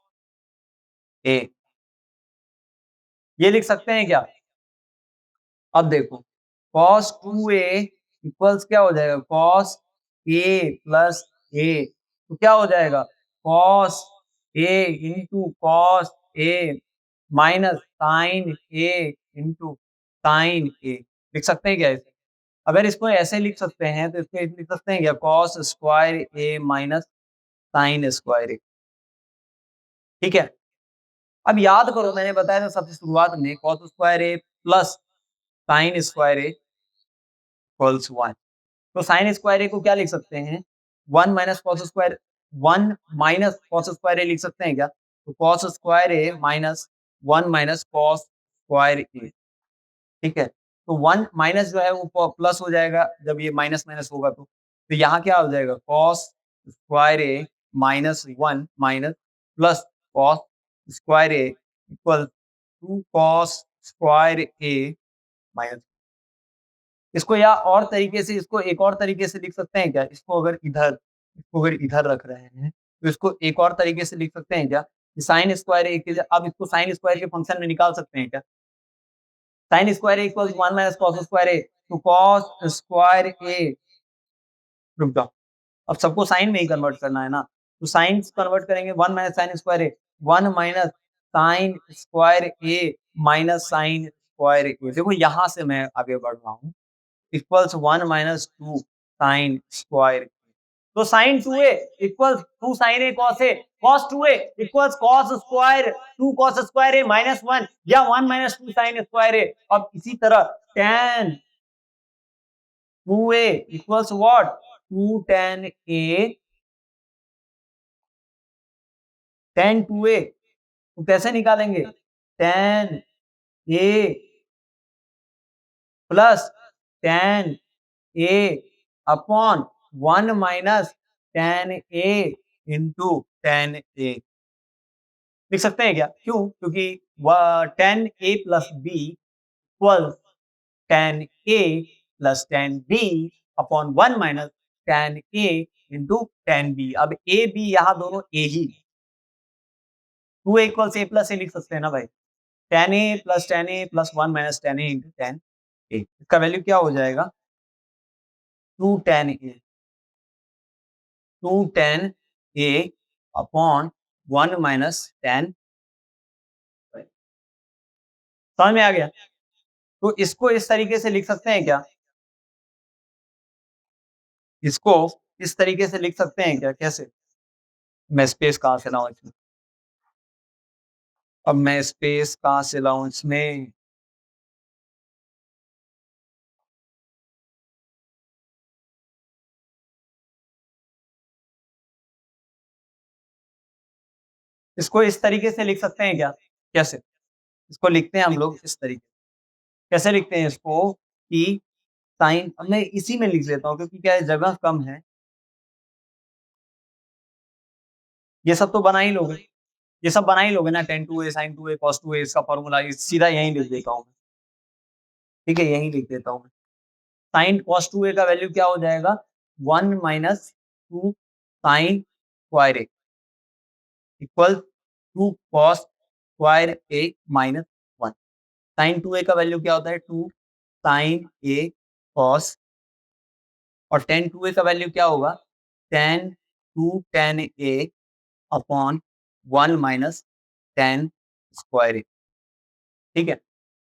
a, ये लिख सकते हैं क्या। अब देखो cos 2a इक्वल्स क्या हो जाएगा cos a प्लस a, तो क्या हो जाएगा cos a into cos a minus sine a into sine a, लिख सकते हैं क्या इसे। अगर इसको ऐसे लिख सकते हैं तो इसको लिख सकते हैं क्या cos square a minus sign square a। ठीक है, अब याद करो मैंने बताया था सबसे शुरुआत में cos square a plus sign square a equals 1, तो साइन स्क्वायर ए को क्या लिख सकते हैं 1 minus cos square, 1 minus cos square A लिख सकते हैं क्या, तो cos square A minus 1 minus cos square A. ठीक है, तो 1 माइनस जो है वो प्लस हो जाएगा जब ये माइनस माइनस होगा, तो यहाँ क्या हो जाएगा cos square A minus 1 minus plus cos square A equal 2 cos square A minus. इसको या और तरीके से, इसको एक और तरीके से लिख सकते हैं क्या, इसको अगर इधर रख रहे हैं तो इसको एक और तरीके से लिख सकते हैं क्या, साइन स्क्वायर ए के, अब इसको साइन स्क्वायर के फंक्शन में निकाल सकते हैं क्या, sine square A equal 1 minus cos square ए, तो कॉस स्क्वायर ए, रुक जाओ, अब सबको साइन में ही कन्वर्ट करना है ना, तो साइन कन्वर्ट करेंगे 1 minus sine square A, 1 minus sine square A minus sine square ए, देखो यहाँ से मैं आगे बढ़ रहा हूँ, इक्वल्स 1 माइनस 2 साइन स्क्वायर, तो sign 2a equals 2 sine a cos a, cos 2a equals cos square 2 cos square a minus 1 या 1 माइनस 2 साइन स्क्वायर a। अब इसी तरह tan 2a equals what 2 tan a tan 2a, तो कैसे निकालेंगे tan a plus tan a upon 1 minus tan a into tan a। लिख सकते हैं क्या? क्यों? क्योंकि tan a plus b equal tan a plus tan b upon 1 minus tan a into tan b। अब a b यहाँ दोनों a he, 2a equals a plus a लिख सकते हैं ना भाई। tan a plus 1 minus tan a into tan a, इसका value क्या हो जाएगा 2 tan a, 2 tan a upon 1 minus tan। समझ में आ गया? तो इसको इस तरीके से लिख सकते हैं क्या? इसको इस तरीके से लिख सकते हैं क्या? कैसे? मैं स्पेस कहां से लाऊं इसमें? अब मैं स्पेस कहां से लाऊं इसमें? इसको इस तरीके से लिख सकते हैं क्या? कैसे? इसको लिखते हैं हम लोग इस तरीके। कैसे लिखते हैं इसको कि साइन, अब मैं इसी में लिख लेता हूँ क्योंकि क्या है जगह कम है। ये सब तो बना ही लोगे, ये सब बना ही लोगे ना, tan 2a sin 2a cos 2a, इसका फॉर्मूला सीधा यहीं लिख देता हूँ। ठीक है, यहीं लिख देता हूँ। साइन cos 2a का वैल्यू क्या हो जाएगा 1 minus 2 sine square a equal 2 cos square a minus 1। Sine 2a का वैल्यू क्या होता है 2 साइन a cos, और tan 2a का वैल्यू क्या होगा tan 2 tan a upon 1 minus tan square a। ठीक है,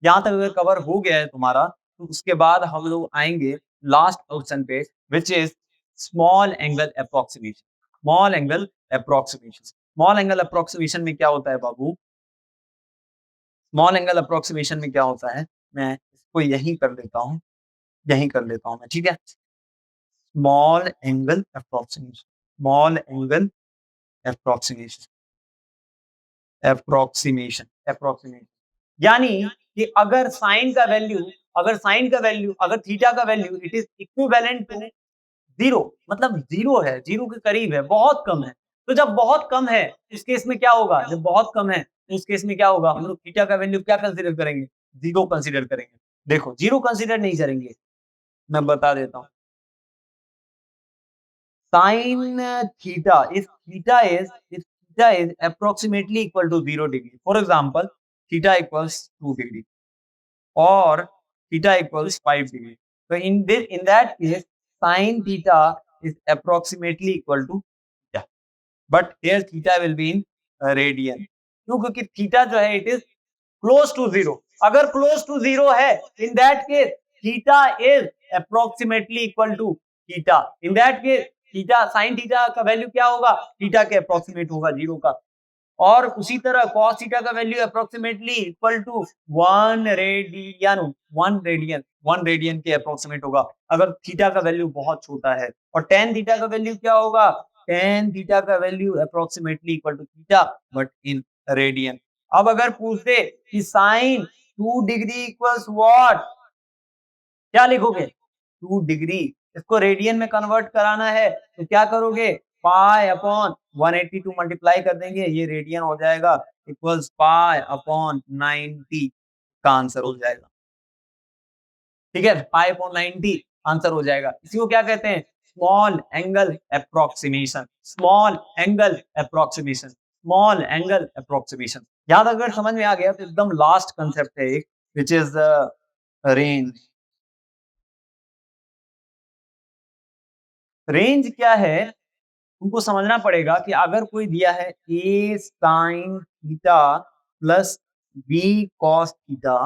यहाँ तक अगर कवर हो गया है तुम्हारा, तो उसके बाद हम लोग आएंगे लास्ट ऑप्शन पे, which is small angle approximation. Small angle approximation, small angle approximation में क्या होता है बाबू? स्मॉल एंगल अप्रोक्सीमेशन में क्या होता है, मैं इसको यहीं कर लेता हूँ, यहीं कर लेता हूँ मैं। ठीक है, small angle approximation, small angle approximation, approximation, approximation यानी कि अगर साइन का वैल्यू, अगर थीटा का value it is equivalent to zero, मतलब जीरो है, जीरो के करीब है, बहुत कम है। तो जब बहुत कम है इस केस में क्या होगा, जब बहुत कम है तो उस केस में क्या होगा, हम लोग थीटा का वैल्यू क्या कंसीडर करेंगे, जीरो कंसीडर करेंगे। देखो जीरो कंसीडर नहीं करेंगे, मैं बता देता हूँ। Sine theta is approximately equal to 0 degree. For example theta equals 2 degree और theta equals 5 degree. So in that case, sin theta is approximately equal to theta. But here theta will be in radian. क्यों? क्योंकि theta जो है it is close to zero. अगर close to zero है, in that case theta is approximately equal to theta. In that case theta sin theta का value क्या होगा, theta के approximate होगा जीरो का। और उसी तरह cos थीटा का value approximately equal to 1 radian, 1 radian के अप्रोक्सीमेट होगा अगर थीटा का वैल्यू बहुत छोटा है। और tan थीटा का वैल्यू क्या होगा, tan थीटा का value approximately equal to theta but in radian. अब अगर पूछते कि साइन 2 डिग्री इक्वल्स व्हाट, क्या लिखोगे 2 डिग्री, इसको रेडियन में कन्वर्ट कराना है तो क्या करोगे पाई अपॉन 182 मल्टीप्लाई कर देंगे, ये रेडियन हो जाएगा इक्वल्स पाई अपॉन 90 का आंसर हो जाएगा। ठीक है, पाई अपॉन 90 आंसर हो जाएगा। इसी को क्या कहते हैं, small angle approximation, small angle approximation, small angle approximation. याद अगर समझ में आ गया तो एकदम लास्ट कंसेप्ट है एक, which is the range. Range क्या है तुमको समझना पड़ेगा कि अगर कोई दिया है a sin theta plus b cos theta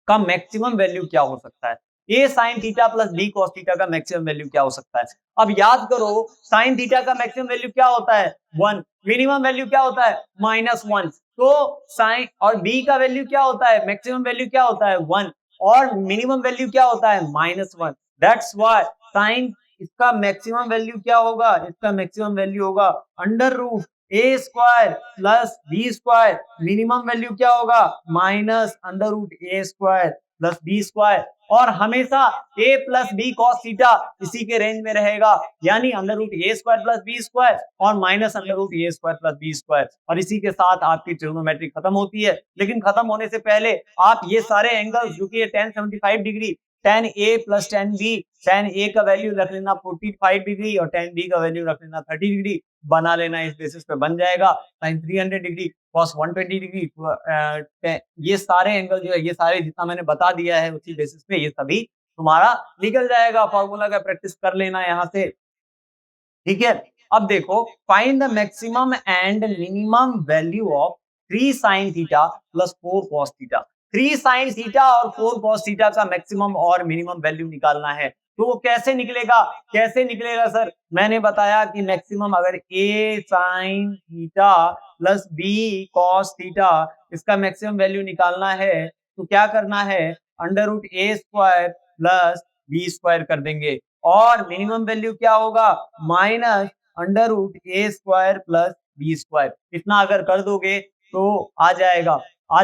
का मैक्सिमम वैल्यू क्या हो सकता है। A sine theta plus B cos theta का मैक्सिमम वैल्यू क्या हो सकता है? अब याद करो, साइन थीटा का मैक्सिमम वैल्यू क्या होता है? 1। मिनिमम वैल्यू क्या होता है? -1। तो साइन और बी का वैल्यू क्या होता है? मैक्सिमम वैल्यू क्या होता है? 1 और मिनिमम वैल्यू क्या होता है? -1। दैट्स व्हाई साइन इसका मैक्सिमम वैल्यू क्या होगा? इसका मैक्सिमम वैल्यू होगा under root A square plus B square. Minimum value क्या होगा? Minus under root A square plus B square. और हमेशा a plus B cos theta इसी के रेंज में रहेगा, यानी under root A square plus B square और minus under root A square plus B square. और इसी के साथ आपकी ट्रिग्नोमेट्री खत्म होती है। लेकिन खत्म होने से पहले आप ये सारे एंगल्स जो कि 1075 degree, tan A plus tan B, tan A का वैल्यू रख लेना 45 डिग्री और tan B का वैल्यू रख लेना 30 डिग्री बना लेना। इस बेसिस पे बन जाएगा sin 300 डिग्री cos 120 डिग्री। ये सारे एंगल जो है, ये सारे जितना मैंने बता दिया है उसी बेसिस पे ये सभी तुम्हारा निकल जाएगा। फॉर्मूला का प्रैक्टिस कर लेना यहाँ से, ठीक है। अब देखो, find the maximum and minimum value of 3 sin theta plus 4 cos theta. 3 sin theta और 4 cos थीटा का मैक्सिमम और मिनिमम वैल्यू निकालना है। तो वो कैसे निकलेगा? कैसे निकलेगा सर? मैंने बताया कि मैक्सिमम अगर a sin theta plus b cos theta इसका मैक्सिमम वैल्यू निकालना है तो क्या करना है? Under root A square plus B square कर देंगे। और मिनिमम वैल्यू क्या होगा? Minus under root A square plus B square. इतना अगर कर दोगे तो आ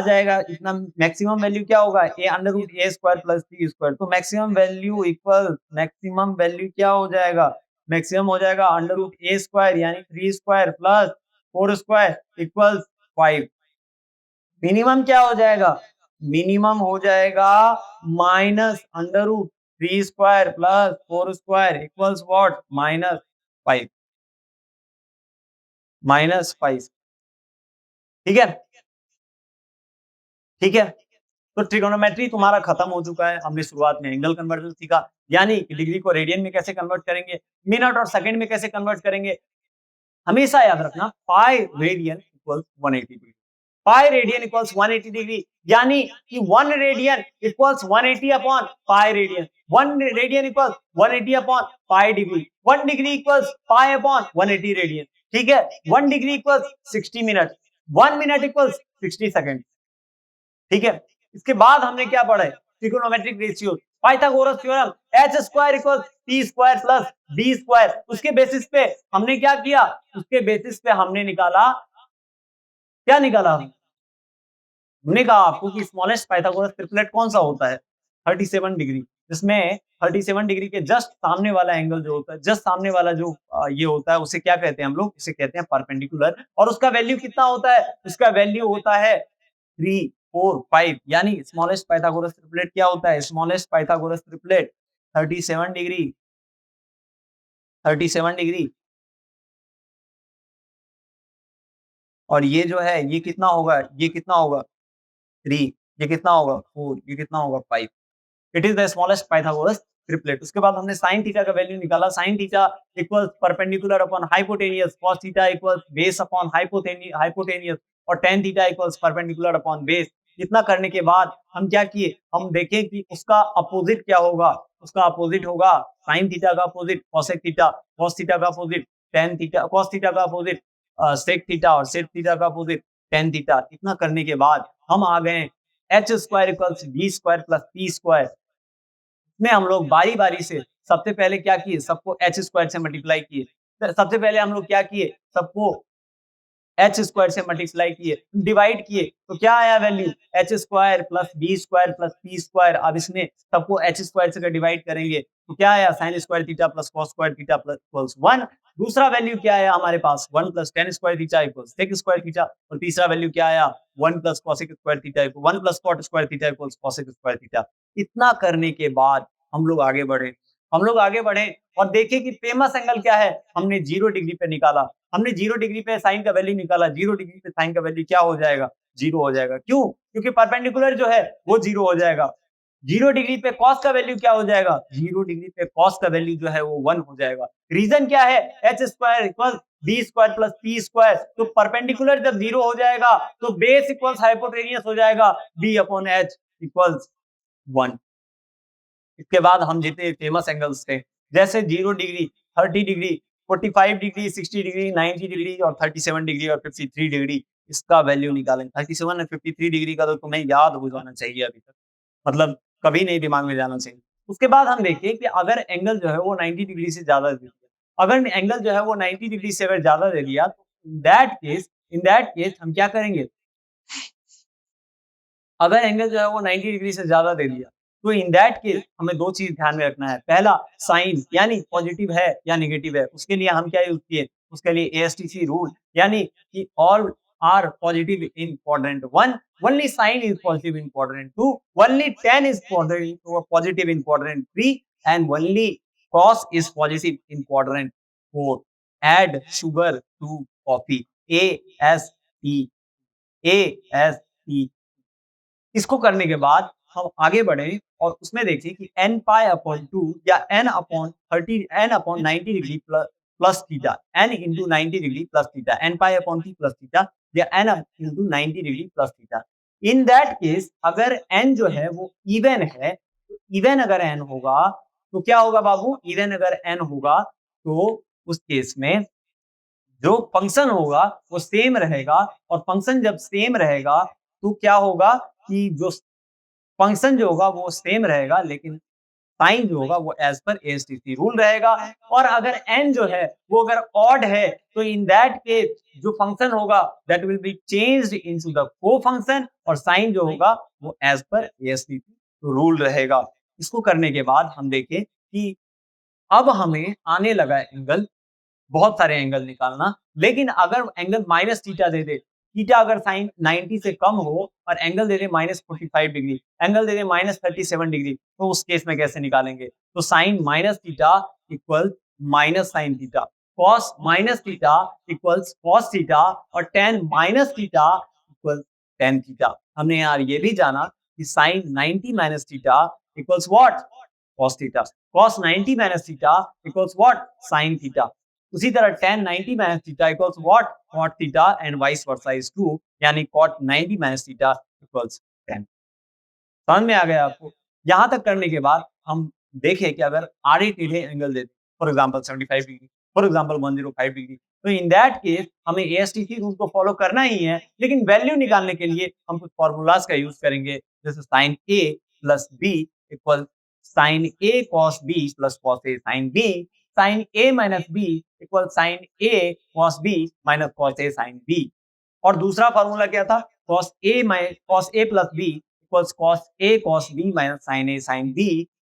जाएगा इतना। मैक्सिमम वैल्यू क्या होगा? A under root A square plus B square. तो maximum value equal, maximum value क्या हो जाएगा? मैक्सिमम हो जाएगा अंडर रूट ए स्क्वायर यानी 3 square plus 4 square equal 5। Minimum क्या हो जाएगा? मिनिमम हो जाएगा minus under root 3 square plus 4 square equals what? -5। -5, ठीक है, ठीक है। तो ट्रिगोनोमेट्री तुम्हारा खत्म हो चुका है। हमने शुरुआत में एंगल कन्वर्जन सीखा, यानी कि डिग्री को रेडियन में कैसे कन्वर्ट करेंगे, मिनट और सेकंड में कैसे कन्वर्ट करेंगे। हमेशा याद रखना pi radian equals 180 degree. Pi radian equals 180 degree, यानी कि 1 radian equals 180 upon pi radian. 1 radian equals 180 upon pi degree. 1 degree equals पाई अपॉन 180 रेडियन, ठीक है। 1 degree equals 60 minute. 1 minute equals 60 second, ठीक है। इसके बाद हमने क्या पढ़ा है? Trigonometric ratio, Pythagoras theorem, h square equals p square plus b square. उसके बेसिस पे हमने क्या किया? उसके बेसिस पे हमने निकाला, क्या निकाला? हमने कहा आपको कि स्मॉलेस्ट पाइथागोरस ट्रिपलेट कौन सा होता है? 37 डिग्री। जिसमें 37 डिग्री के जस्ट सामने वाला एंगल जो होता है, जस्ट सामने वाला जो ये होता है उसे क्या कहते हैं हम लोग? इसे कहते हैं परपेंडिकुलर। और उसका वैल्यू कितना होता है? उसका वैल्यू होता है 3, 4, 5। यानी स्मॉलेस्ट पाइथागोरस ट्रिपलेट क्या होता है? Smallest Pythagoras triplet 37 degree, 37 degree. और ये जो है ये कितना होगा? ये कितना होगा? 3। ये कितना होगा? 4। ये कितना होगा? 5। It is the smallest Pythagoras triplet. उसके बाद हमने साइन थीटा का वैल्यू निकाला। Sign theta equals perpendicular upon hypotenuse, cos theta equals base upon hypotenuse और tan theta equals perpendicular upon base. इतना करने के बाद हम क्या किए? हम देखें कि उसका अपोजिट क्या होगा। उसका अपोजिट होगा साइन थीटा का opposite cosec theta, cos theta का opposite tan theta, cos theta का अपोजिट sec थीटा और sec थीटा का अपोजिट tan थीटा। इतना करने के बाद हम आ गए h square equals b square plus p square में हम लोग बारी बारी से सबसे पहले क्या किए? सबको h स्क्वायर से मल्टीप्लाई किए। सबसे पहले हम लोग क्या किए? सबको h स्क्वायर से मल्टीप्लाई किए, डिवाइड किए। तो क्या आया value? h square plus b square plus p square. अब इसमें सबको h स्क्वायर से डिवाइड करेंगे तो क्या आया? sin square theta plus cos square theta plus equals 1। दूसरा वैल्यू क्या आया हमारे पास? 1 plus tan square theta equals sec square theta. और तीसरा वैल्यू क्या आया? 1 plus cosec square theta equal 1 plus cot square theta equals cosec square theta. इतना करने के बाद हम लोग आगे बढ़े, हम लोग आगे बढ़े और देखें कि फेमस एंगल क्या है। हमने 0 डिग्री पे निकाला। हमने 0 डिग्री पे साइन का वैल्यू निकाला। 0 डिग्री पे साइन का वैल्यू क्या हो जाएगा? 0 हो जाएगा। क्यों? क्योंकि परपेंडिकुलर जो है वो 0 हो जाएगा। 0 डिग्री पे कॉस का वैल्यू क्या हो जाएगा? 0 डिग्री पे कॉस का वैल्यू जो है वो 1 हो जाएगा। रीजन क्या है? h square equal b square plus p square. तो परपेंडिकुलर जब 0 हो जाएगा तो बेस इक्वल्स हाइपोटेनियस हो जाएगा, b अपॉन h इक्वल्स 1। इसके बाद हम जितने फेमस एंगल्स थे, जैसे 0 degree, 30 degree, 45 degree, 60 degree, 90 degree और 37 डिग्री और 53 डिग्री, इसका वैल्यू निकालें। 37 और 53 डिग्री का तो तुम्हें याद हो जाना चाहिए अभी तक, मतलब कभी नहीं दिमाग में जाना चाहिए। उसके बाद हम देखिए कि अगर एंगल जो है वो 90 डिग्री से ज़्यादा दे दिया, अगर एंगल जो है वो 90 डिग्री से अगर ज़्यादा दे दिया, तो इन दैट केस हम क्या करेंगे? अगर एंगल जो है वो 90 डिग्री से ज़्यादा दे दिया, तो इन दैट केस हमें 2 चीज़ ध्यान में रखना है। पहला, साइन यानी पॉजिटिव है या नेगेटिव है, उसके लिए हम क्या यूज़ किए? उसके लिए एएसटीसी रूल, यानी कि all are positive in quadrant 1, only sine is positive in quadrant 2, only tan is positive in quadrant 3 and only cos is positive in quadrant 4। Add sugar to coffee, AST, AST. इसको करने के बाद हम आगे बढ़े और उसमें देखिए कि n पाई अपॉन 2 या n upon 90 degree plus theta, n into 90 degree plus theta, n pi upon t plus theta या n into 90 degree plus theta. In that case अगर n जो है वो इवन है, तो इवन अगर n होगा तो क्या होगा बाबू? इवन अगर n होगा तो उस केस में जो फंक्शन होगा वो सेम रहेगा, और फंक्शन जब सेम रहेगा तो क्या होगा कि जो फंक्शन जो होगा वो सेम रहेगा, लेकिन साइन जो होगा वो एज पर एएसटीसी रूल रहेगा। और अगर n जो है वो अगर ऑड है, तो इन दैट केस जो फंक्शन होगा that will be changed into the co-function, और साइन जो होगा वो एज पर एएसटीसी रूल रहेगा। इसको करने के बाद हम देखें कि अब हमें आने लगा एंगल, बहुत सारे एंगल निकालना, लेकिन अगर एंगल माइनस थीटा दे दे, थीटा अगर साइन 90 से कम हो और एंगल दे दे माइनस 45 डिग्री, एंगल दे दे माइनस 37 डिग्री, तो उस केस में कैसे निकालेंगे? तो sine minus theta equal minus sine theta, cos minus theta equals cos theta, और tan minus theta equal tan theta. हमने यार ये भी जाना कि sine 90 minus theta equals what? Cos theta. Cos 90 minus theta equals what? Sine theta. उसी तरह tan 90 minus theta equals what? Cot theta, and vice versa is true, यानी cot 90 minus theta equals tan। समझ में आ गया आपको? यहाँ तक करने के बाद हम देखें कि अगर आड़े टेढ़े एंगल देते, for example 75 degree, for example 105 degree, तो इन दैट केस हमें एएसटीसी रूल को फॉलो करना ही है, लेकिन वैल्यू निकालने के लिए हम कुछ फॉर्मूलाज का यूज करेंगे, जैसे sin a plus b equal sin a cos b plus cos a sin b, sin a minus b equal sin a cos b minus cos a sin b। और दूसरा फॉर्मूला क्या था? cos a plus b equals cos a cos b minus sin a sin b,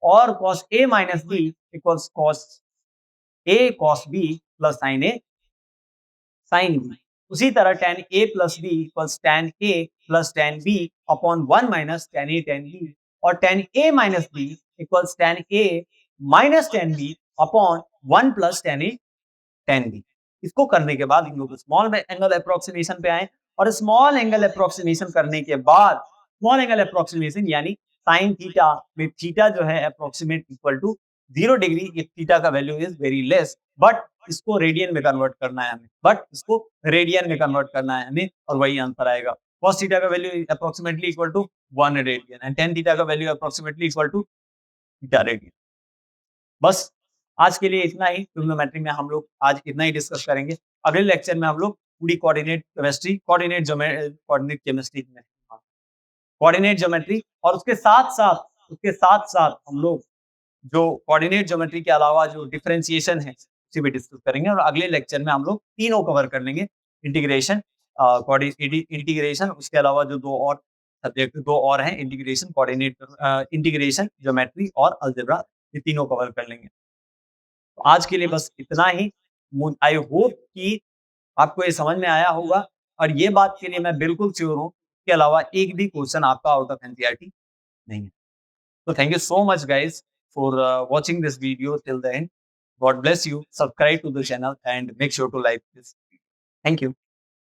और cos a minus b equals cos a cos b plus sin a sin b। उसी तरह tan a plus b equals tan a plus tan b upon 1 minus tan a tan b, और tan a minus b equals tan a minus tan b upon 1 plus tan a tan b। इसको करने के बाद हम लोग small angle approximation पे आए, और स्मॉल एंगल अप्रोक्सीमेशन करने के बाद स्मॉल एंगल अप्रोक्सीमेशन यानी साइन थीटा में थीटा जो है approximate equal to 0 degree, if theta का value is very less, but इसको रेडियन में कन्वर्ट करना है हमें, और वही आंसर आएगा। cos थीटा का value approximately equal to 1 radian and tan theta का value approximately equal to theta radian. बस आज के लिए इतना ही। ट्रिग्नोमेट्री में हम लोग आज इतना ही डिस्कस करेंगे। अगले लेक्चर में हम लोग पूरी कोऑर्डिनेट ज्योमेट्री और उसके साथ साथ हम लोग जो कोऑर्डिनेट ज्योमेट्री के अलावा जो डिफरेंशिएशन है उसे भी डिस्कस करेंगे, और अगले लेक्चर में हम लोग तीनों कवर कर लेंगे। इंटीग्रेशन, इंटीग्रेशन, उसके अलावा जो दो और हैं, इंटीग्रेशन ज्योमेट्री और अलजेब्रा, ये तीनों कवर कर लेंगे। तो आज के लिए बस इतना ही। आई होप कि आपको ये समझ में आया होगा, और ये बात के लिए मैं बिल्कुल श्योर हूँ, इसके अलावा एक भी क्वेश्चन आपका आउट ऑफ एनसीईआरटी नहीं है। So thank you so much guys for watching this video till the end. God bless you. Subscribe to the channel and make sure to like this. Thank you.